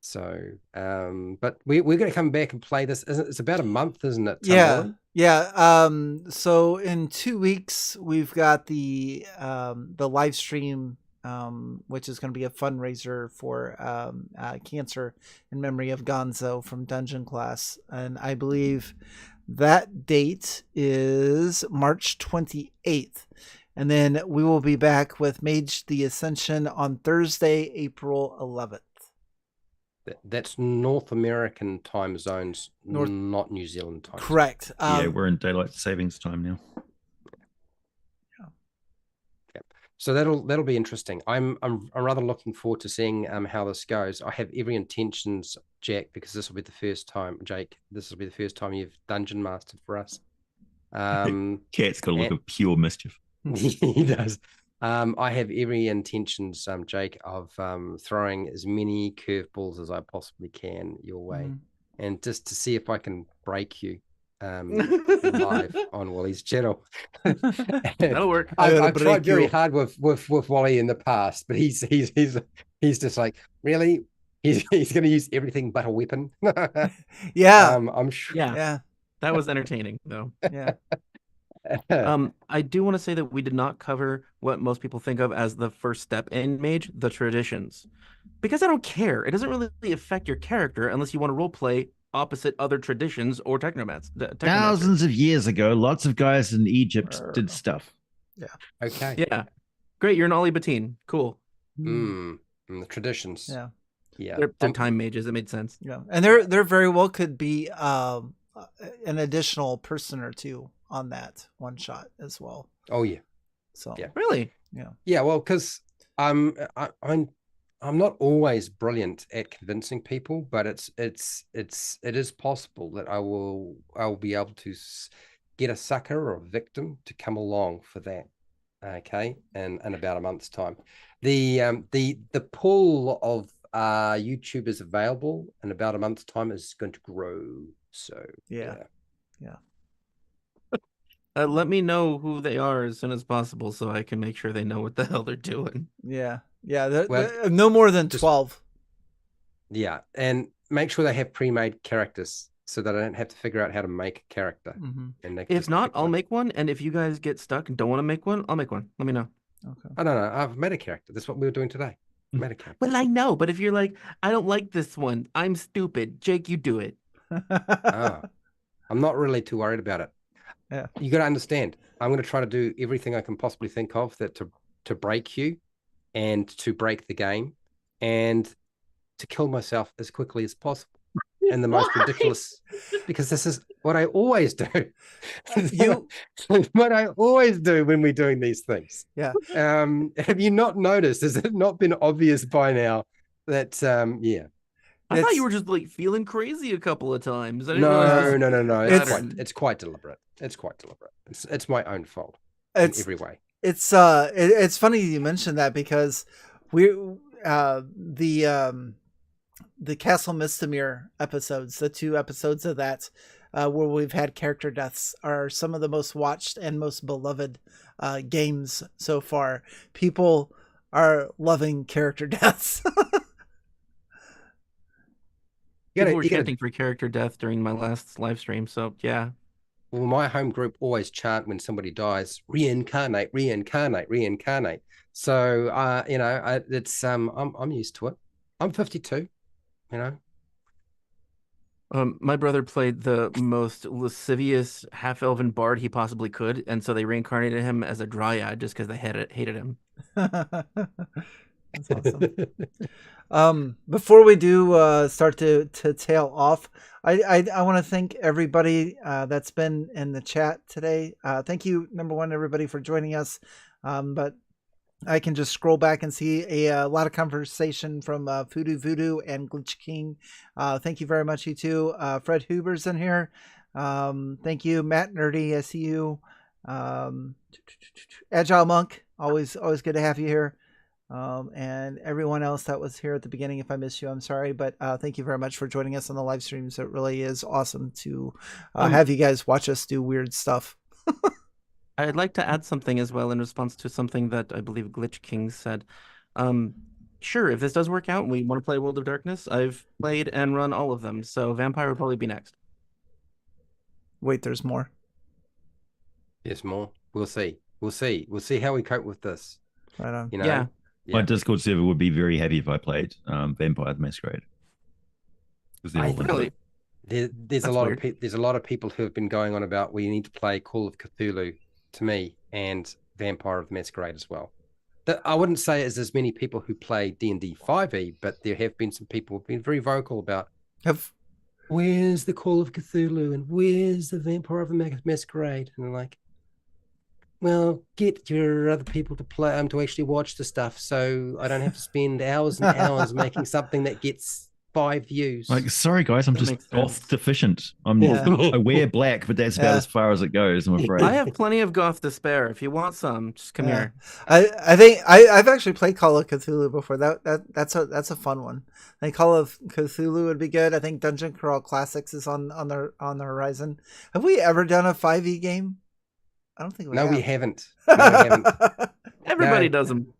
So, but we're going to come back and play this. It's about a month, isn't it? Yeah. Wally? Yeah. So in 2 weeks, we've got the live stream, which is going to be a fundraiser for cancer in memory of Gonzo from Dungeon Class. And I believe that date is March 28th. And then we will be back with Mage the Ascension on Thursday, April 11th. That's North American time zones, not New Zealand time. Correct. Yeah, we're in daylight savings time now. Yeah. So that'll be interesting. I'm rather looking forward to seeing how this goes. I have every intentions, Jack, because this will be the first time, Jake. This will be the first time you've dungeon mastered for us. Cat's got a look of pure mischief. He does. I have every intentions, Jake, of throwing as many curveballs as I possibly can your way, and just to see if I can break you live on Wally's channel. That'll work. I've tried very hard with Wally in the past, but he's just like, really? He's going to use everything but a weapon. Yeah. I'm sure. Yeah. That was entertaining, though. Yeah. I do want to say that we did not cover what most people think of as the first step in Mage, the traditions. Because I don't care. It doesn't really affect your character unless you want to roleplay opposite other traditions or technomats. Thousands of years ago, lots of guys in Egypt did stuff. Yeah. Okay. Yeah. Great. You're an Ollie Batine. Cool. The traditions. Yeah. Yeah. They're time mages. It made sense. Yeah. And there very well could be an additional person or two on that one shot as well. Oh yeah. So yeah. Really? Yeah. Yeah. Well, because I'm not always brilliant at convincing people, but it is possible that I'll be able to get a sucker or a victim to come along for that. Okay, in about a month's time. The pool of YouTubers available in about a month's time is going to grow. So yeah. Let me know who they are as soon as possible so I can make sure they know what the hell they're doing. Yeah. No more than 12. Yeah, and make sure they have pre-made characters so that I don't have to figure out how to make a character. And if not, I'll make one. And if you guys get stuck and don't want to make one, I'll make one. Let me know. Okay. I don't know. I've made a character. That's what we were doing today. Made a character. Well, I know, but if you're like, I don't like this one, I'm stupid. Jake, you do it. I'm not really too worried about it. Yeah. You got to understand. I'm going to try to do everything I can possibly think of that to break you, and to break the game, and to kill myself as quickly as possible. And the most ridiculous, because this is what I always do. What I always do when we're doing these things. Yeah. Have you not noticed? Has it not been obvious by now that yeah? I thought you were just like feeling crazy a couple of times. No. It's quite deliberate. It's quite deliberate. It's my own fault in every way. It's funny you mentioned that, because the Castle Mistamir episodes, the 2 episodes of that where we've had character deaths, are some of the most watched and most beloved games so far. People are loving character deaths. People were chanting for character death during my last live stream, so yeah. Well, my home group always chant when somebody dies, reincarnate, reincarnate, reincarnate. So it's I'm used to it. I'm 52, My brother played the most lascivious half-elven bard he possibly could, and so they reincarnated him as a dryad just because they hated him. That's awesome. Before we do start to tail off, I want to thank everybody that's been in the chat today. Thank you, number one, everybody, for joining us. But I can just scroll back and see a lot of conversation from Voodoo and Glitch King. Thank you very much, you two. Fred Huber's in here. Thank you, Matt Nerdy. I see you. Um, Agile Monk, always good to have you here. And everyone else that was here at the beginning, if I missed you, I'm sorry, but thank you very much for joining us on the live streams. It really is awesome to have you guys watch us do weird stuff. I'd like to add something as well in response to something that I believe Glitch King said. Sure, if this does work out and we want to play World of Darkness, I've played and run all of them, so Vampire would probably be next. Wait, there's more. There's more. We'll see. We'll see how we cope with this. Right on. You know? Yeah. My Discord server would be very happy if I played Vampire the Masquerade. Because they're all Really? There's a That's lot weird. of there's a lot of people who have been going on about we need to play Call of Cthulhu to me and Vampire of the Masquerade as well. I wouldn't say it's as many people who play D&D 5e, but there have been some people who've been very vocal about where's the Call of Cthulhu and where's the Vampire of the Masquerade, and they're like, well, get your other people to play to actually watch the stuff, so I don't have to spend hours and hours making something that gets 5 views. Like, sorry guys, I'm That just makes goth sense. deficient. I wear black, but that's about as far as it goes, I'm afraid. I have plenty of goth to spare. If you want some, just come here. I think I've actually played Call of Cthulhu before. That's a fun one. I think Call of Cthulhu would be good. I think Dungeon Crawl Classics is on the horizon. Have we ever done a 5e game? I don't think we have. We haven't. No, we haven't. Everybody No. does them.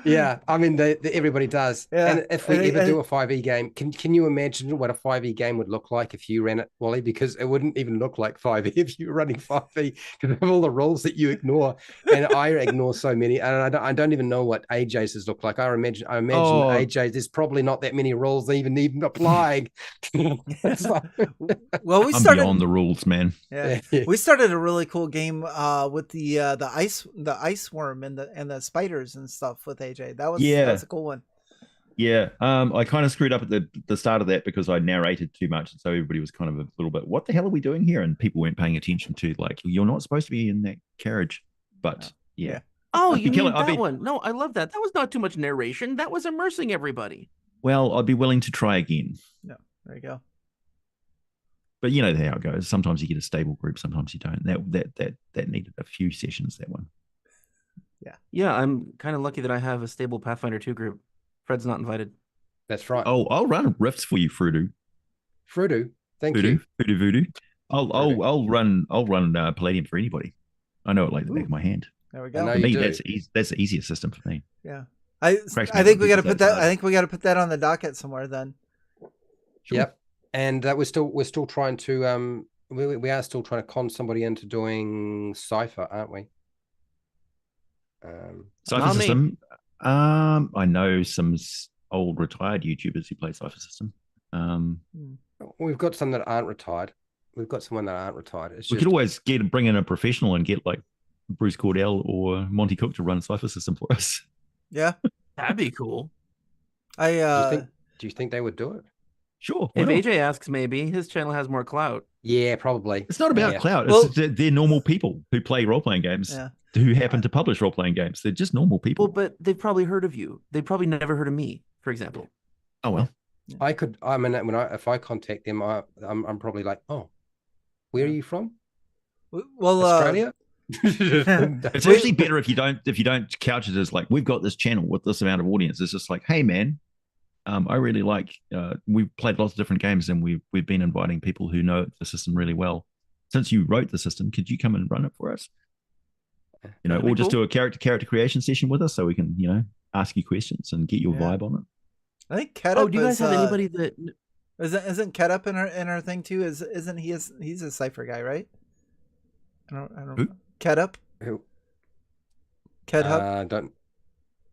Yeah, I mean, everybody does. Yeah. And if we ever do a 5e game, can you imagine what a 5e game would look like if you ran it, Wally? Because it wouldn't even look like 5e if you were running 5e because of all the rules that you ignore. And I ignore so many. And I don't even know what AJ's look like. I imagine AJ, there's probably not that many rules even applying. It's like, Well, we I'm started beyond the rules, man. Yeah. We started a really cool game with the ice worm and the spiders and stuff with AJ. That's a cool one. Yeah. I kind of screwed up at the start of that because I narrated too much, and so everybody was kind of a little bit, what the hell are we doing here? And people weren't paying attention to, like, you're not supposed to be in that carriage. But yeah. Oh, you mean that one? No, I love that. That was not too much narration. That was immersing everybody. Well, I'd be willing to try again. No, there you go. But you know how it goes. Sometimes you get a stable group, sometimes you don't. That needed a few sessions, that one. Yeah, I'm kind of lucky that I have a stable Pathfinder 2 group. Fred's not invited. That's right. Oh, I'll run rifts for you, Frudu. Thank you. Voodoo. I'll run Palladium for anybody. I know it like the back of my hand. There we go. No, For you me, do. that's the easiest system for me. Yeah. I Cracks me think up we got to because put that. that's I think we got to put that on the docket somewhere then. Sure. Yep. And we're still trying to we are still trying to con somebody into doing Cypher, aren't we? Cypher Not me. System. I know some old retired YouTubers who play Cypher System. We've got some that aren't retired. We've got someone that aren't retired. It's We just, could always bring in a professional and get like Bruce Cordell or Monty Cook to run Cypher System for us. Yeah. That'd be cool. do you think they would do it? Sure. why If not? AJ asks, maybe his channel has more clout. Yeah, probably. It's not about Yeah. clout. Well- It's they're normal people who play role playing games, Yeah. who happen to publish role playing games. They're just normal people. Well, but they've probably heard of you. They've probably never heard of me, for example. Oh well. If I contact them, I'm probably like, oh, where are you from? Well, Australia? It's actually better if you don't couch it as like, we've got this channel with this amount of audience. It's just like, hey man, I really like we've played lots of different games and we've been inviting people who know the system really well. Since you wrote the system, could you come and run it for us? You know, That'd be or just cool. do a character creation session with us so we can, ask you questions and get your Yeah. vibe on it. I think Ketup Oh, do you guys have anybody that? isn't Ketup in her thing too? Isn't he's a Cypher guy, right? I don't Who? Ketup? Who? Ketup?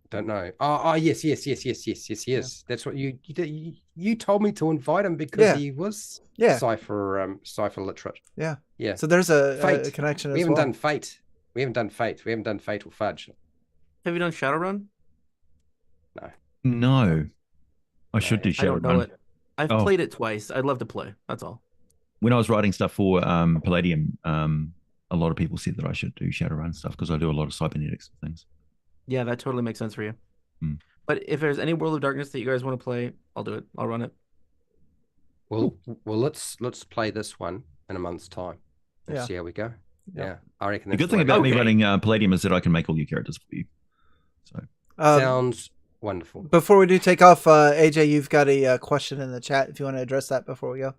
Don't know. Oh, yes. That's what you told me to invite him because Yeah. he was Yeah. Cypher literate. Yeah. Yeah. So there's a Fate. connection as We haven't well. done Fate. We haven't done Fate. We haven't done Fatal Fudge. Have you done Shadowrun? No. I should No, do I don't know Shadowrun. it. I've Oh. played it twice. I'd love to play. That's all. When I was writing stuff for Palladium, a lot of people said that I should do Shadowrun stuff because I do a lot of cybernetics and things. Yeah, that totally makes sense for you. Hmm. But if there's any World of Darkness that you guys want to play, I'll do it. I'll run it. Well, let's play this one in a month's time and Yeah. see how we go. Yeah, I reckon The that's good thing way to about go. me Okay. running Palladium is that I can make all your characters for you. So Sounds wonderful. Before we do take off, AJ, you've got a question in the chat if you want to address that before we go.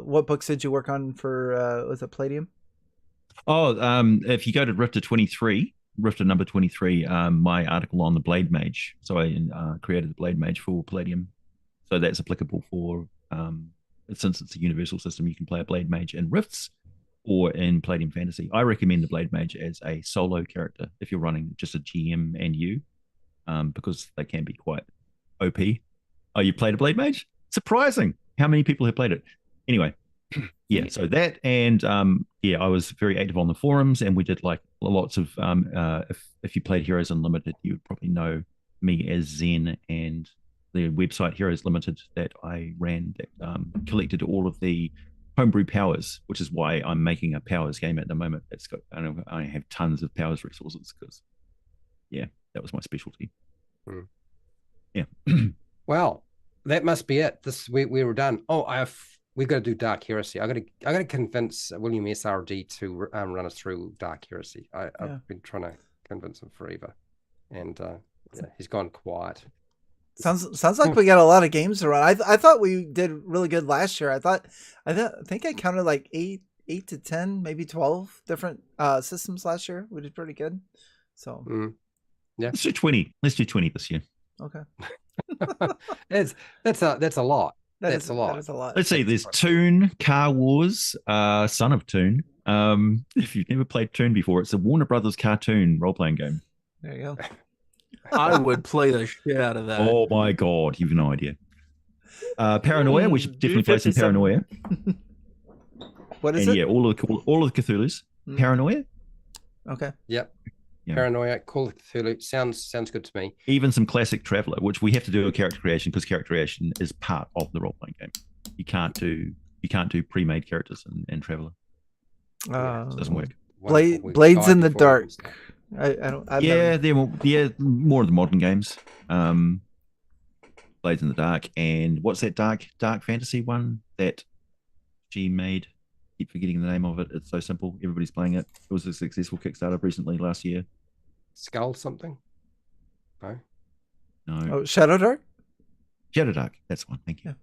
What books did you work on for, was it Palladium? if you go to Rifter 23, Rifter number 23, my article on the Blade Mage. So I created the Blade Mage for Palladium. So that's applicable for, since it's a universal system, you can play a Blade Mage in Rifts or in Palladium Fantasy. I recommend the Blade Mage as a solo character if you're running just a GM and you, because they can be quite OP. Oh, you played a Blade Mage? Surprising. How many people have played it? Anyway, yeah, so that, and I was very active on the forums, and we did like lots of if you played Heroes Unlimited, you would probably know me as Zen, and the website Heroes Limited that I ran that collected all of the homebrew powers, which is why I'm making a powers game at the moment. It's got I have tons of powers resources because that was my specialty. Yeah. Well, that must be it. We were done. Oh, we've got to do Dark Heresy. I got to convince William SRD to run us through Dark Heresy. I've been trying to convince him forever, and he's gone quiet. Sounds like we got a lot of games to run. I thought we did really good last year. I think I counted like 8 to 10, maybe 12 different systems last year. We did pretty good. So yeah, let's do 20. Let's do 20 this year. Okay. that's a lot. That's a lot. That is a lot. Let's see. There's Toon, Car Wars, Son of Toon. If you've never played Toon before, it's a Warner Brothers cartoon role-playing game. There you go. I would play the shit out of that. Oh my god, you've no idea. Paranoia, we should definitely play some Paranoia. What is and it? yeah, all of the Cthulhu's. Paranoia. Okay. Yep. Yeah. Paranoia, Call of Cthulhu sounds good to me. Even some classic Traveller, which we have to do a character creation because character creation is part of the role-playing game. You can't do pre-made characters in Traveller. It doesn't work. Blades in the Dark. I don't. They're more of the modern games. Blades in the Dark, and what's that dark fantasy one that she made? Keep forgetting the name of it. It's so simple. Everybody's playing it. It was a successful Kickstarter recently last year. Skull something? No. Oh, Shadow Dark. Shadow Dark. That's one. Thank you.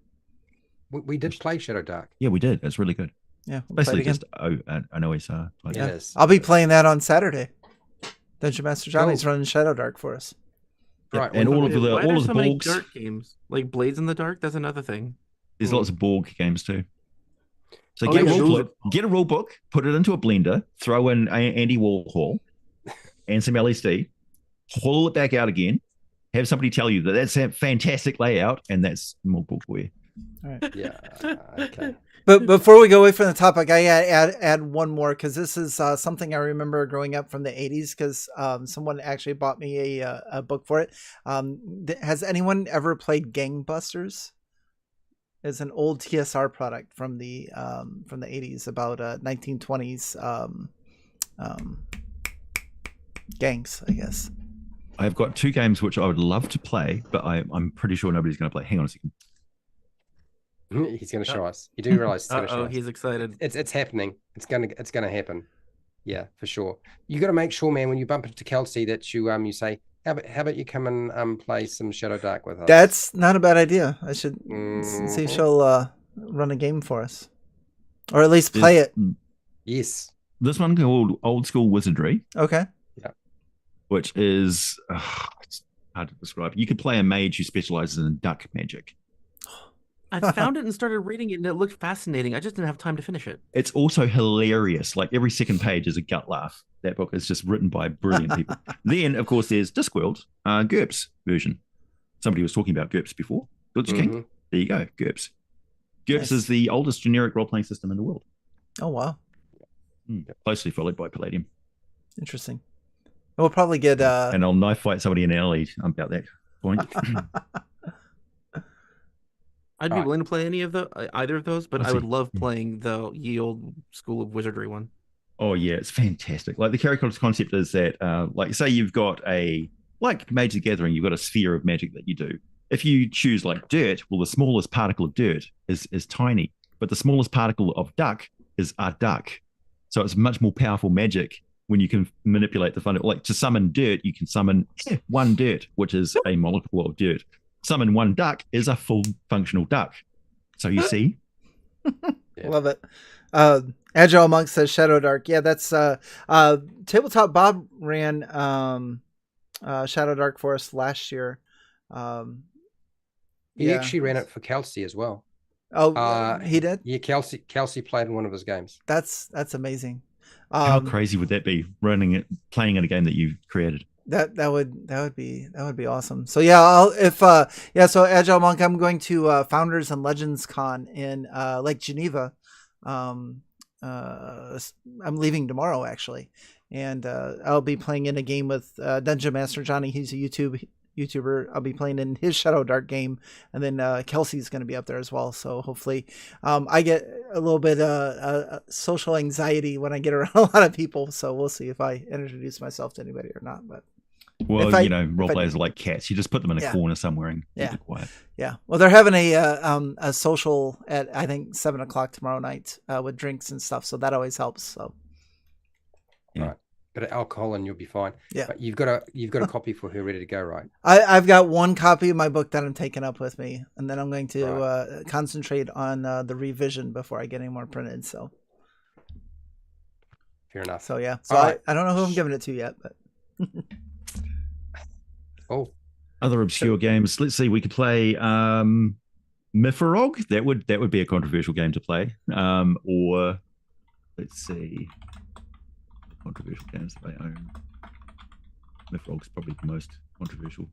Yeah. We did play Shadow Dark. Yeah, we did. It's really good. Yeah, Basically just an OSR. Yes. I'll be playing that on Saturday. Dungeon Master Johnny's running Shadow Dark for us. Right, and all of the Why are there so many Borgs. dark games like Blades in the Dark? That's another thing. There's lots of Borg games too. So Oh, get a rule book, put it into a blender, throw in Andy Warhol and some LSD, pull it back out again, have somebody tell you that that's a fantastic layout, and that's more book for you. All right. Yeah. Okay. But before we go away from the topic, I add one more because this is something I remember growing up from the 80s because someone actually bought me a book for it. Has anyone ever played Gangbusters? It's an old TSR product from the 80s about 1920s gangs, I guess. I've got two games which I would love to play, but I'm pretty sure nobody's going to play. Hang on a second. He's going to show us. You do realize he's going to show us. He's excited. It's happening. It's gonna happen. Yeah, for sure. You got to make sure, man, when you bump into Kelsey that you say, how about you come and play some Shadow Dark with us? That's not a bad idea. I should see if she'll run a game for us, or at least play it. Yes. This one called Old School Wizardry. Okay. Yeah. Which is it's hard to describe. You could play a mage who specializes in duck magic. I found it and started reading it, and it looked fascinating. I just didn't have time to finish it. It's also hilarious. Like every second page is a gut laugh. That book is just written by brilliant people. Then, of course, there's Discworld, GURPS version. Somebody was talking about GURPS before. Glitch King. There you go, GURPS. GURPS is the oldest generic role-playing system in the world. Oh, wow. Closely followed by Palladium. Interesting. We'll probably get... And I'll knife fight somebody in an alley about that point. I'd be willing to play either of those, but Let's I would see. love playing the Ye Old School of Wizardry one. Oh yeah, it's fantastic. Like the character concept is that, like say you've got like Mage the Gathering, you've got a sphere of magic that you do. If you choose like dirt, well, the smallest particle of dirt is tiny, but the smallest particle of duck is a duck. So it's much more powerful magic when you can manipulate the fun. Like to summon dirt, you can summon one dirt, which is a molecule of dirt. Summon one duck is a full functional duck. So you see. Yeah. Love it. Agile Monk says Shadow Dark. Yeah, that's Tabletop Bob ran Shadow Dark for us last year. He actually ran it for Kelsey as well. Oh, he did? Yeah, Kelsey played in one of his games. That's amazing. How crazy would that be? Playing in a game that you created. That would be awesome. So yeah, so Agile Monk, I'm going to Founders and Legends Con in Lake Geneva. I'm leaving tomorrow actually, and I'll be playing in a game with Dungeon Master Johnny. He's a YouTuber. I'll be playing in his Shadow Dark game, and then Kelsey's going to be up there as well. So hopefully, I get a little bit social anxiety when I get around a lot of people. So we'll see if I introduce myself to anybody or not. But well, role players are like cats. You just put them in a corner somewhere and keep it quiet. Yeah. Well, they're having a social at I think 7:00 tomorrow night with drinks and stuff. So that always helps. So. Right. Bit of alcohol and you'll be fine. Yeah. But you've got a copy for her ready to go, right? I've got one copy of my book that I'm taking up with me, and then I'm going to concentrate on the revision before I get any more printed. So. Fair enough. So yeah. So I don't know who I'm giving it to yet, but. Other obscure games. Let's see. We could play Mifurog. That would be a controversial game to play. Or let's see. Controversial games that I own. Mifurog's probably the most controversial.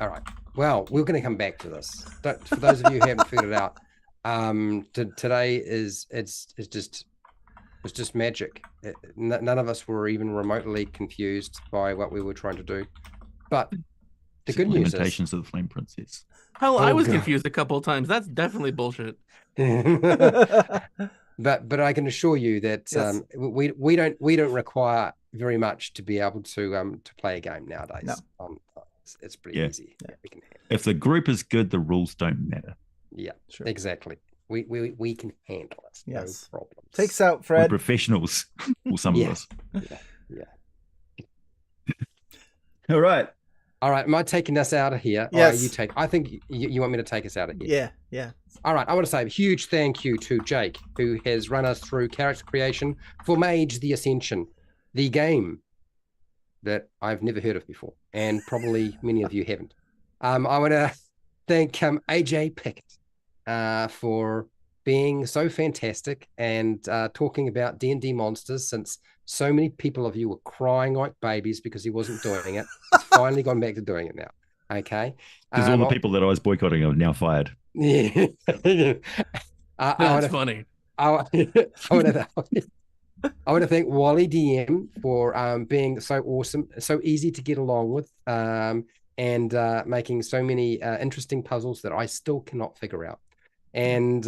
All right. Well, we're going to come back to this. For those of you who haven't figured it out, today it's just magic. None of us were even remotely confused by what we were trying to do. But the good news is Limitations of the Flame Princess. Hell, I was confused a couple of times. That's definitely bullshit. But I can assure you that we don't require very much to be able to play a game nowadays. No. It's pretty easy. Yeah, we can handle. If the group is good, the rules don't matter. Yeah, sure. Exactly. We can handle it. Yes. No problems. Takes out We're Fred. professionals, or some of us. Yeah. All right. All right. Am I taking us out of here? Yes. You take. I think you want me to take us out of here. Yeah. All right. I want to say a huge thank you to Jake, who has run us through character creation for Mage the Ascension, the game that I've never heard of before, and probably many of you haven't. I want to thank AJ Pickett for being so fantastic and talking about D&D monsters, since so many people of you were crying like babies because he wasn't doing it. He's finally gone back to doing it now. Okay. Because all the people that I was boycotting are now fired. Yeah. That's funny. I want to thank Wally DM for being so awesome, so easy to get along with, and making so many interesting puzzles that I still cannot figure out, and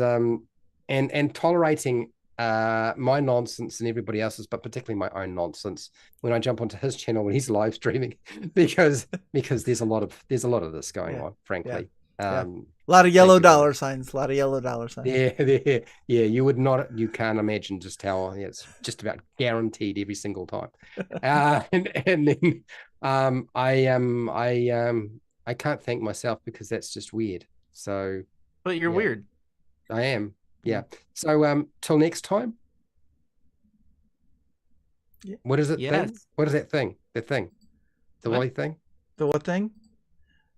tolerating my nonsense and everybody else's, but particularly my own nonsense when I jump onto his channel when he's live streaming, because there's a lot of this going on, frankly. A lot of yellow dollar signs. Yeah. You can't imagine just how it's just about guaranteed every single time. And then I can't thank myself because that's just weird. So, but you're weird. I am. Yeah. So till next time. What is it? Yes. Thing? What is that thing? The thing? The Wally thing? The what thing?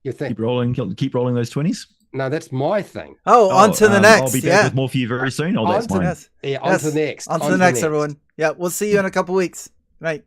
Your thing. Keep rolling those 20s. No, that's my thing. On to the next. I'll be back with more for you very soon. That's mine. Yeah, on to the next. On to the next, everyone. Yeah, we'll see you in a couple weeks. Right.